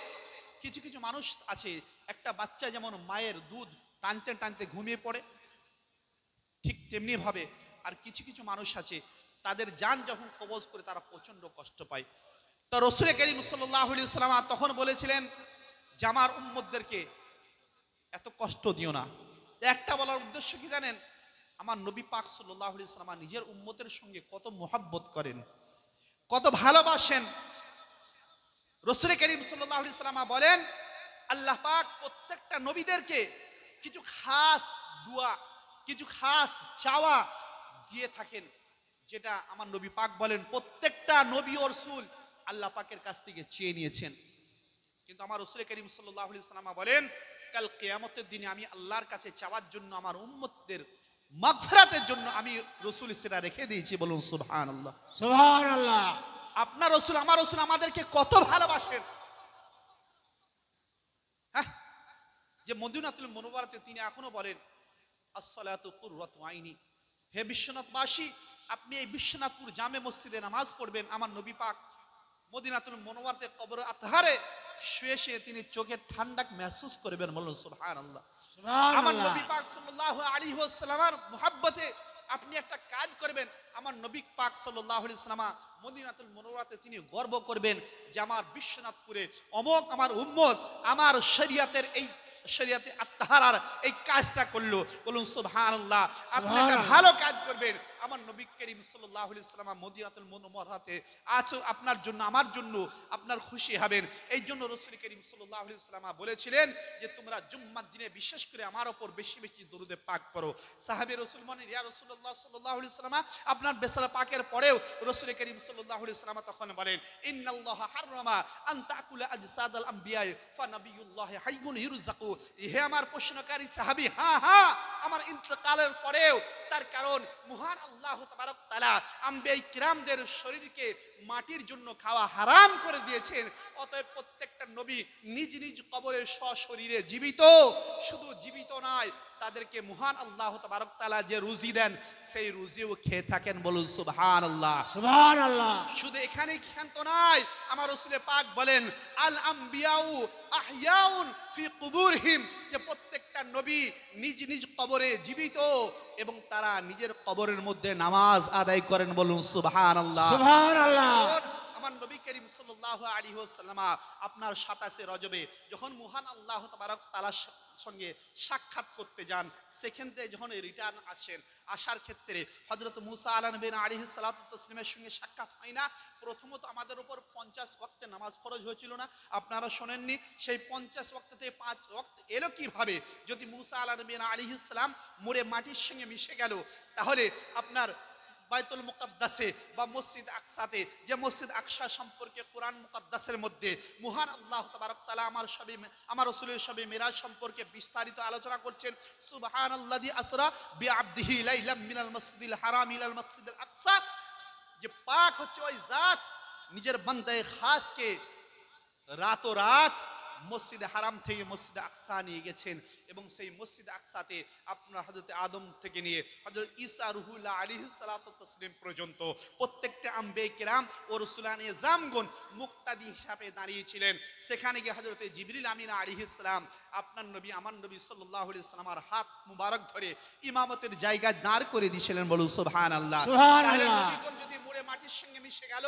কিছু কিছু মানুষ আছে, একটা বাচ্চা যেমন মায়ের দুধ টানতে টানতে ঘুমিয়ে পড়ে, ঠিক তেমনি ভাবে আর কিছু কিছু মানুষ আছে, তাদের জান যখন কবজ করে তারা প্রচন্ড কষ্ট পায়। তো রাসূল করিম সাল্লাল্লাহু আলাইহি ওয়াসাল্লাম তখন বলেছিলেন যে আমার উম্মতদেরকে এত কষ্ট দিও না। একটা বলার উদ্দেশ্য কি জানেন? আমার নবী পাক সাল্লাল্লাহু আলাইহি ওয়াসাল্লাম নিজের উম্মতের সঙ্গে কত মহব্বত করেন, কত ভালোবাসেন। রাসূল করিম সাল্লাল্লাহু আলাইহি ওয়াসাল্লাম বলেন, আল্লাহ পাক প্রত্যেকটা নবীদেরকে কিছু খাস দোয়া কিছু খাস চাওয়া দিয়ে থাকেন, যেটা আমার নবী পাক বলেন প্রত্যেকটা নবী ও রাসূল আল্লাহ পাকের কাছ থেকে চেয়ে নিয়েছেন। কিন্তু আমার রাসূল করিম সাল্লাল্লাহু আলাইহি ওয়াসাল্লাম বলেন, কাল কিয়ামতের দিনে আমি আল্লাহর কাছে চাওয়ার জন্য আমার উম্মতদের মাগফিরাতের জন্য আমি রাসূল সেটা রেখে দিয়েছি। বলুন সুবহানাল্লাহ। সুবহানাল্লাহ। আপনার রাসূল আমার রাসূল আমাদেরকে কত ভালোবাসেন। হ্যাঁ, যে মদিনাতুল মুনাওয়ারাতে তিনি এখনো বলেন, আসসালাতু কুররাতু আইনি, হে বিশ্বনাথবাসী, আপনি এই বিশ্বনাথপুর জামে মসজিদে নামাজ পড়বেন। আমার নবী পাক মদিনাতুল মুনাওয়ারাতে কবর আতহারে শুয়ে শুয়ে তিনি চোখের ঠান্ডা महसूस করবেন। বলুন সুবহানাল্লাহ। আমার নবী পাক সাল্লাল্লাহু আলাইহি ওয়াসাল্লামের মুহাব্বতে আপনি একটা কাজ করবেন, আমার নবী পাক সাল্লাল্লাহু আলাইহি ওয়াসাল্লাম মদিনাতুল মুনাওয়ারাতে তিনি গর্ব করবেন যে আমার বিশ্বনাথপুরে অমুক আমার উম্মত আমার শরীয়তের এই শরীয়তে আত্তাহারার এই কাজটা করলো। বলুন সুবহানাল্লাহ। আপনি একটা ভালো কাজ করবেন, আমার নবী করিম সাল্লাল্লাহু আলাইহি ওয়াসাল্লাম মদিনাতুল মুনাওয়ারাতে আছো আপনার জন্য আমার জন্য আপনার খুশি হবেন। এই জন্য রাসূল করিম সাল্লাল্লাহু আলাইহি ওয়াসাল্লাম বলেছিলেন যে তোমরা জুম্মার দিনে বিশেষ করে আমার উপর বেশি বেশি দরুদে পাক পড়ো। সাহাবী রাসূল বলেন, ইয়া রাসূলুল্লাহ সাল্লাল্লাহু আলাইহি ওয়াসাল্লাম, আপনার বেসালা পাকের পরেও রাসূল করিম সাল্লাল্লাহু আলাইহি ওয়াসাল্লাম তখন বলেন, ইন্নাল্লাহা হাররামা আন তাকুলা আজসাদাল আম্বিয়া ফা নবিয়ুল্লাহ হাইয়ুন ইরযাকু। হে আমার প্রশ্নকারী সাহাবী, হ্যাঁ হ্যাঁ, আমার ইন্তেকালের পরেও, তার কারণ মহান আল্লাহ তাবারক তাআলা আম্বিয়া কিরামদের শরীরকে মাটির জন্য খাওয়া হারাম করে দিয়েছেন। অতএব প্রত্যেকটা নবী নিজ নিজ কবরে সশরীরে জীবিত, শুধু জীবিত নয়, তাদেরকে মহান আল্লাহ তাবারক তাআলা যে রুজি দেন সেই রুজিও খেয়ে থাকেন। বলুন সুবহানাল্লাহ। সুবহানাল্লাহ। শুধু এখানেই ক্ষান্ত নয়, আমার রাসূল পাক বলেন, আল আম্বিয়াউ আহইয়াউন ফি কুবুরহিম, যে প্রত্যেকটা নবী নিজ নিজ কবরে জীবিত এবং তারা নিজের কবরের মধ্যে নামাজ আদায় করেন। বলুন সুবহানাল্লাহ। সুবহানাল্লাহ। আমার নবী করিম সাল্লাল্লাহু আলাইহি ওয়াসাল্লাম আপনার 27 রজবে যখন মহান আল্লাহ তাবারক তাআলার সঙ্গে সাক্ষাৎ করতে যান, সেখান থেকে যখন রিটার্ন আসেন, আসার ক্ষেত্রে হযরত মুসা আলাইহিস সালাতু ওয়াস তাসলিমের সঙ্গে সাক্ষাৎ হয় না। প্রথমত আমাদের উপর 50 ওয়াক্তে নামাজ ফরজ হয়েছিল না, আপনারা শোনেননি? সেই 50 ওয়াক্ত থেকে 5 ওয়াক্ত এলো কিভাবে? যদি মুসা আলাইহিস সালাম মরে মাটির সঙ্গে মিশে গেল, তাহলে আপনার বাইতুল মুকাদ্দাসে বা মসজিদ আকসাতে, যে মসজিদ আকসা সম্পর্কে কোরআন মুকাদ্দাসের মধ্যে মহান আল্লাহ তাবারক তাআলা আমার রাসূলের শবে মিরাজ সম্পর্কে বিস্তারিত আলোচনা করছেন। সুবহানাল্লাযী আসরা বিআবদিহি লাইলাম মিনাল মসজিদিল হারাম ইলাল মসজিদিল আকসা, যে পাক হচ্ছে ওই জাত নিজের বান্দায়ে খাসকে রাত মসজিদে হারাম থেকে মসজিদে আকসা নিয়ে গেছেন, এবং সেই মসজিদে আকসাতে আপনার হযরত আদম থেকে নিয়ে হযরত ঈসা রুহুল্লাহ আলাইহিস সালাতু ওয়াস তাসলিম পর্যন্ত প্রত্যেকটা আম্বিয়া কিরাম ও রাসূলানে জামগণ মুক্তাদি হিসাবে দাঁড়িয়েছিলেন। সেখানে গিয়ে হযরত জিবরিল আমিন আলাইহিস সালাম আপনার নবী আমার নবী সাল্লাল্লাহু আলাইহি ওয়াসাল্লামের হাত মুবারক ধরে ইমামতের জায়গায় দাঁড় করে দিয়েছিলেন। বলুন সুবহানাল্লাহ। তাহলে নবীগণ যদি মুড়ে মাটির সঙ্গে মিশে গেল,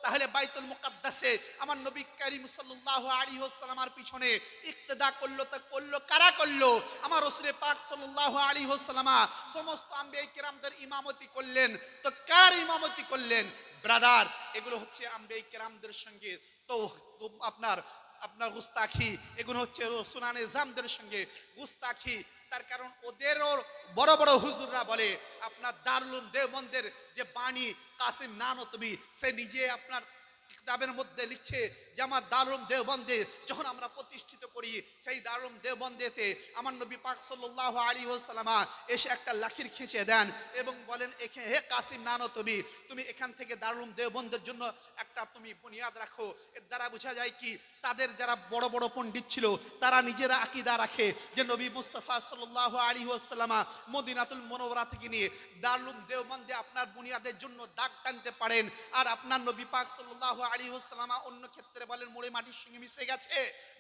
তাহলে বাইতুল মুকাদ্দাসে আমার নবী করিম সাল্লাল্লাহু আলাইহি ওয়াসাল্লামের পিছনে ইক্তেদা করলো, তা করলো কারা করলো? আমার রাসূল পাক সাল্লাল্লাহু আলাইহি ওয়াসাল্লাম সমস্ত আম্বিয়া কিরামদের ইমামতি করলেন, তো কার ইমামতি করলেন? ব্রাদার, এগুলো হচ্ছে আম্বিয়া কিরামদের সঙ্গে তো আপনার গুস্তাখি, এগুলো হচ্ছে সুনানে জামদের সঙ্গে গুস্তাখি। তার কারণ ওদেরও বড় বড় হুজুররা বলে, আপনার দারুল দেওবন্দের যে বাণী কাসিম নানতবি, সে নিজে আপনার কিতাবের মধ্যে লিখছে যে আমার দারুল দেওবন্দে যখন আমরা প্রতিষ্ঠিত করি, সেই দারুল দেওবন্দেতে আমার নবী পাক সাল্লাল্লাহু আলাইহি ওয়াসাল্লাম এসে একটা লাঠির খিঁচে দেন এবং বলেন, হে কাসিম নানতবি, তুমি এখান থেকে দারুল দেওবন্দের জন্য একটা তুমি বুনিয়াদ রাখো। এর দ্বারা বোঝা যায় কি, তাদের যারা বড় বড় পণ্ডিত ছিল তারা নিজেরা আকীদা রাখে যে নবী মুস্তাফা সাল্লাল্লাহু আলাইহি ওয়াসাল্লাম মদিনাতুল মুনাওয়ারা থেকে নিয়ে দারুল দেওবন্দে আপনার বুনিয়াদের জন্য দাগ টানতে পারেন, আর আপনার নবী পাক সাল্লাল্লাহু আলাইহি ওয়াসাল্লাম অন্য ক্ষেত্রে বলেন মুড়ে মাটির সঙ্গে মিশে গেছে।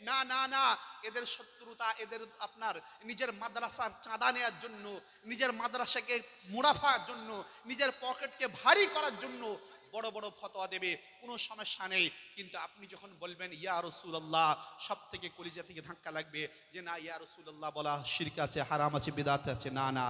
না না না, এদের শত্রুতা, এদের আপনার নিজের মাদ্রাসার চাঁদা নেওয়ার জন্য, নিজের মাদ্রাসাকে মুনাফার জন্য, নিজের পকেটকে ভারী করার জন্য বড় বড় ফতোয়া দেবে, কোনো সমস্যা নেই। কিন্তু আপনি যখন বলবেন ইয়া রাসূলুল্লাহ, সব থেকে কলিজা থেকে ধাক্কা লাগবে যে না, ইয়া রাসূলুল্লাহ বলা শিরক আছে, হারাম আছে, বিদআত আছে। না না,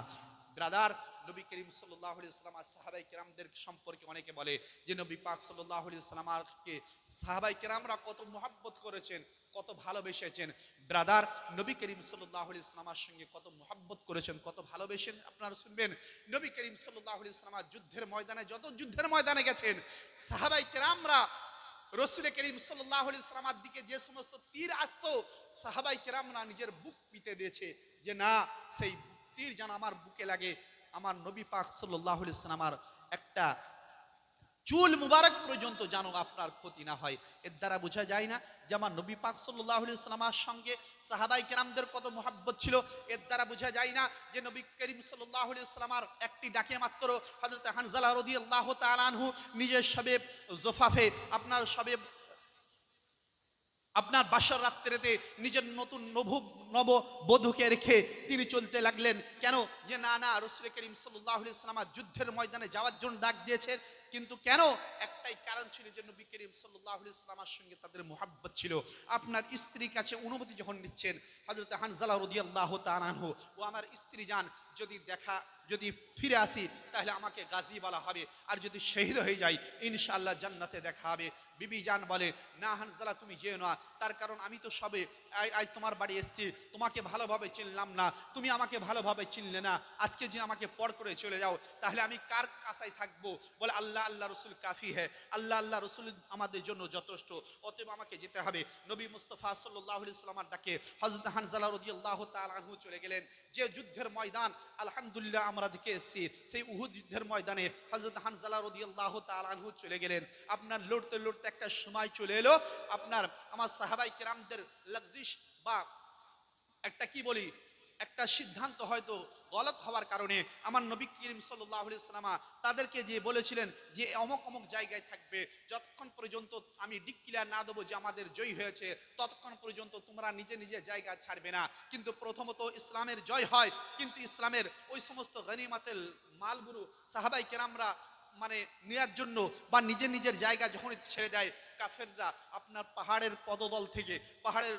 ব্রাদার, নবী করিম সাল্লাল্লাহু আলাইহি ওয়াসাল্লাম আর সাহাবায়ে কেরামদের সম্পর্কে অনেকে বলে যে নবী পাক সাল্লাল্লাহু আলাইহি ওয়াসাল্লামকে সাহাবায়ে কেরামরা কত মুহাব্বত করেছেন, কত ভালোবেসেছেন। ব্রাদার, নবী করিম সাল্লাল্লাহু আলাইহি ওয়াসাল্লামের সঙ্গে কত মুহাব্বত করেছেন, কত ভালোবেসেন আপনারা শুনবেন। নবী করিম সাল্লাল্লাহু আলাইহি ওয়াসাল্লাম যুদ্ধের ময়দানে, যত যুদ্ধের ময়দানে গেছেন, সাহাবায়ে কেরামরা রাসূল করিম সাল্লাল্লাহু আলাইহি ওয়াসাল্লামের দিকে যে সমস্ত তীর আসতো, সাহাবায়ে কেরামরা নিজের বুক পিতে দিয়েছে যে না, সেই তীর যেন আমার বুকে লাগে, আমার নবী পাক সাল্লাল্লাহু আলাইহি ওয়াসাল্লামের একটা চুল মুবারক পর্যন্ত যেন আপনার ক্ষতি না হয়। এর দ্বারা বোঝা যায় না যে আমার নবী পাক সাল্লাল্লাহু আলাইহি ওয়াসাল্লামের সঙ্গে সাহাবায়ে কেরামদের কত মুহাব্বত ছিল। এর দ্বারা বোঝা যায় না যে নবী করিম সাল্লাল্লাহু আলাইহি ওয়াসাল্লামের একটি ডাকে মাত্র হযরত হানজালা রাদিয়াল্লাহু তাআলা আনহু নিজের শবে জোফাফে, আপনার বাসর রাত্রিতে নিজের নতুন নব বধূকে রেখে তিনি চলতে লাগলেন। কেন? যে না না, রাসূল করিম সাল্লাল্লাহু আলাইহি ওয়াসাল্লাম যুদ্ধের ময়দানে যাওয়ার জন্য ডাক দিয়েছেন, কিন্তু কেন? একটাই কারণ ছিল যে নবী করিম সাল্লাল্লাহু আলাইহি ওয়াসাল্লামের সঙ্গে তাদের মুহাব্বত ছিল। আপনার স্ত্রীর কাছে অনুমতি যখন নিচ্ছেন, হযরত হানজালা রাদিয়াল্লাহু তাআলা আনহু, ও আমার স্ত্রী যান, যদি ফিরে আসি তাহলে আমাকে গাজী বলা হবে, আর যদি শহীদ হয়ে যাই ইনশাআল্লাহ জান্নাতে দেখা হবে। বিবি জান বলে, না হানজালা তুমি যেও না, তার কারণ আমি তো সবে আজ তোমার বাড়ি এসেছি, তোমাকে ভালোভাবে চিনলাম না, তুমি আমাকে ভালোভাবে চিনলে না, আজকে যদি আমাকে পর করে চলে যাও তাহলে আমি কার আশায় থাকবো? বলে আল্লাহ আল্লাহ রসুল কাফি হ্যাঁ, আল্লাহ আল্লাহ রসুল আমাদের জন্য যথেষ্ট, অতএব আমাকে যেতে হবে। নবী মুস্তাফা সাল্লাল্লাহু আলাইহি ওয়াসাল্লামের ডাকে হযরত হানজালা রাদিয়াল্লাহু তাআলা আনহু চলে গেলেন। যে যুদ্ধের ময়দান আলহামদুলিল্লাহ আমরা দেখে এসেছি, সেই উহুদ যুদ্ধের ময়দানে হযরত হানজালা রাদিয়াল্লাহু তাআলা আনহু চলে গেলেন। আপনার লড়তে লড়তে একটা সময় চলে এলো, আপনার আমার সাহাবায়ে কেরামদের লগজিশ বা একটা কি বলি, একটা সিদ্ধান্ত হয়তো গলত হওয়ার কারণে আমার নবী করিম সাল্লাল্লাহু আলাইহি ওয়াসাল্লাম তাদেরকে যে বলেছিলেন যে অমুক অমুক জায়গায় থাকবে, যতক্ষণ পর্যন্ত আমি ডিক্লেয়ার না দেবো যে আমাদের জয় হয়েছে, ততক্ষণ পর্যন্ত তোমরা নিজে নিজে জায়গা ছাড়বে না। কিন্তু প্রথমত ইসলামের জয় হয়, কিন্তু ইসলামের ওই সমস্ত গনিমতের মালগুলো সাহাবায়ে কেরামরা মানে নেয়ার জন্য বা নিজের নিজের জায়গা যখন ছেড়ে দেয়, কাফেররা আপনার পাহাড়ের পদতল থেকে, পাহাড়ের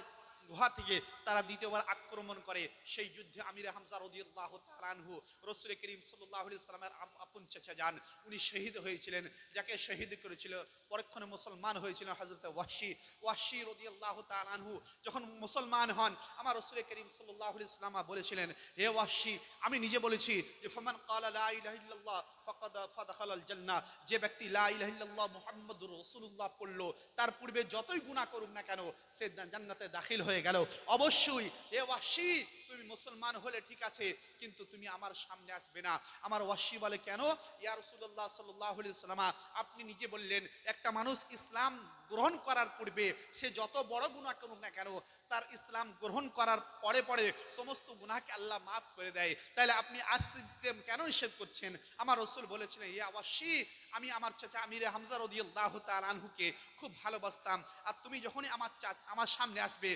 গুহা থেকে তারা দ্বিতীয়বার আক্রমণ করে। সেই যুদ্ধে আমিরে হামজা রাদিয়াল্লাহু তাআলা আনহু রাসূল করিম সাল্লাল্লাহু আলাইহি ওয়াসাল্লামের আপন চাচা যান, উনি শহীদ হয়েছিলেন। যাকে শহীদ করেছিল পরক্ষণে মুসলমান হয়েছিলেন হযরত ওয়াহশী রাদিয়াল্লাহু তাআলা আনহু। যখন মুসলমান হন, আমার রাসূল করিম সাল্লাল্লাহু আলাইহি ওয়াসাল্লাম বলেছিলেন, হে ওয়াহশী, আমি নিজে বলেছি যে ফামান ক্বালা লা ইলাহা ইল্লাল্লাহ ফাকাদ ফাদাখালাল জান্নাহ, যে ব্যক্তি লা ইলাহা ইল্লাল্লাহ মুহাম্মাদুর রাসূলুল্লাহ পড়লো, তার পূর্বে যতই গুনাহ করুক না কেন সে জান্নাতে দাখিল হয়ে গেল। অবশ্যই হে ওয়াহশী, তুমি মুসলমান হলে ঠিক আছে, কিন্তু তুমি আমার সামনে আসবে না। আমার ওয়াহশী বলে, কেন? ইয়া রাসূলুল্লাহ সাল্লাল্লাহু আলাইহি ওয়াসাল্লাম, আপনি নিজে বললেন একটা মানুষ ইসলাম গ্রহণ করার পূর্বে সে যত বড় গুনাহ করুক না কেন, তার ইসলাম গ্রহণ করার পরে পরে সমস্ত গুনাহকে আল্লাহ মাফ করে দেয়, তাহলে আপনি আসতে কেন নিষেধ করছেন? আমার রাসূল বলেছিলেন, ইয়া ওয়াহশী, আমি আমার চাচা আমিরে হামজা রাদিয়াল্লাহু তাআলা আনহুকে খুব ভালোবাসতাম, আর তুমি যখনই আমার সামনে আসবে,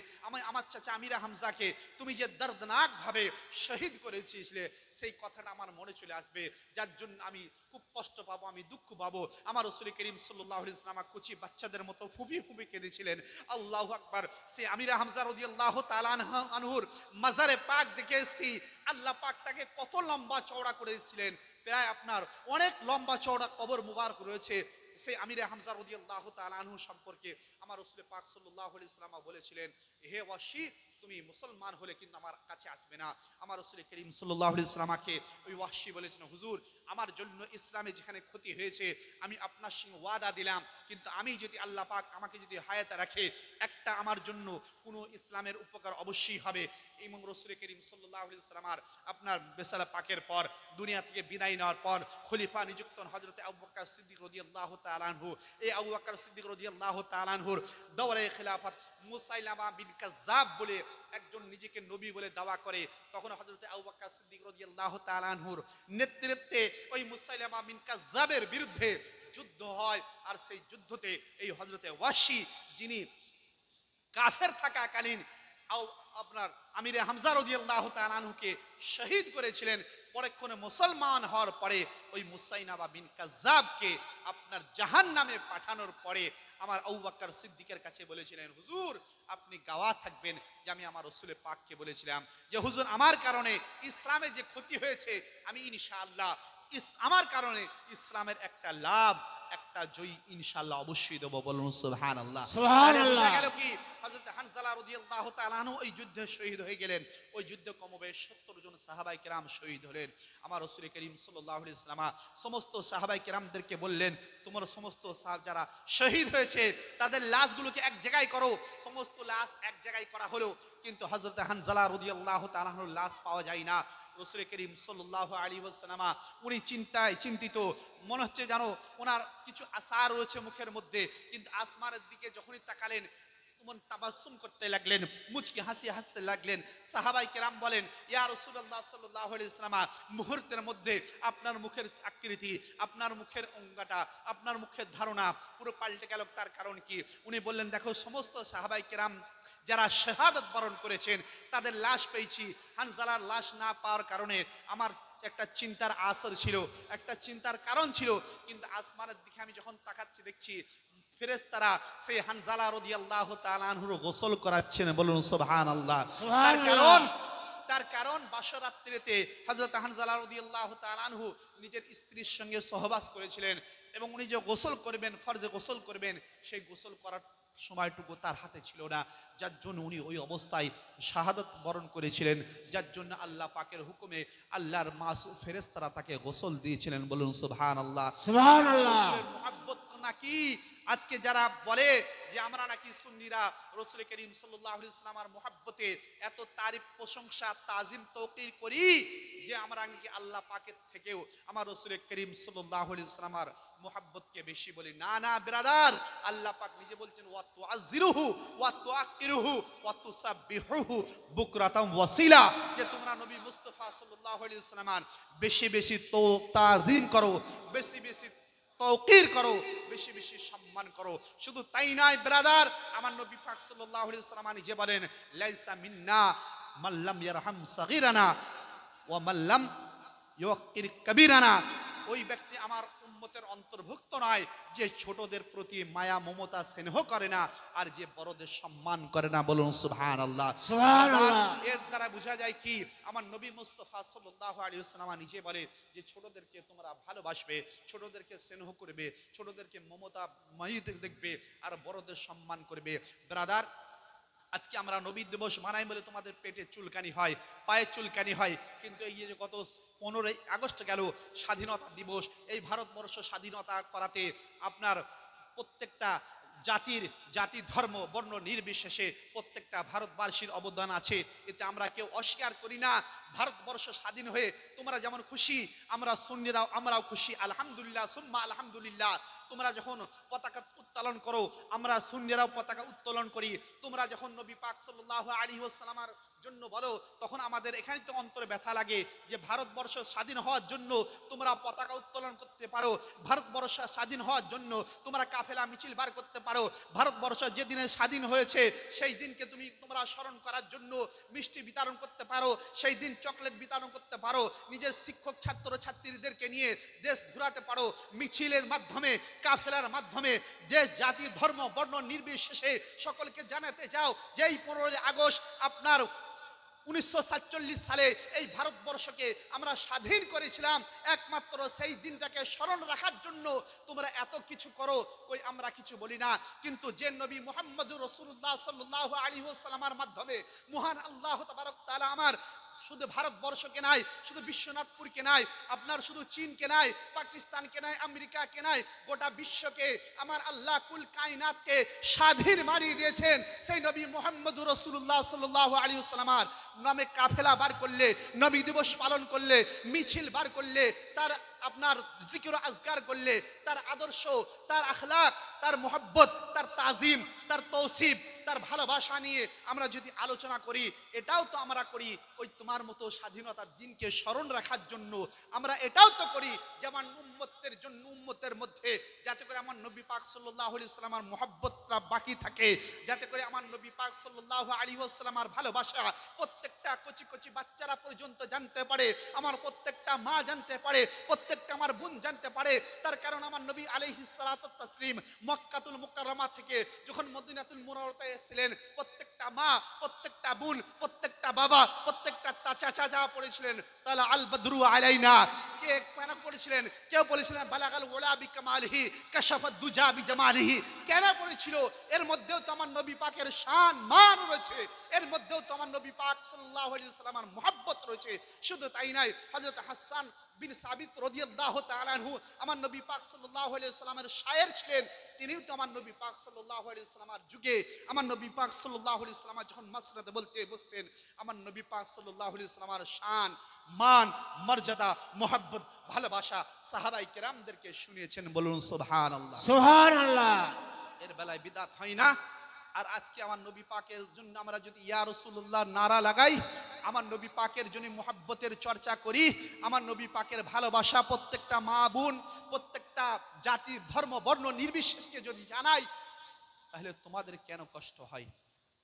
আমার চাচা আমিরে হামজাকে তুমি যে দর্দনাক ভাবে শহীদ করেছিলে, সেই কথাটা আমার মনে চলে আসবে, যার জন্য আমি খুব কষ্ট পাবো, আমি দুঃখ পাবো। আমার রাসূল করিম সাল্লাল্লাহু আলাইহি ওয়াসাল্লাম কুচি বাচ্চাদের মতো ফুপি ফুপি কেঁদেছিলেন। আল্লাহু আকবার। সে আমিরে হামজা রাদিয়াল্লাহু তাআলা আনহুর মাজারে পাক দেখে এসেছি, আল্লাহ পাক তাকে কত লম্বা চওড়া করেছিলেন, প্রায় আপনার অনেক লম্বা চওড়া কবর মুবারক রয়েছে। সেই আমিরে হামজা রাদিয়াল্লাহু তাআলা আনহু সম্পর্কে আমার রাসূল পাক সাল্লাল্লাহু আলাইহি ওয়াসাল্লাম বলেছিলেন, হে ওয়াহশী, তুমি মুসলমান হলে কিন্তু আমার কাছে আসবে না। আমার রাসূল করিম সাল্লাল্লাহু আলাইহি ওয়াসাল্লামকে ওই ওয়াহশী বলেছেন, হুজুর, আমার জন্য ইসলামে যেখানে ক্ষতি হয়েছে আমি আপনার সঙ্গে ওয়াদা দিলাম, কিন্তু আমি যদি আল্লাহ পাক আমাকে যদি হায়াতে রাখে, একটা আমার জন্য কোনো ইসলামের উপকার অবশ্যই হবে। এবং রাসূল করিম সাল্লাল্লাহু আলাইহি ওয়াসাল্লাম আপনার বেসালা পাকের পর দুনিয়া থেকে বিদায় নেওয়ার পর খলিফা নিযুক্ত হন হযরত আবু বকর সিদ্দিক রাদিয়াল্লাহু তাআলা আনহু। এই আবু বকর সিদ্দিক রাদিয়াল্লাহু তাআলা আনহুর দৌরে খিলাফত মুসাইলামা বিন কাজ্জাব বলে একজন নিজেকে নবী বলে দাওয়া করে, তখন হযরত আবু বকর সিদ্দিক রাদিয়াল্লাহু তাআলা আনহুর নেতৃত্বে ওই মুসাইলামা বিন কাজ্জাবের বিরুদ্ধে যুদ্ধ হয়। আর সেই যুদ্ধতে এই হযরত ওয়াহশী, যিনি কাফের থাকাকালীন আপনার আমিরে হামজা রাদিয়াল্লাহু তাআলা আনহুকে শহীদ করেছিলেন, পরক্ষণে মুসলমান হওয়ার পরে ওই মুসাইনাবা বিন কাজ্জাবকে আপনার জাহান্নামে পাঠানোর পরে আমার আবু বকর সিদ্দিকের কাছে বলেছিলেন, হুজুর আপনি গাওয়া থাকবেন যে আমি আমার রাসূল পাককে বলেছিলাম যে হুজুর আমার কারণে ইসলামে যে ক্ষতি হয়েছে আমি ইনশাআল্লাহ আমার কারণে ইসলামের একটা লাভ একটা জয় ইনশাআল্লাহ অবশ্যই দেব। বলুন সুবহানাল্লাহ। সুবহানাল্লাহ। গেল কি হযরত হানজালা রাদিয়াল্লাহু তাআলা আনহু ওই যুদ্ধে শহীদ হয়ে গেলেন। ওই যুদ্ধে কমবেশ 70 জন সাহাবায়ে কেরাম শহীদ হলেন। আমার রাসূল করিম সাল্লাল্লাহু আলাইহি ওয়াসাল্লাম সমস্ত সাহাবায়ে কেরামদেরকে বললেন, তোমরা সমস্ত যারা শহীদ হয়েছে তাদের লাশগুলোকে এক জায়গায় করো। সমস্ত লাশ এক জায়গায় করা হলো, কিন্তু হযরত হানজালা রাদিয়াল্লাহু তাআলা আনহুর লাশ পাওয়া যায় না। রাসূল করিম সাল্লাল্লাহু আলাইহি ওয়াসাল্লাম উনি চিন্তিত, মনে হচ্ছে জানো ওনার কিছু আসার রয়েছে মুখের মধ্যে, কিন্তু আসমানের দিকে যখনই তাকালেন মন তাবাসসুম করতে লাগলেন, মুচকি হাসতে লাগলেন। সাহাবায়ে কেরাম বলেন, ইয়া রাসূলুল্লাহ সাল্লাল্লাহু আলাইহি ওয়াসাল্লাম মুহূর্তের মধ্যে আপনার মুখের আকৃতি, আপনার মুখের অঙ্গটা, আপনার মুখের ধারণা পুরো পাল্টে গেল। তার কারণ কি? উনি বললেন, দেখো সমস্ত সাহাবায়ে কেরাম যারা শাহাদাত বরণ করেছেন তাদের লাশ পেয়েছি, হানজালার লাশ না পাওয়ার কারণে আমার একটা চিন্তার আসর ছিল, একটা চিন্তার কারণ ছিল। কিন্তু আসমানের দিকে আমি যখন তাকাচ্ছি দেখছি ফেরেশতারা সেই হানজালা রাদিয়াল্লাহু তাআলা আনহুর গোসল করাচ্ছেন। বলুন সুবহানাল্লাহ। তার কারণ বাসরাত্রিতে হযরত হানজালা রাদিয়াল্লাহু তাআলা আনহু নিজের স্ত্রীর সঙ্গে সহবাস করেছিলেন এবং উনি যে গোসল করবেন, ফরজে গোসল করবেন, সেই গোসল করার সময়টুকু তার হাতে ছিল না, যার জন্য উনি ওই অবস্থায় শাহাদাত বরণ করেছিলেন, যার জন্য আল্লাহ পাকের হুকুমে আল্লাহর মাসুম ফেরেশতারা তাকে গোসল দিয়েছিলেন। বলুন সুবহানাল্লাহ। সুবহানাল্লাহ। মুহাব্বত নাকি আজকে যারা বলে যে আমরা নাকি সুন্নিরা রাসূল করিম সাল্লাল্লাহু আলাইহি ওয়াসাল্লামের মুহাব্বতে এত তারিফ প্রশংসা তাজিম তাওকীর করি যে আমরা নাকি আল্লাহ পাকের থেকেও আমার রাসূল করিম সাল্লাল্লাহু আলাইহি ওয়াসাল্লামের মুহাব্বতকে বেশি বলি। না না ব্রাদার, আল্লাহ পাক নিজে বলছেন ওয়া তুআযিরুহু ওয়া তুআক্কিরুহু ওয়া তুসাব্বিহুহু বুকরাতাম ওয়াসিলা, যে তোমরা নবী মুস্তাফা সাল্লাল্লাহু আলাইহি ওয়াসাল্লামের বেশি বেশি তাজিম করো, বেশি বেশি তাওকীর করো, বেশি বেশি সম্মান করো। শুধু তাই নয় ব্রাদার, আমার নবী পাক সাল্লাল্লাহু আলাইহি ওয়াসাল্লাম নিজে বলেন, লাইসা মিন্না মান লাম ইয়ারহাম সাগীরানা ওয়া মান লাম ইউক্কির কাবীরানা। ওই ব্যক্তি আমার উম্মতের অন্তর্ভুক্ত নয় যে ছোটদের প্রতি মায়া মমতা স্নেহ করে না আর যে বড়দের সম্মান করে না। বলুন সুবহানাল্লাহ। সুবহানাল্লাহ। এর দ্বারা বোঝা যায় কি, আমার নবী মুস্তাফা সাল্লাল্লাহু আলাইহি ওয়াসাল্লাম নিজে বলে যে ছোটদেরকে তোমরা ভালোবাসবে, ছোটদেরকে স্নেহ করবে, ছোটদেরকে মমতা ময়িতে দেখবে আর বড়দের সম্মান করবে। ব্রাদার, আজকে আমরা নবী দিবস মানাই বলে তোমাদের পেটে চুলকানি হয়, পায়ে চুলকানি হয়, কিন্তু এই যে গত 15ই আগস্ট গেল স্বাধীনতা দিবস, এই ভারতবর্ষ স্বাধীনতা করাতে আপনার প্রত্যেকটা জাতি ধর্ম বর্ণ নির্বিশেষে প্রত্যেকটা ভারতবাসীর অবদান আছে, এতে আমরা কেউ অস্বীকার করি না। ভারতবর্ষ স্বাধীন হয়ে তোমরা যেমন খুশি, আমরা সুন্নিরাও আমরাও খুশি, আলহামদুলিল্লাহ সুম্মা আলহামদুলিল্লাহ। তোমরা যখন পতাকা উত্তোলন করো, আমরা সুন্নিরাও পতাকা উত্তোলন করি। তোমরা যখন নবী পাক সাল্লাল্লাহু আলাইহি ওয়াসাল্লামের জন্য বলো, তখন আমাদের এখানে তো অন্তরে ব্যথা লাগে যে ভারতবর্ষ স্বাধীন হওয়ার জন্য তোমরা পতাকা উত্তোলন করতে পারো, ভারতবর্ষ স্বাধীন হওয়ার জন্য তোমরা কাফেলা মিছিল বার করতে পারো, ভারতবর্ষ যেদিনে স্বাধীন হয়েছে সেই দিনকে তোমরা স্মরণ করার জন্য মিষ্টি বিতরণ করতে পারো, সেই দিন চকলেট বিতরণ করতে পারো, নিজের শিক্ষক ছাত্র ছাত্রীদেরকে নিয়ে দেশ ঘোরাতে পারো, মিছিলের মাধ্যমে কাফেলার মাধ্যমে দেশ জাতি ধর্ম বর্ণ নির্বিশেষে সকলকে জানাতে যাও যে এই 15ই আগস্ট আপনার 1947 সালে এই ভারতবর্ষকে আমরা স্বাধীন করেছিলাম, একমাত্র সেই দিনটাকে স্মরণ রাখার জন্য তোমরা এত কিছু করো। কই আমরা কিছু বলি না, কিন্তু যে নবী মুহাম্মদুর রাসূলুল্লাহ সাল্লাল্লাহু আলাইহি ওয়াসাল্লামের মাধ্যমে মহান আল্লাহ তাবারক তাআলা আমার শুধু ভারতবর্ষকে নাই, শুধু বিশ্বনাথপুরকে নাই, আপনার শুধু চীনকে নাই, পাকিস্তানকে নাই, আমেরিকাকে নাই, গোটা বিশ্বকে আমার আল্লাহ কুল কায়নাতকে স্বাধীন বানিয়ে দিয়েছেন। সেই নবী মুহাম্মদুর রাসূলুল্লাহ সাল্লাল্লাহু আলাইহি ওয়াসাল্লামের নামে কাফেলা বার করলে, নবী দিবস পালন করলে, মিছিল বার করলে, তার আপনার জিকির আজকার করলে, তার আদর্শ, তার আখলাক, তার মুহাব্বত, তার তাজিম, তার তৌসিফ, তার ভালোবাসা নিয়ে আমরা যদি আলোচনা করি, এটাও তো আমরা করি ওই তোমার মতো স্বাধীনতার দিনকে স্মরণ রাখার জন্য। আমরা এটাও তো করি যে আমার উম্মতের জন্য, উম্মতের মধ্যে যাতে করে আমার নবী পাক সাল্লাল্লাহু আলাইহি ওয়াসাল্লামের মুহাব্বতটা বাকি থাকে, যাতে করে আমার নবী পাক সাল্লাল্লাহু আলাইহি ওয়াসাল্লামের ভালোবাসা প্রত্যেকটা প্রত্যেকটা কচি কচি বাচ্চারা পর্যন্ত জানতে পারে, আমার প্রত্যেকটা মা জানতে পারে, প্রত্যেকটা আমার বোন জানতে পারে। তার কারণ আমার নবী আলাইহিস সালাতু ওয়াস তাসলিম মক্কাতুল মুকাররমা থেকে যখন মদিনাতুল মুনাওয়ারাতে এসেছিলেন, প্রত্যেকটা মা, প্রত্যেকটা বোন, প্রত্যেকটা বাবা, প্রত্যেকটা চাচা যা পড়েছিলেন তাআলা আল বদরু আলাইনা, কে কেন পড়েছিলেন? কেউ বলেছিলেন বালাগাল ওয়ালা বিকামালিহি কাশাফাদ দুজা বিজামালিহি, কেন পড়েছিল? এর মধ্যেও তো আমার নবী পাকের শান মান রয়েছে, এর মধ্যেও তো আমার নবী পাক সাল্লাল্লাহু আলাইহি ওয়াসাল্লামের মহব্বত রয়েছে। শুধু তাই নয়, হযরত হাসান বিন সাবিত রাদিয়াল্লাহু তাআলা আনহু আমার নবী পাক সাল্লাল্লাহু আলাইহি ওয়াসাল্লামের শায়ের ছিলেন, তিনিও তো আমার নবী পাক সাল্লাল্লাহু আলাইহি ওয়াসাল্লামের যুগে আমার নবী পাক সাল্লাল্লাহু আলাইহি ওয়াসাল্লাম যখন মাসনাদে বসতেন, আমার নবী পাক সাল্লাল্লাহু আলাইহি ওয়াসাল্লামের শান মান মর্যাদা মহব্বত ভালোবাসা সাহাবায়ে কেরামদেরকে শুনিয়েছেন। বলুন সুবহানাল্লাহ। সুবহানাল্লাহ। এর বেলায় বিদআত হয় না। আর আজকে আমার নবী পাকের জন্য আমরা যদি ইয়া রাসূলুল্লাহ নারা লাগাই, আমার নবী পাকের জন্য মুহাব্বতের চর্চা করি, আমার নবী পাকের ভালোবাসা প্রত্যেকটা মা বোন, প্রত্যেকটা জাতি ধর্ম বর্ণ নির্বিশেষে যদি জানাই, তাহলে তোমাদের কেন কষ্ট হয়?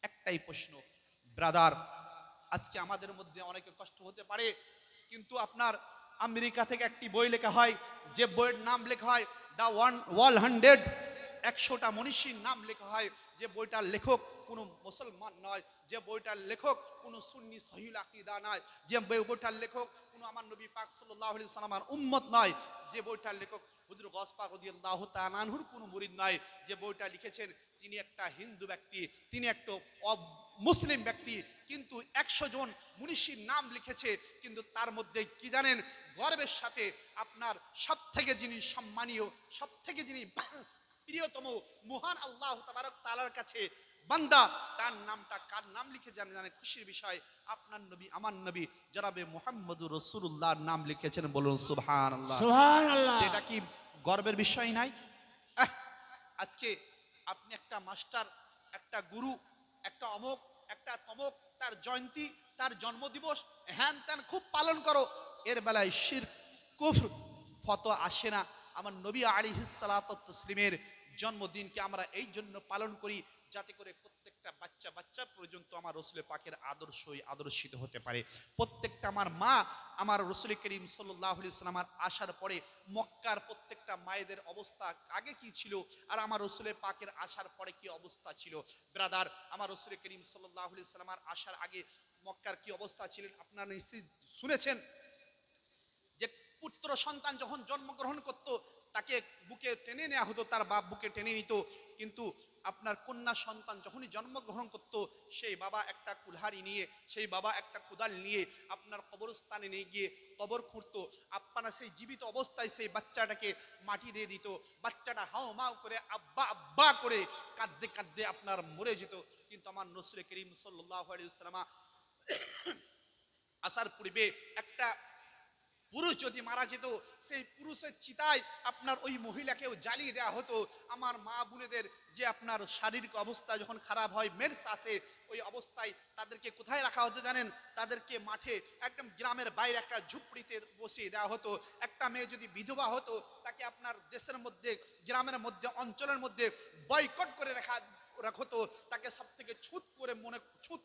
একটাই প্রশ্ন ব্রাদার, আজকে আমাদের মধ্যে অনেকে কষ্ট হতে পারে, কিন্তু আপনার আমেরিকা থেকে একটি বই লেখা হয়, যে বইয়ের নাম লেখা হয় দ্য 100, 100টা মনীষীর নাম লেখা হয়, যে বইটার লেখক কোনো মুসলমান নয়, যে বইটার লেখক কোনো সুন্নি সহিহ আকীদা নয়, যে বইটার লেখক কোনো আমার নবী পাক সাল্লাল্লাহু আলাইহি ওয়াসাল্লামের উম্মত নয়, যে বইটার লেখক হুজুর গওস পাক রাদিয়াল্লাহু তাআলা আনহুর কোনো মুরিদ নয়, যে বইটা লিখেছেন তিনি একটা হিন্দু ব্যক্তি, তিনি একটা মুসলিম ব্যক্তি, কিন্তু 100 জন মুনিশির নাম লিখেছে, কিন্তু তার মধ্যে কি জানেন, গর্বের সাথে আপনার সব থেকে যিনি সম্মানীয়, সব থেকে যিনি প্রিয়তম মহান আল্লাহ তাবারক তাআলার কাছে বান্দা, তার নামটা কার নাম লিখে জানে খুশির বিষয়, আপনার নবী আমার নবী জনাবে মুহাম্মদুর রাসূলুল্লাহর নাম লিখেছেন। বলুন সুবহানাল্লাহ। সুবহানাল্লাহ। এটা কি গর্বের বিষয় নাই? আজকে আপনি একটা মাস্টার, একটা গুরু, একটা অমুক, একটা তমক, তার জয়ন্তী, তার জন্মদিবস হ্যান ত্যান খুব পালন করো, এর বেলায় শিরক কুফর ফতোয়া আসে না। আমার নবী আলাইহিস সালাতু ওয়াস তাসলিমের জন্মদিনকে আমরা এই জন্য পালন করি, যাতে করে প্রত্যেকটা বাচ্চা পর্যন্ত আমার রসুল পাকের আদর্শই আদর্শিত হতে পারে। প্রত্যেকটা আমার মা আমার রসুল করিম সাল্লাল্লাহু আলাইহি ওয়াসাল্লাম আসার পরে মক্কার প্রত্যেকটা মায়েদের অবস্থা আগে কি ছিল, আর আমার রসুল পাকের আসার পরে কি অবস্থা ছিল? ব্রাদার, আমার রসুল করিম সাল্লাল্লাহু আলাইহি ওয়াসাল্লাম আসার আগে মক্কার কি অবস্থা ছিলেন আপনারা নিশ্চয়ই শুনেছেন, যে পুত্র সন্তান যখন জন্মগ্রহণ করত তাকে বুকে টেনে নেওয়া হতো, তার বাপ বুকে টেনে নিত, কিন্তু আপনার কন্যা সন্তান যখনই জন্মগ্রহণ করত, সেই বাবা একটা কুলহারি নিয়ে, সেই বাবা একটা কোদাল নিয়ে আপনার কবরস্থানে নিয়ে গিয়ে কবর খুঁড়তো, আপনারা সেই জীবিত অবস্থায় সেই বাচ্চাটাকে মাটি দিয়ে দিত, বাচ্চাটা হাও মাও করে আব্বা আব্বা করে কাঁদতে কাঁদতে আপনার মরে যেত। কিন্তু আমার রাসূল করিম সাল্লাল্লাহু আলাইহি ওয়াসাল্লাম আসার পূর্বে একটা পুরুষ যদি মারা যেত, সেই পুরুষের চিতায় আপনার ওই মহিলাকেও জ্বালিয়ে দেওয়া হতো। আমার মা বোনেদের যে আপনার শারীরিক অবস্থা যখন খারাপ হয়, মেন্স আসে, ওই অবস্থায় তাদেরকে কোথায় রাখা হতো জানেন? তাদেরকে মাঠে একদম গ্রামের বাইরে একটা ঝুপড়িতে বসিয়ে দেওয়া হতো। একটা মেয়ে যদি বিধবা হতো, তাকে আপনার দেশের মধ্যে, গ্রামের মধ্যে, অঞ্চলের মধ্যে বয়কট করে রাখতো, তাকে সব থেকে ছুত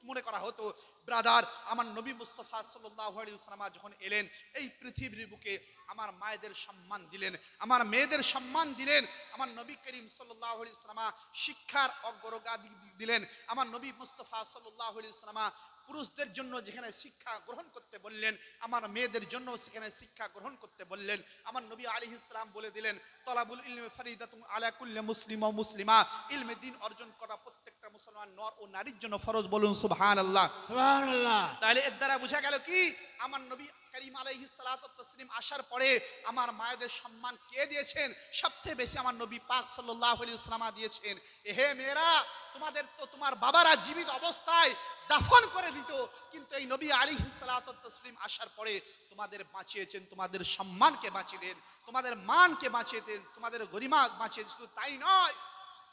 মনে করা হতো। ব্রাদার, আমার নবী মুস্তাফা সাল্লাল্লাহু আলাইহি ওয়াসাল্লাম যখন এলেন এই পৃথিবীর বুকে, আমার মায়েদের সম্মান দিলেন, আমার মেয়েদের সম্মান দিলেন, আমার নবী করিম সাল্লাল্লাহু আলাইহি ওয়াসাল্লাম শিক্ষার অগ্রগতি দিলেন। আমার নবী মুস্তাফা সাল্লাল্লাহু আলাইহি ওয়াসাল্লাম পুরুষদের জন্য যেখানে শিক্ষা গ্রহণ করতে বললেন, আমার মেয়েদের জন্য সেখানে শিক্ষা গ্রহণ করতে বললেন। আমার নবী আলাইহিস সালাম বলে দিলেন, তলাবুল ইলমি ফরিদাতুন আলা কুল্লি মুসলিম ওয়া মুসলিমা, ইলমে দ্বীন অর্জন করা প্রত্যেকটা মুসলমান নর ও নারীর জন্য ফরজ। বলুন সুবহানাল্লাহ। সুবহানাল্লাহ। তাহলে এর দ্বারা বোঝা গেল কি, আমার নবী করিম আলাইহিস সালাতু ওয়াস তাসলিম আসার পরে আমার মায়েদের সম্মান কে দিয়েছেন? সবচেয়ে বেশি আমার নবী পাক সাল্লাল্লাহু আলাইহি ওয়াসাল্লাম দিয়েছেন। হে মেয়েরা, তোমাদের তো তোমার বাবারা জীবিত অবস্থায় দাফন করে দিত, কিন্তু এই নবী আলাইহিস সালাতু ওয়াস তাসলিম আসার পরে তোমাদের বাঁচিয়েছেন, তোমাদের সম্মানকে বাঁচিয়ে দেন, তোমাদের মানকে বাঁচিয়ে দেন, তোমাদের গরিমা বাঁচিয়ে দেন। শুধু তাই নয়,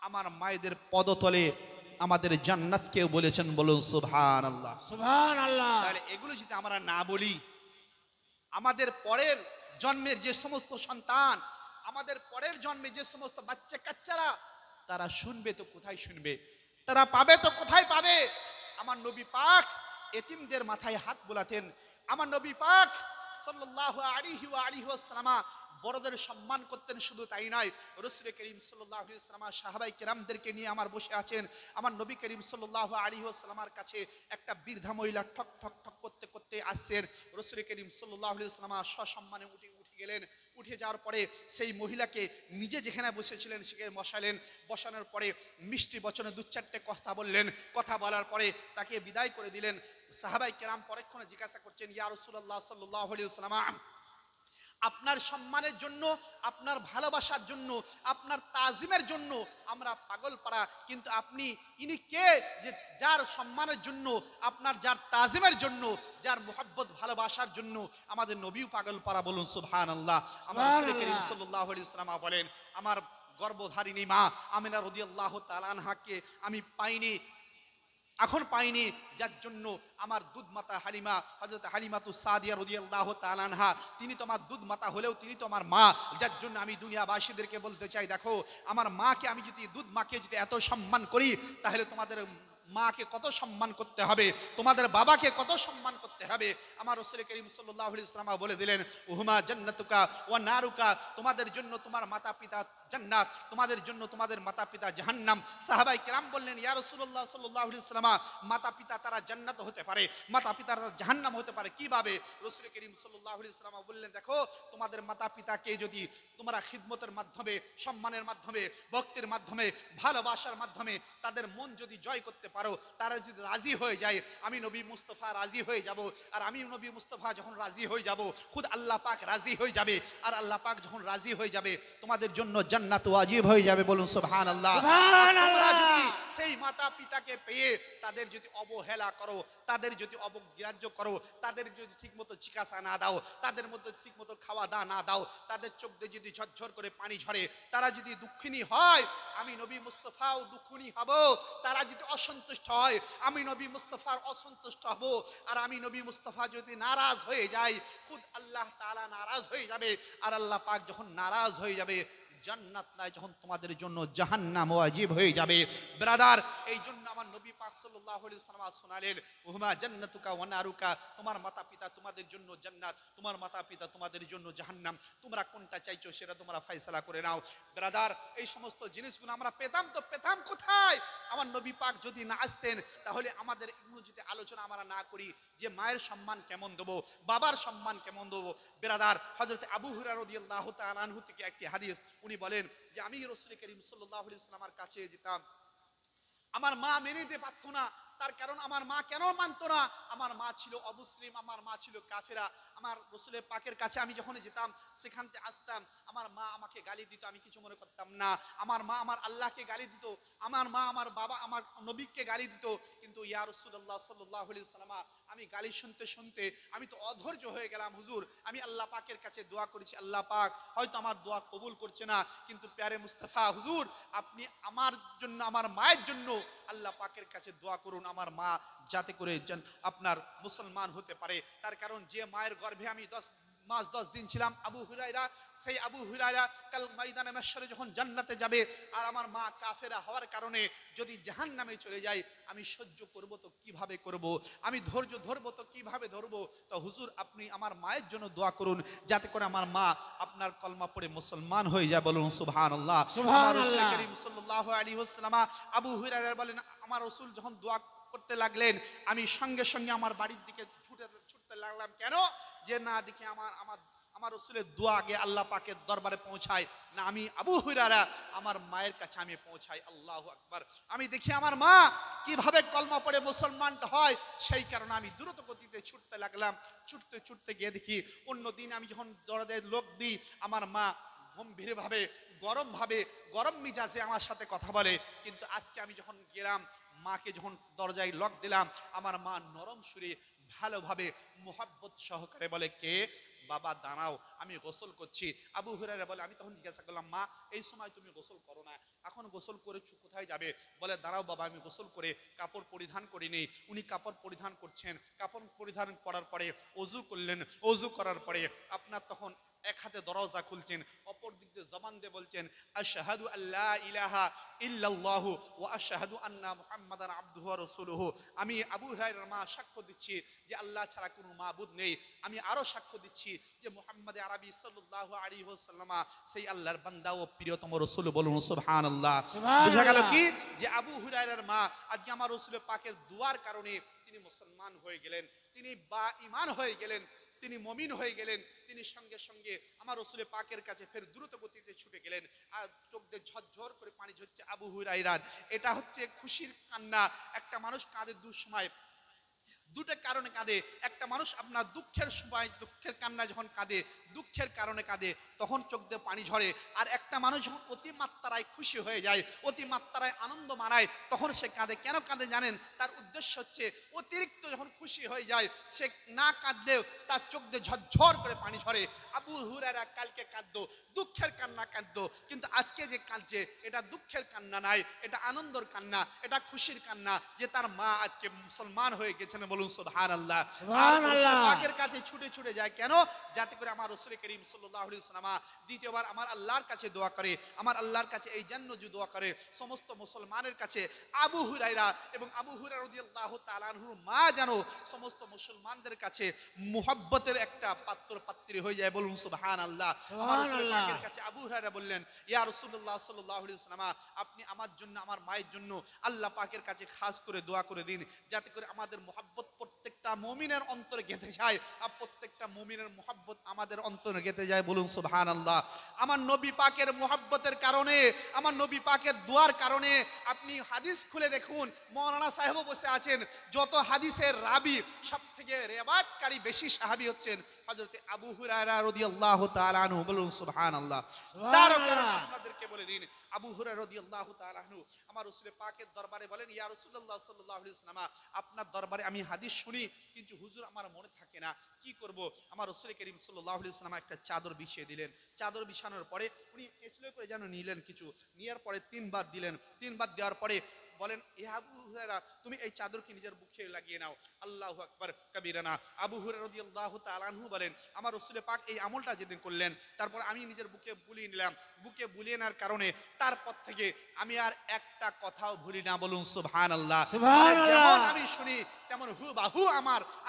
আমার মায়েদের পদতলে আমাদের জান্নাতকেও বলেছেন। বলুন সুবহানাল্লাহ। সুবহানাল্লাহ। তাহলে এগুলো যদি আমরা না বলি, আমাদের পরের জন্মের যে সমস্ত সন্তান, আমাদের পরের জন্মে যে সমস্ত বাচ্চা কাচ্চারা, তারা শুনবে তো কোথায় শুনবে, তারা পাবে তো কোথায় পাবে? আমার নবী পাক এতিমদের মাথায় হাত বোলাতেন। আমার নবী পাক সাল্লাল্লাহু আলাইহি ওয়াসাল্লাম বড়দের সম্মান করতেন। শুধু তাই নয়, রাসূল করিম সাল্লাল্লাহু আলাইহি ওয়াসাল্লাম সাহাবায়ে কেরামদেরকে নিয়ে আমার বসে আছেন। আমার নবী করিম সাল্লাল্লাহু আলাইহি ওয়াসাল্লামের কাছে একটা বৃদ্ধা মহিলা ঠক ঠক ঠক করতে করতে আসছেন। রাসূল করিম সাল্লাল্লাহু আলাইহি ওয়াসাল্লাম সসম্মানে উঠে গেলেন। উঠে যাওয়ার পরে সেই মহিলাকে নিজে যেখানে বসেছিলেন সেখানে বসালেন। বসানোর পরে মিষ্টি বচনে দু চারটে কথা বললেন। কথা বলার পরে তাকে বিদায় করে দিলেন। সাহাবায়ে কেরাম পরক্ষণে জিজ্ঞাসা করছেন, ইয়া রাসূলুল্লাহ সাল্লাল্লাহু আলাইহি ওয়াসাল্লাম, আপনার সম্মানের জন্য, আপনার ভালোবাসার জন্য, আপনার তাজিমের জন্য আমরা পাগল পাড়া, কিন্তু আপনি ইনি কে যে যার সম্মানের জন্য, আপনার যার তাজিমের জন্য, যার মুহাব্বত ভালোবাসার জন্য আমাদের নবীও পাগল পাড়া? বলুন সুবহানাল্লাহ। আমার রাসূল করিম সাল্লাল্লাহু আলাইহি ওয়াসাল্লাম বলেন, আমার গর্ভধারিণী মা আমিনা রাদিয়াল্লাহু তাআলা আনহাকে আমি পাইনি, এখন পাইনি, যার জন্য আমার দুধ মাতা হালিমা, হযরত হালিমাতু সাদিয়া রাদিয়াল্লাহু তাআলা আনহা, তিনি তো আমার দুধ মাতা হলেও তিনি তো আমার মা। যার জন্য আমি দুনিয়াবাসীদেরকে বলতে চাই, দেখো আমার মাকে আমি যদি দুধ মাকে যদি এত সম্মান করি, তাহলে তোমাদের মাকে কত সম্মান করতে হবে, তোমাদের বাবাকে কত সম্মান করতে হবে। আমার রাসূল করিম সাল্লাল্লাহু আলাইহি ওয়াসাল্লাম বলে দিলেন, উহুমা জান্নাতুকা ওয়া নারুকা, তোমাদের জন্য তোমার মাতা পিতা জান্নাত, তোমাদের জন্য তোমাদের মাতা পিতা জাহান্নাম। সাহাবায়ে কেরাম বললেন, ইয়া রাসূলুল্লাহ সাল্লাল্লাহু আলাইহি ওয়াসাল্লাম, মাতা পিতা তারা জান্নাত হতে পারে, মাতা পিতা তারা জাহান্নাম হতে পারে কিভাবে? রাসূল করিম সাল্লাল্লাহু আলাইহি ওয়াসাল্লাম বললেন, দেখো তোমাদের মাতা পিতাকে যদি তোমরা খিদমতের মাধ্যমে, সম্মানের মাধ্যমে, ভক্তির মাধ্যমে, ভালোবাসার মাধ্যমে তাদের মন যদি জয় করতে পারো, তারা যদি রাজি হয়ে যায়, আমি নবী মুস্তাফা রাজি হয়ে যাব। আর আমি নবী মুস্তাফা যখন রাজি হয়ে যাব, খুদ আল্লাহ পাক রাজি হয়ে যাবে। আর আল্লাহ পাক যখন রাজি হয়ে যাবে, তোমাদের জন্য জান্নাত ওয়াজিব হয়ে যাবে। বলুন সুবহানাল্লাহ। তোমরা যদি সেই মাতা পিতাকে পেয়ে তাদের যদি অবহেলা করো, তাদের যদি অবগ্রাহ্য করো, তাদের যদি ঠিকমতো চিকিৎসা না দাও, তাদের মধ্যে ঠিকমতো খাওয়া দাওয়া না দাও, তাদের চোখ দিয়ে যদি ঝরঝর করে পানি ঝরে, তারা যদি দুঃখিনী হয়, আমি নবী মুস্তাফাও দুঃখিনী হব। তারা যদি অসন্তুষ্ট হয়, আমি নবী মুস্তাফার অসন্তুষ্ট হব। আর আমি নবী মুস্তাফা যদি নারাজ হয়ে যাই, খুদ আল্লাহ তাআলা নারাজ হয়ে যাবে। আর আল্লাহ পাক যখন নারাজ হয়ে যাবে, জান্নাত নাই, যখন তোমাদের জন্য জাহান্নাম ওয়াজিব হয়ে যাবে। ব্রাদার, এই জন্য আমার নবী পাক সাল্লাল্লাহু আলাইহি ওয়াসাল্লাম শোনালেন, উহুমা জান্নাতুকা ওয়া নারুকা, তোমার মাতা পিতা তোমাদের জন্য জান্নাত, তোমার মাতা পিতা তোমাদের জন্য জাহান্নাম। তোমরা কোনটা চাইছো সেটা তোমরা ফয়সালা করে নাও। ব্রাদার, এই সমস্ত জিনিসগুলো আমরা পেতাম তো পেতাম কোথায়? আমার নবী পাক যদি না আসতেন, তাহলে আমাদের এগুলো যদি আলোচনা আমরা না করি যে মায়ের সম্মান কেমন দেবো, বাবার সম্মান কেমন দেবো। ব্রাদার, হযরত আবু হুরায়রা রাদিয়াল্লাহু তাআলা আনহু থেকে একটি হাদিস, উনি বলেন যে আমি রাসূল করিম সাল্লাল্লাহু আলাইহি ওয়াসাল্লামের কাছে যেতাম, আমার মা মেনে নিতে পারত না। তার কারণ আমার মা কেন মানতো না? আমার মা ছিল অমুসলিম, আমার মা ছিল কাফেরা। আমার রাসূলের পাকের কাছে আমি যখন যেতাম, সেখান থেকে আসতাম, আমার মা আমাকে গালি দিত, আমি কিছু মনে করতাম না। আমার মা আমার আল্লাহকে গালি দিত, আমার মা আমার বাবা আমার নবীকে গালি দিত। কিন্তু ইয়া রাসূলুল্লাহ সাল্লাল্লাহু আলাইহি ওয়াসাল্লাম, আমি গালি শুনতে শুনতে আমি তো অধৈর্য হয়ে গেলাম। হুজুর, আমি আল্লাহ পাকের কাছে দোয়া করেছি, আল্লাহ পাক হয়তো আমার দোয়া কবুল করছে না, কিন্তু প্যারে মুস্তাফা হুজুর, আপনি আমার জন্য, আমার মায়ের জন্য আল্লাহ পাকের কাছে দোয়া করুন, আমার মা যাতে করে আপনার মুসলমান হতে পারে। তার কারণ যে মায়ের গর্ভে আমি 10 মাস 10 দিন ছিলাম, আবু হুরায়রা, সেই আবু হুরায়রা কাল ময়দানে মাহশরে যখন জান্নাতে যাবে, আর আমার মা কাফেরা হওয়ার কারণে যদি জাহান্নামে চলে যায়, আমি সহ্য করব তো কিভাবে করব, আমি ধৈর্য ধরবো তো কিভাবে ধরবো? তো হুজুর, আপনি আমার মায়ের জন্য দোয়া করুন, যাতে করে আমার মা আপনার কলমা পড়ে মুসলমান হয়ে যায়। বলুন সুবহানাল্লাহ। আমার রাসূল করিম সাল্লাল্লাহু আলাইহি ওয়াসাল্লাম, আবু হুরায়রা বলেন, আমার রাসূল যখন দোয়া করতে লাগলেন, আমি সঙ্গে সঙ্গে আমার বাড়ির দিকে ছুটতে লাগলাম। কেন? যে না দেখি আমার রাসূলের দোয়া আগে আল্লাহ পাকের দরবারে পৌঁছায় না, আমি আবু হুরায়রা আমার মায়ের কাছে আমি পৌঁছাই। আল্লাহু আকবার। আমি দেখি আমার মা কিভাবে কলমা পড়ে মুসলমান হয়, সেই কারণে আমি দ্রুত গতিতে ছুটতে লাগলাম। ছুটতে ছুটতে গিয়ে দেখি, অন্য দিন আমি যখন দরজায় লোক দিই, আমার মা গম্ভীর ভাবে, গরম মিজাজে আমার সাথে কথা বলে। কিন্তু আজকে আমি যখন গেলাম, মাকে যখন দরজায় লক দিলাম, আমার মা নরম সুরে ভালোভাবে মুহাব্বত সহকারে বলে, কে? বাবা দাঁড়াও, আমি গোসল করছি। আবু হুরায়রা বলে, আমি তখন জিজ্ঞাসা করলাম, মা এই সময় তুমি গোসল করো না, এখন গোসল করে কোথায় যাবে? বলে, দাঁড়াও বাবা, আমি গোসল করে কাপড় পরিধান করিনি। উনি কাপড় পরিধান করছেন। কাপড় পরিধান করার পরে অজু করলেন। অজু করার পরে আপনার তখন এক হাতে দরজা খুলছেন, অপর দিক দিয়ে জবান দিয়ে বলছেন আশহাদু আল্লা ইলাহা ইল্লাল্লাহু ওয়া আশহাদু আন্না মুহাম্মাদান আবদুহু ওয়া রাসূলুহু। আমি আবু হুরায়রার মা সাক্ষ্য দিচ্ছি যে আল্লাহ ছাড়া কোনো মাবুদ নেই। আমি আরো সাক্ষ্য দিচ্ছি যে মুহাম্মদ আরবি সাল্লাল্লাহু আলাইহি ওয়াসাল্লাম সেই আল্লাহর বান্দা ও প্রিয়তম রাসূল। বলুন সুবহানাল্লাহ। বুঝা গেল কি যে আবু হুরায়রার মা আজকে আমার রাসূল পাকের দুয়ার কারণে তিনি মুসলমান হয়ে গেলেন, তিনি বা ঈমান হয়ে গেলেন, তিনি মুমিন হয়ে গেলেন। তিনি সঙ্গে সঙ্গে আমার রাসূল পাকের কাছে ফের দ্রুত গতিতে ছুটে গেলেন, আর চোখ দিয়ে ঝরঝর করে পানি ঝরছে আবু হুরায়রার। এটা হচ্ছে খুশির কান্না। একটা মানুষ কাঁদে দুঃসময়, দুটো কারণে কাঁদে। একটা মানুষ আপনার দুঃখের সময়, দুঃখের কান্না যখন কাঁদে, দুঃখের কারণে কাঁদে, তখন চোখ দিয়ে পানি ঝরে। আর একটা মানুষ যখন অতিমাত্রায় খুশি হয়ে যায়, অতিমাত্রায় আনন্দ মানায়, তখন সে কাঁদে। কেন কাঁদে জানেন? তার উদ্দেশ্য হচ্ছে অতিরিক্ত যখন খুশি হয়ে যায়, সে না কাঁদলেও তার চোখ দিয়ে ঝরঝর করে পানি ঝরে। আবু হুরায়রা কালকে কাঁদতো, দুঃখের কান্না কাঁদতো, কিন্তু আজকে যে কাঁদছে এটা দুঃখের কান্না নাই, এটা আনন্দর কান্না, এটা খুশির কান্না যে তার মা আজকে মুসলমান হয়ে গেছেন। বলুন সুবহানাল্লাহ। সুবহানাল্লাহ। পাকের কাছে ছুটে ছুটে যায় কেন? যাতে করে আমার রাসূল করিম সাল্লাল্লাহু আলাইহি ওয়াসাল্লাম দ্বিতীয়বার আমার আল্লাহর কাছে দোয়া করে, আমার আল্লাহর কাছে এই জন্য যে দোয়া করে সমস্ত মুসলমানের কাছে আবু হুরায়রা এবং আবু হুরায়রা রাদিয়াল্লাহু তাআলা আনহুর মা যেন সমস্ত মুসলমানদের কাছে মুহাব্বতের একটা পাত্র পাত্রী হয়ে যায়। বলুন সুবহানাল্লাহ। আমার রাসূল পাকের কাছে আবু হুরায়রা বললেন, ইয়া রাসূলুল্লাহ সাল্লাল্লাহু আলাইহি ওয়াসাল্লাম, আপনি আমার জন্য, আমার মায়ের জন্য আল্লাহ পাকের কাছে খাস করে দোয়া করে দিন, যাতে করে আমাদের মুহাব্বত প্রত্যেকটা মুমিনের অন্তরে গেঁথে যায়, আর প্রত্যেকটা মুমিনের মুহাব্বত আমাদের অন্তরে গেঁথে যায়। বলুন সুবহানাল্লাহ। আমার নবী পাকের মুহাব্বতের কারণে, আমার নবী পাকের দোয়ার কারণে, আপনি হাদিস খুলে দেখুন, মাওলানা সাহেবও বসে আছেন, যত হাদিসের রাবি সব থেকে রেওয়ায়াতকারী বেশি সাহাবী হচ্ছেন হযরত আবু হুরায়রা রাদিয়াল্লাহু তাআলা আনহু। বলুন সুবহানাল্লাহ। তার কারণে আপনাদেরকে বলে দিন, আবু হুরায়রা রাদিয়াল্লাহু তাআলা আনহু আমার রাসূল পাকের দরবারে বলেন, ইয়া রাসূলুল্লাহ সাল্লাল্লাহু আলাইহি ওয়াসাল্লাম, আপনার দরবারে আমি হাদিস শুনি, কিন্তু হুজুর আমার মনে থাকে না, কি করব? আমার রাসূল করিম সাল্লাল্লাহু আলাইহি ওয়াসাল্লাম একটা চাদর বিছিয়ে দিলেন। চাদর বিছানোর পরে উনি এচলে করে যেন নিলেন কিছু, নেওয়ার পরে তিনবার দিলেন। তিনবার দেওয়ার পরে বলেন, এ আবু হুরায়রা, তুমি এই চাদরকে নিজের বুকে লাগিয়ে নাও। আল্লাহু আকবার কবীরানা। আবু হুরায়রা রাদিয়াল্লাহু তাআলা আনহু বলেন, আমার রাসূল পাক এই আমলটা যেদিন করলেন, তারপর আমি নিজের বুকে বুলিয়ে নিলাম। বুকে বুলিয়ে নেওয়ার কারণে তারপর থেকে আমি আর একটা কথাও ভুলি না। বলুন সুবহানাল্লাহ। যেমন আমি শুনি তেমন হুবাহু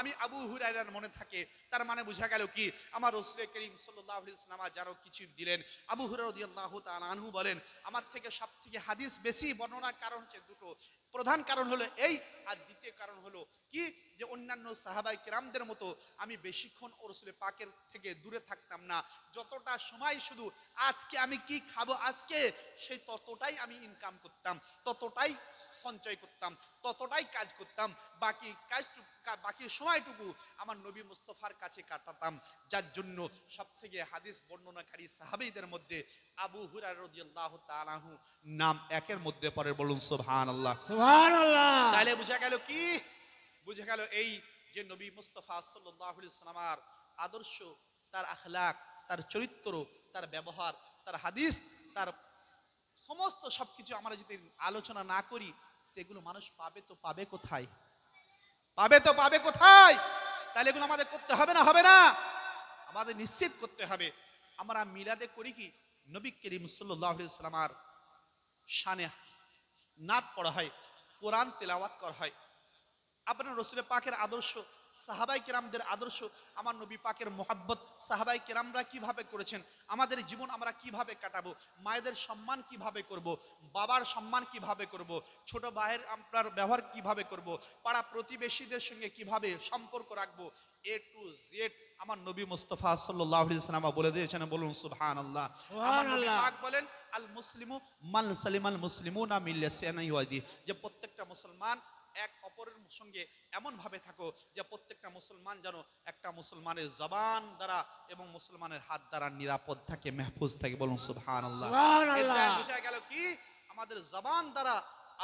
আমি আবু হুরায়রার মনে থাকে। তার মানে বোঝা গেল কি, আমার রাসূল করিম সাল্লাল্লাহু আলাইহি ওয়াসাল্লাম যারা কিছু দিলেন। আবু হুরায়রা রাদিয়াল্লাহু তাআলা আনহু বলেন, আমার থেকে সবথেকে হাদিস বেশি বর্ণনার কারণ হচ্ছে দুটো। প্রধান কারণ হলো এই, আর দ্বিতীয় কারণ হলো কি, যে অন্যান্য সাহাবাই কেরামদের মতো আমি বেশিক্ষণ ও রাসূল পাকের থেকে দূরে থাকতাম না। যতটা সময় শুধু আজকে আমি কি খাবো আজকে, সেই ততটাই আমি ইনকাম করতাম, ততটাই সঞ্চয় করতাম, ততটাই কাজ করতাম। বাকি সময়টুকু আমার নবী মুস্তাফার কাছে কাটাতাম। যার জন্য সবথেকে হাদিস বর্ণনাকারী সাহাবীদের মধ্যে আবু হুরায়রা রাদিয়াল্লাহু তাআলা আনহু নাম একের মধ্যে পড়ে। বলুন সুবহানাল্লাহ। সুবহানাল্লাহ। তাহলে বোঝা গেল কি, বুঝে গেল এই যে নবী মুস্তাফা সাল্লাল্লাহু আলাইহি ওয়াসাল্লামের আদর্শ, তার আখলাক, তার চরিত্র, তার ব্যবহার, তার হাদিস, তার সমস্ত সবকিছু আমরা যদি আলোচনা না করি, তো এগুলো মানুষ পাবে তো পাবে কোথায়? পাবে তো পাবে কোথায়? তাহলে এগুলো আমাদের করতে হবে না, হবে না? আমাদের নিশ্চিত করতে হবে। আমরা মিলাদে করি কি, নবী করিম সাল্লাল্লাহু আলাইহি ওয়াসাল্লামের শানে নাত পড়া হয়, কোরআন তেলাওয়াত করা হয়। আপনার রাসূল পাকের আদর্শ, সাহাবাই কেরামদের আদর্শ, আমার নবী পাকের মোহাব্বত সাহাবাই কেরামরা কিভাবে করেছেন, আমাদের জীবন আমরা কিভাবে কাটাবো, মায়েদের সম্মান কিভাবে করব, বাবার সম্মান কিভাবে করব, ছোট ভাইয়ের আপনার ব্যবহার কিভাবে করব, পাড়া প্রতিবেশীদের সঙ্গে কিভাবে সম্পর্ক রাখবো, এ টু জেড আমার নবী মুস্তাফা সাল্লাল্লাহু আলাইহি ওয়াসাল্লাম বলে দিয়েছেন। বলুন সুবহানাল্লাহ। আমার নবী পাক বলেন, আল মুসলিমু মান সালিমাল মুসলিমুনা মিন লিসানিহি ওয়া ইয়াদিহি, যে প্রত্যেকটা মুসলমান এক অপরের সঙ্গে এমন ভাবে থাকো যে প্রত্যেকটা মুসলমান যেন একটা মুসলমানের জবান দ্বারা এবং মুসলমানের হাত দ্বারা নিরাপদ থাকে, মাহফুজ থাকে। বলুন সুবহানাল্লাহ। সুবহানাল্লাহ। বোঝা গেল কি, আমাদের জবান দ্বারা,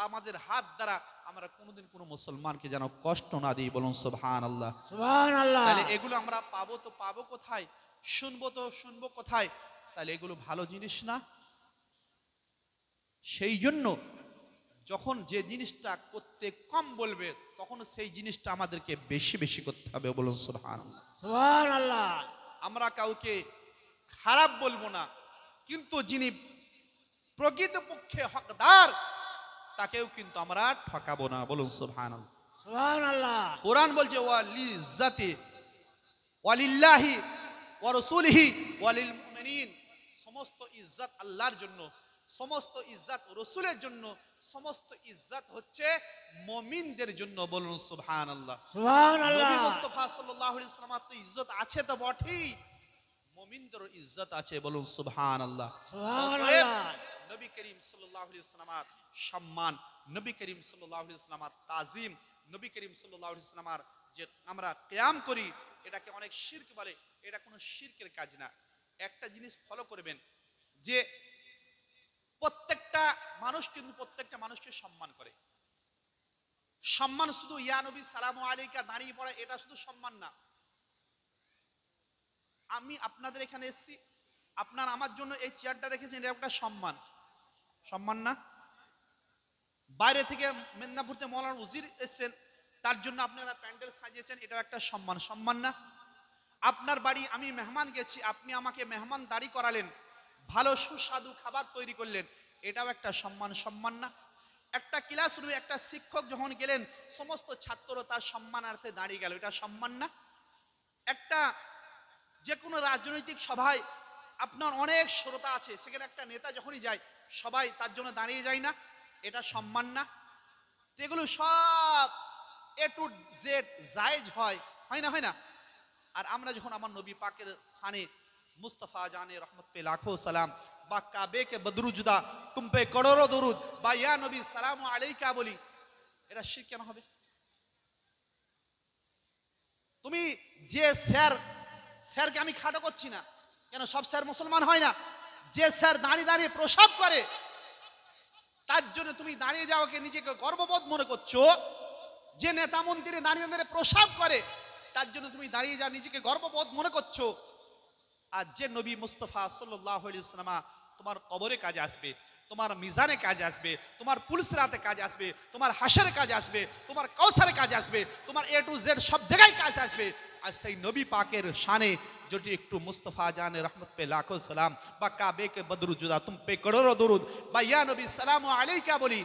আমাদের হাত দ্বারা আমরা কোনোদিন কোনো মুসলমানকে যেন কষ্ট না দিই। বলুন সুবহানাল্লাহ। সুবহানাল্লাহ। তাহলে এগুলো আমরা পাবো তো পাবো কোথায়, শুনবো তো শুনবো কোথায়? তাহলে এগুলো ভালো জিনিস না। সেই জন্য যখন যে জিনিসটা করতে কম বলবে, তখন সেই জিনিসটা আমাদেরকে বেশি বেশি করতে হবে। বলুন সুবহানাল্লাহ। সুবহানাল্লাহ। আমরা কাউকে খারাপ বলবো না, কিন্তু যিনি প্রকৃতপক্ষে হকদার তাকেও কিন্তু আমরা ঠকাবো না। বলুন সুবহানাল্লাহ। সুবহানাল্লাহ। কোরআন বলছে ওয়ালি ইজ্জাতি ওয়ালিল্লাহি ওয়া রাসূলিহি ওয়ালিল মুমিনিন, সমস্ত ইজ্জত আল্লাহর জন্য, সমস্ত ইজ্জত রাসূলের জন্য, সমস্ত ইজ্জত হচ্ছে মুমিনদের জন্য। বলুন সুবহানাল্লাহ। সুবহানাল্লাহ। নবী মুস্তাফা সাল্লাল্লাহু আলাইহি ওয়াসাল্লাম তো ইজ্জত আছে তো বটেই, মুমিনদেরও ইজ্জত আছে। বলুন সুবহানাল্লাহ। সুবহানাল্লাহ। নবী করিম সাল্লাল্লাহু আলাইহি ওয়াসাল্লামের সম্মান, নবী করিম সাল্লাল্লাহু আলাইহি ওয়াসাল্লামের তাজিম, নবী করিম সাল্লাল্লাহু আলাইহি ওয়াসাল্লামের যে আমরা কিয়াম করি, এটাকে অনেক শিরক বলে। এটা কোনো শিরকের কাজ না। একটা জিনিস ফলো করবেন যে প্রত্যেকটা মানুষ কিন্তু প্রত্যেকটা মানুষকে সম্মান করে। সম্মান শুধু ইয়া নবী সালামু আলাইকা দাঁড়িয়ে পড়া এটা শুধু সম্মান না। আমি আপনাদের এখানে এসেছি, আপনার আমার জন্য এই চেয়ারটা রেখেছেন, এটা একটা সম্মান। সম্মান না? বাইরে থেকে মেদিনীপুর থেকে মৌলানা উজির এসেছেন, তার জন্য আপনারা প্যান্ডেল সাজিয়েছেন, এটাও একটা সম্মান। সম্মান না? আপনার বাড়ি আমি মেহমান গেছি, আপনি আমাকে মেহমান দাঁড়ি করালেন, ভালো সুস্বাদু খাবার তৈরি করলেন, এটাও একটা সম্মান। সম্মান না? একটা ক্লাসরুমে একটা শিক্ষক যখন গেলেন, সমস্ত ছাত্র তার সম্মানার্থে দাঁড়িয়ে গেল, এটা সম্মান না? একটা যে কোনো রাজনৈতিক সভায় আপনার অনেক শ্রোতা আছে, সেখানে একটা নেতা যখনই যায় সবাই তার জন্য দাঁড়িয়ে যায় না, এটা সম্মান না? এগুলো সব এ টু জেড জায়েজ হয়, হয় না? হয় না? আর আমরা যখন আমার নবী পাকের শানে মুস্তাফা জানে রহমত পে লাখো সালাম বা কাবে কে বদরুজদা তুম পে করোড়ো দরুদ বা ইয়া নবী সালামু আলাইকা বলি, এটা শিরক কেন হবে? তুমি যে স্যারকে আমি খাটো করছি না, কেন সব স্যার মুসলমান হয় না? যে স্যার দাঁড়িয়ে দাঁড়িয়ে প্রসাব করে, তার জন্য তুমি দাঁড়িয়ে যাওয়াকে নিজেকে গর্ববোধ মনে করছো। যে নেতা মন্ত্রী দাঁড়িয়ে দাঁড়িয়ে প্রসাব করে, তার জন্য তুমি দাঁড়িয়ে যাও নিজেকে গর্ববোধ মনে করছো। আর যে নবী মুস্তাফা সাল্লাল্লাহু আলাইহি ওয়াসাল্লাম তোমার কবরে কাজে আসবে, তোমার মিজানে কাজে আসবে, তোমার পুলসিরাতে কাজে আসবে, তোমার হাসরে কাজে আসবে, তোমার কাউসারে কাজে আসবে, তোমার এ টু জেড সব জায়গায় কাজে আসবে। আর সেই নবী পাকের শানে যদি একটু মুস্তাফা জানে রহমত পে লাখো সালাম বা কাবে কে বদরুজদা তুম পে করোড়ো দরুদ বা ইয়া নবী সালামু আলাইকা বলি,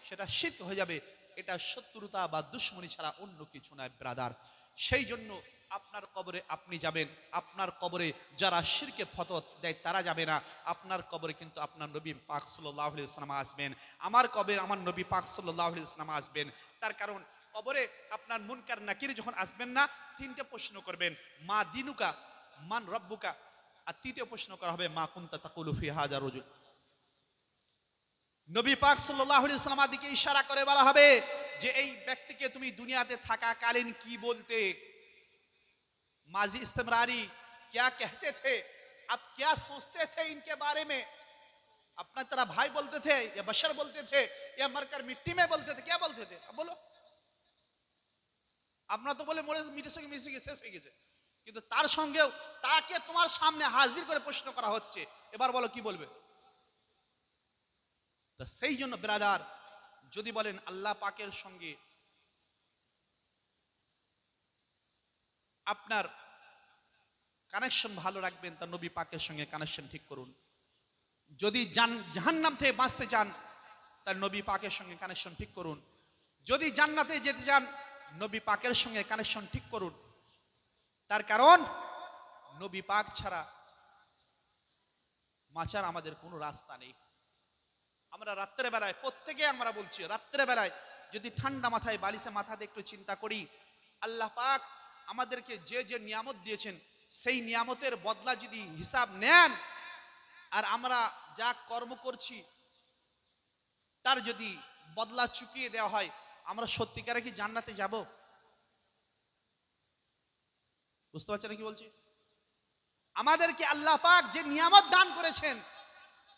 সেটা শিরক হয়ে যাবে। এটা শত্রুতা বা দুশমনি ছাড়া অন্য কিছু নয় ব্রাদার। সেই জন্য আপনার কবরে আপনি যাবেন, আপনার কবরে যারা শিরকে ফতোয়া দেয় তারা যাবে না, আপনার কবরে কিন্তু আপনার নবী পাক সাল্লাল্লাহু আলাইহি ওয়াসাল্লাম আসবেন, আমার কবরে আমার নবী পাক সাল্লাল্লাহু আলাইহি ওয়াসাল্লাম আসবেন। তার কারণ কবরে আপনার মুনকার নাকির যখন আসবেন না, তিনটে প্রশ্ন করবেন, মা দিনুকা, মান রব্বুকা, আর তৃতীয় প্রশ্ন করা হবে মা কুনতা তাকুলু ফি হাযা রাজুল। নবী পাক সাল্লাল্লাহু আলাইহি ওয়াসাল্লামের দিকে ইশারা করে বলা হবে যে এই ব্যক্তিকে তুমি দুনিয়াতে থাকাকালীন কি বলতে, माजी इस्तेमरारी क्या कहते थे, अब क्या सोचते थे इनके बारे में, अपना तरह भाई बोलते थे या बशर बोलते थे या मरकर मिट्टी में बोलते थे, क्या बोलते थे? अब बोलो। আপনারা তো বলে মরে মিটের সঙ্গে মিশে গিয়ে শেষ হয়ে গেছে, কিন্তু তার সঙ্গেও তাকে তোমার সামনে হাজির করে প্রশ্ন করা হচ্ছে, এবার বলো কি বলবে? তো সেই জন্য ব্রাদার, যদি বলেন আল্লাহ পাকের সঙ্গে আপনার কানেকশন ভালো রাখবেন, তার নবী পাকের সঙ্গে কানেকশন ঠিক করুন। যদি জাহান্নাম থেকে বাঁচতে চান, তার নবী পাকের সঙ্গে কানেকশন ঠিক করুন। যদি জান্নাতে যেতে চান, নবী পাকের সঙ্গে কানেকশন ঠিক করুন। তার কারণ নবী পাক ছাড়া বাঁচার আমাদের কোনো রাস্তা নেই। আমরা রাত্রে বেলায় প্রত্যেকে আমরা বলছি, রাত্রে বেলায় যদি ঠান্ডা মাথায় বালিশে মাথা দিয়ে একটু চিন্তা করি, আল্লাহ পাক আমাদেরকে যে যে নিয়ামত দিয়েছেন, সেই নিয়ামতের বদলা যদি হিসাব নেন, আর আমরা যা কর্ম করছি তার যদি বদলা চুকিয়ে দেওয়া হয়, আমরা সত্যিকারে কি জান্নাতে যাব? বুঝতে পারছেন কি বলছি? আমাদেরকে আল্লাহ পাক যে নিয়ামত দান করেছেন,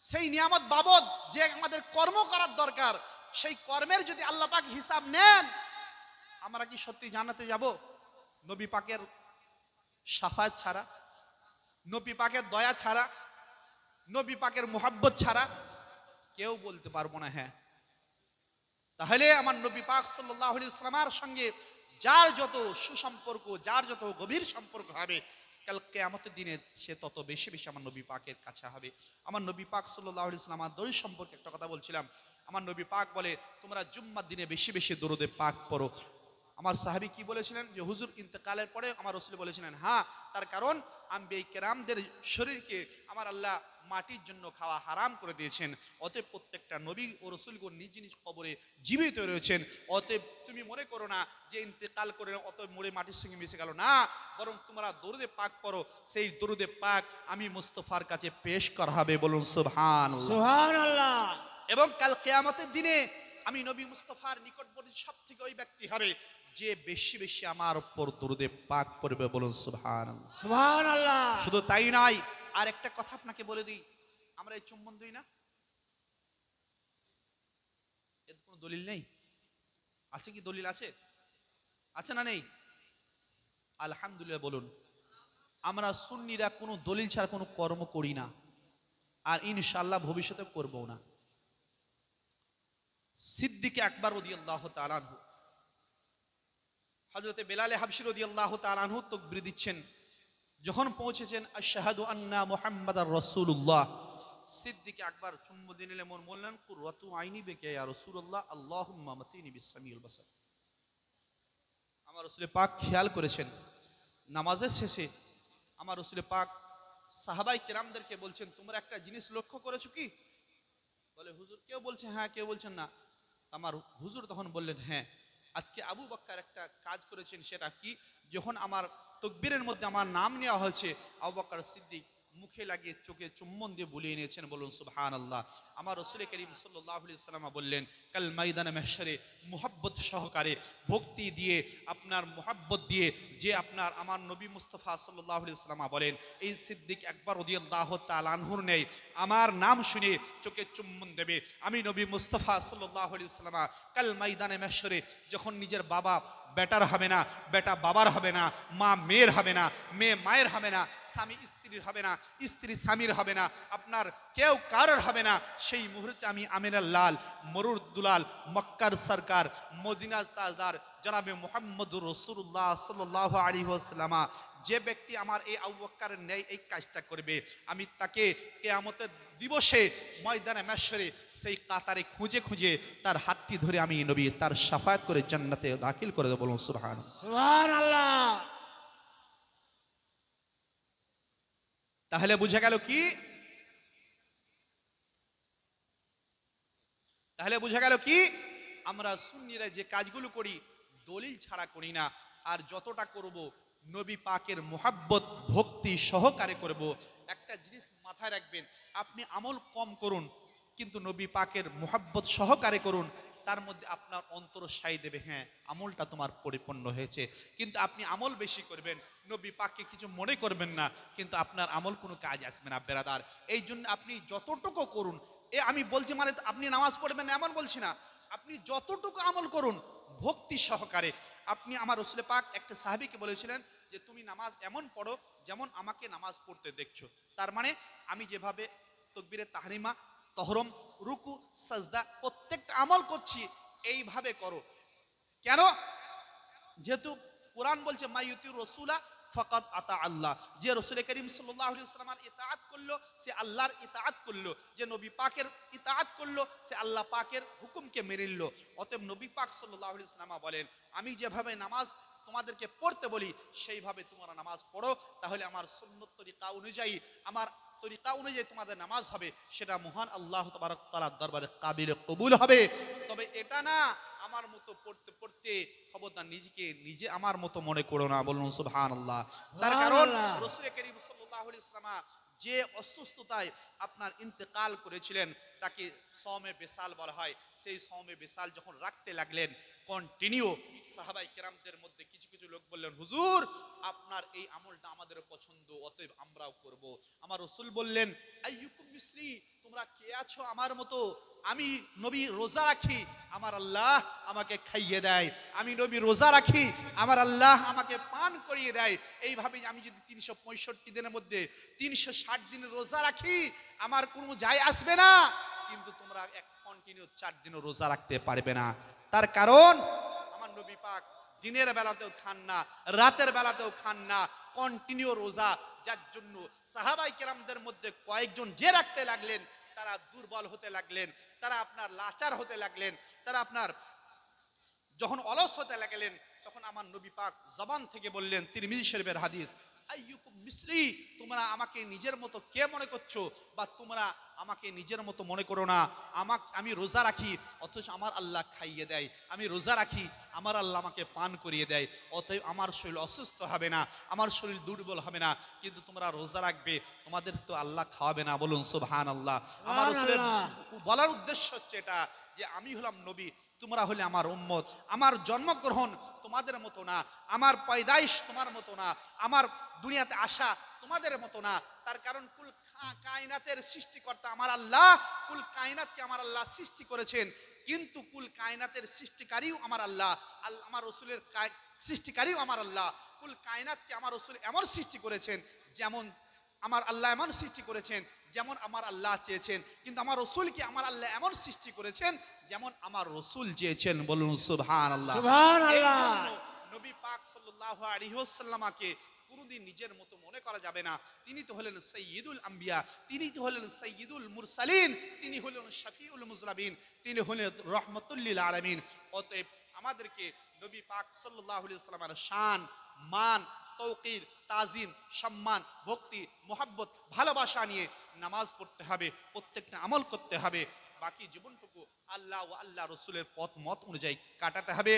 সেই নিয়ামত বাবদ যে আমাদের কর্ম করার দরকার, সেই কর্মের যদি আল্লাহ পাক হিসাব নেন, আমরা কি সত্যি জান্নাতে যাব? নবী পাকের শাফাত ছাড়া, নবী পাকের দয়া ছাড়া, নবী পাকের মুহাব্বত ছাড়া কেউ বলতে পারবো না হ্যাঁ। তাহলে আমার নবী পাক সাল্লাল্লাহু আলাইহি ওয়াসাল্লামের সঙ্গে যার যত সুসম্পর্ক, যার যত গভীর সম্পর্ক হবে, কাল কিয়ামতের দিনে সে তত বেশি বেশি আমার নবী পাকের কাছে হবে। আমার নবী পাক সাল্লাল্লাহু আলাইহি ওয়াসাল্লাম, আমার দরুদ সম্পর্কে একটা কথা বলছিলাম। আমার নবী পাক বলে তোমরা জুম্মার দিনে বেশি বেশি দরুদে পাক পড়ো। আমার সাহাবী কি বলেছিলেন যে হুজুর ইন্তেকালের পরে আমার রাসূল বলেছিলেন হ্যাঁ, তার কারণ আম্বিয়া কেরামদের শরীরকে আমার আল্লাহ মাটির জন্য খাওয়া হারাম করে দিয়েছেন। অতএব প্রত্যেকটা নবী ও রাসূলগণ নিজ নিজ কবরে জীবিত রয়েছেন। অতএব তুমি মনে করো না যে ইন্তেকাল করে অতএব মরে মাটির সঙ্গে মিশে গেল, না, বরং তোমরা দরুদে পাক পড়ো। সেই দরুদে পাক আমি মুস্তাফার কাছে পেশ করা হবে, বলুন সুবহানাল্লাহ। সুবহানাল্লাহ। এবং কাল কিয়ামতের দিনে আমি নবী মুস্তাফার নিকটবর্তী সব থেকে ওই ব্যক্তি হবে যে বেশি বেশি আমার উপর দরুদে পাক পড়বে, বলুন সুবহানাল্লাহ। সুবহানাল্লাহ। শুধু তাই নয়, আর একটা কথা আপনাকে বলে দিই, আমরা এই চুম্বন দিই না, এর কোনো দলিল নেই? আছে কি দলিল? আছে, আছে না নেই? আলহামদুলিল্লাহ বলুন। আমরা সুন্নিরা কোনো দলিল ছাড়া কোনো কর্ম করি না, আর ইনশাআল্লাহ ভবিষ্যতে করবো না। সিদ্দিক আকবর রাদিয়াল্লাহু তাআলা আনহু, হযরতে বেলাল হাবশী রাদিয়াল্লাহু তাআলা আনহু তাকবীর দিচ্ছেন, যখন পৌঁছেছেন আশহাদু আন্না মুহাম্মাদার রাসূলুল্লাহ, সিদ্দিক আকবর চুম্বন দিয়ে নিলেন, বললেন কুররাতু আইনি বিকা ইয়া রাসূলুল্লাহ আল্লাহুম্মা মাতিনি বিসামিউল বাসার। আমার রাসূল পাক খেয়াল করেছেন নামাজের শেষে আমার রাসূল পাক সাহাবায়ে কেরামদেরকে বলছেন তোমরা একটা জিনিস লক্ষ্য করেছো কি? বলে হুজুর, কেউ বলছে হ্যাঁ, কেউ বলছেন না। আমার হুজুর তখন বললেন হ্যাঁ, আজকে আবু বকর একটা কাজ করেছেন। সেটা কি? যখন আমার তাকবীরের মধ্যে আমার নাম নেওয়া হয়েছে, আবু বকর সিদ্দিক মুখে লাগিয়ে চোখে চুম্বন দিয়ে বুলিয়ে নিয়েছেন, বলুন সুবহানাল্লাহ। আমার রাসূল করিম সাল্লাল্লাহু আলাইহি ওয়াসাল্লাম বললেন কাল ময়দানে মাহশরে মুহাব্বত সহকারে ভক্তি দিয়ে আপনার মুহাব্বত দিয়ে যে আপনার আমার নবী মুস্তাফা সাল্লাল্লাহু আলাইহি ওয়াসাল্লাম বলেন এই সিদ্দিক আকবর রাদিয়াল্লাহু তাআলা আনহুর নেই আমার নাম শুনে চোখে চুম্বন দেবে, আমি নবী মুস্তাফা সাল্লাল্লাহু আলাইহি ওয়াসাল্লাম কাল ময়দানে মাহশরে যখন নিজের বাবা বেটার হবে না, বেটা বাবার হবে না, মা মেয়ের হবে না, মেয়ে মায়ের হবে না, স্বামী স্ত্রীর হবে না, স্ত্রী স্বামীর হবে না, আপনার কেউ কারোর হবে না, সেই মুহূর্তে আমি আমিনার লাল মরুর দুলাল মক্কার সরকার মদিনার তাজদার জনাবে মুহাম্মদুর রাসূলুল্লাহ সাল্লাল্লাহু আলাইহি ওয়াসাল্লাম, যে ব্যক্তি আমার এই আবু বকরের ন্যায় এই কাজটা করবে, আমি তাকে কিয়ামতের দিবসে ময়দানে মাহশরে সেই কাতারে খুঁজে খুঁজে তার হাতটি ধরে আমি নবী তার শাফায়াত করে জান্নাতে দাখিল করে দেব, বলুন সুবহানাল্লাহ। সুবহানাল্লাহ। তাহলে বুঝা গেল কি? তাহলে বুঝা গেল কি? আমরা সুন্নিরা যে কাজগুলো করি দলিল ছাড়া করি না, আর যতটা করব নবী পাকের মুহাব্বত ভক্তি সহকারে করব। একটা জিনিস মাথায় রাখবেন, আপনি আমল কম করুন কিন্তু নবী পাকের মুহাব্বত সহকারে করুন, তার মধ্যে আপনার অন্তর সাই দেবে হ্যাঁ আমলটা তোমার পরিপূর্ণ হয়েছে। কিন্তু আপনি আমল বেশি করবেন, নবী পাককে কিছু মনে করবেন না, কিন্তু আপনার আমল কোনো কাজ আসবে না বেরাদার। এই জন্য আপনি যতটুকু করুন, আমি বলছি মানে আপনি নামাজ পড়বেন এমন বলছি না, আপনি যতটুকু আমল করুন ভক্তি সহকারে। আপনি আমার রাসূল পাক একটা সাহাবীকে বলেছিলেন যে তুমি নামাজ এমন পড়ো যেমন আমাকে নামাজ পড়তে দেখছো, তার মানে আমি যেভাবে তাকবীরে তাহরিমা তহরম রুকু সাজদা প্রত্যেকটা আমল করছি এইভাবে করো। কেন? যেহেতু কোরআন বলছে মাইয়ুতির রাসূলা ফাকাত আতা আল্লাহ, যে রাসূল করিম সাল্লাল্লাহু আলাইহি ওয়াসাল্লামের ইতাআত করলো সে আল্লাহর ইতাআত করলো, যে নবী পাকের ইতাআত করলো সে আল্লাহ পাকের হুকুমকে মেনে নিল। অতএব নবী পাক সাল্লাল্লাহু আলাইহি ওয়াসাল্লাম বলেন আমি যেভাবে নামাজ তোমাদেরকে পড়তে বলি সেইভাবে তোমরা নামাজ পড়ো, তাহলে আমার সুন্নত তরিকা অনুযায়ী আমার তরিকা অনুযায়ী তোমাদের নামাজ হবে, সেটা মহান আল্লাহ তাবারক তাআলার দরবারে কাবিল কবুল হবে। তবে এটা না আমার মতো পড়তে পড়তে খবরদার নিজেকে নিজে আমার মতো মনে করো না, বলুন সুবহানাল্লাহ। তার কারণ রাসূল করিম সাল্লাল্লাহু আলাইহি ওয়াসাল্লাম যে অসুস্থতায় আপনার ইন্তেকাল করেছিলেন তাকে সওমে বিসাল বলা হয়। সেই সওমে বিসাল যখন রাখতে লাগলেন কন্টিনিউ, সাহাবায়ে কেরামদের মধ্যে কিছু কিছু লোক বললেন হুজুর আপনার এই আমলটা আমাদের পছন্দ, অতএব আমরাও করব। আমার রাসূল বললেন আইয়ুকুম মিসলি, তোমরা কে আছো আমার মতো? আমি নবী রোজা রাখি, আমার আল্লাহ আমাকে খাইয়ে দেয়, আমি নবী রোজা রাখি, আমার আল্লাহ আমাকে পান করিয়ে দেয়। এইভাবে আমি যদি 365 দিনের মধ্যে 360 দিন রোজা রাখি আমার কোনো যায় আসবে না, কিন্তু তোমরা এক কন্টিনিউ 4 দিনও রোজা রাখতে পারবে না। তার কারণ আমার নবী পাক দিনের বেলাতেও খান না, রাতের বেলাতেও খান না, কন্টিনিউ রোজা। যার জন্য সাহাবাই কেরামদের মধ্যে কয়েকজন যে রাখতে লাগলেন তারা দুর্বল হতে লাগলেন, তারা আপনার লাচার হতে লাগলেন, তারা আপনার যখন অলস হতে লাগলেন তখন আমার নবী পাক জবান থেকে বললেন, তিরমিজি শরীফের হাদিস, আইয়ুকুম মিসলি, তোমরা আমাকে নিজের মতো কে মনে করছো, বা তোমরা আমাকে নিজের মতো মনে করো না। আমি রোজা রাখি অথচ আমার আল্লাহ খাইয়ে দেয়, আমি রোজা রাখি আমার আল্লাহ আমাকে পান করিয়ে দেয়, অতএব আমার শরীর অসুস্থ হবে না, আমার শরীর দুর্বল হবে না। কিন্তু তোমরা রোজা রাখবে, তোমাদের তো আল্লাহ খাওয়াবে না। বলুন সুবহানাল্লাহ। আমার রাসূলের বলার উদ্দেশ্য হচ্ছে এটা যে আমি হলাম নবী, তোমরা হলে আমার উম্মত, আমার জন্মগ্রহণ তোমাদের মতো না, আমার পয়দাইশ তোমার মতো না, আমার দুনিয়াতে আসা তোমাদের মতো না। তার কারণ কুল কায়নাতের সৃষ্টিকর্তা আমার আল্লাহ, কুল কায়নাতকে আমার আল্লাহ সৃষ্টি করেছেন, কিন্তু কুল কায়নাতের সৃষ্টিকারীও আমার আল্লাহ, আমার রসুলের সৃষ্টিকারীও আমার আল্লাহ। কুল কায়নাতকে আমার রসুল এমন সৃষ্টি করেছেন যেমন আমার আল্লাহ এমন সৃষ্টি করেছেন যেমন আমার আল্লাহ চেয়েছেন, কিন্তু আমার রসুলকে আমার আল্লাহ এমন সৃষ্টি করেছেন যেমন আমার রসুল চেয়েছেন। বলুন সুবহানাল্লাহ। সুবহানাল্লাহ। নবী পাক সাল্লাল্লাহু আলাইহি ওয়াসাল্লামকে কোনদিন নিজের মতো মনে করা যাবে না। তিনি তো হলেন সাইয়্যিদুল আম্বিয়া, তিনি তো হলেন সাইয়্যিদুল মুরসালিন, তিনি হলেন শাফিউল মুজলামিন, তিনি হলেন রাহমাতুল লিল আলামিন। অতএব আমাদেরকে নবী পাক সাল্লাল্লাহু আলাইহি ওয়াসাল্লামের শান, মান, তৌকির, তাজিম, সম্মান, ভক্তি, মোহাব্বত, ভালোবাসা নিয়ে নামাজ পড়তে হবে, প্রত্যেকটা আমল করতে হবে। বাকি জীবনটুকু আল্লাহ ও আল্লাহ রসুলের পথ মত অনুযায়ী কাটাতে হবে।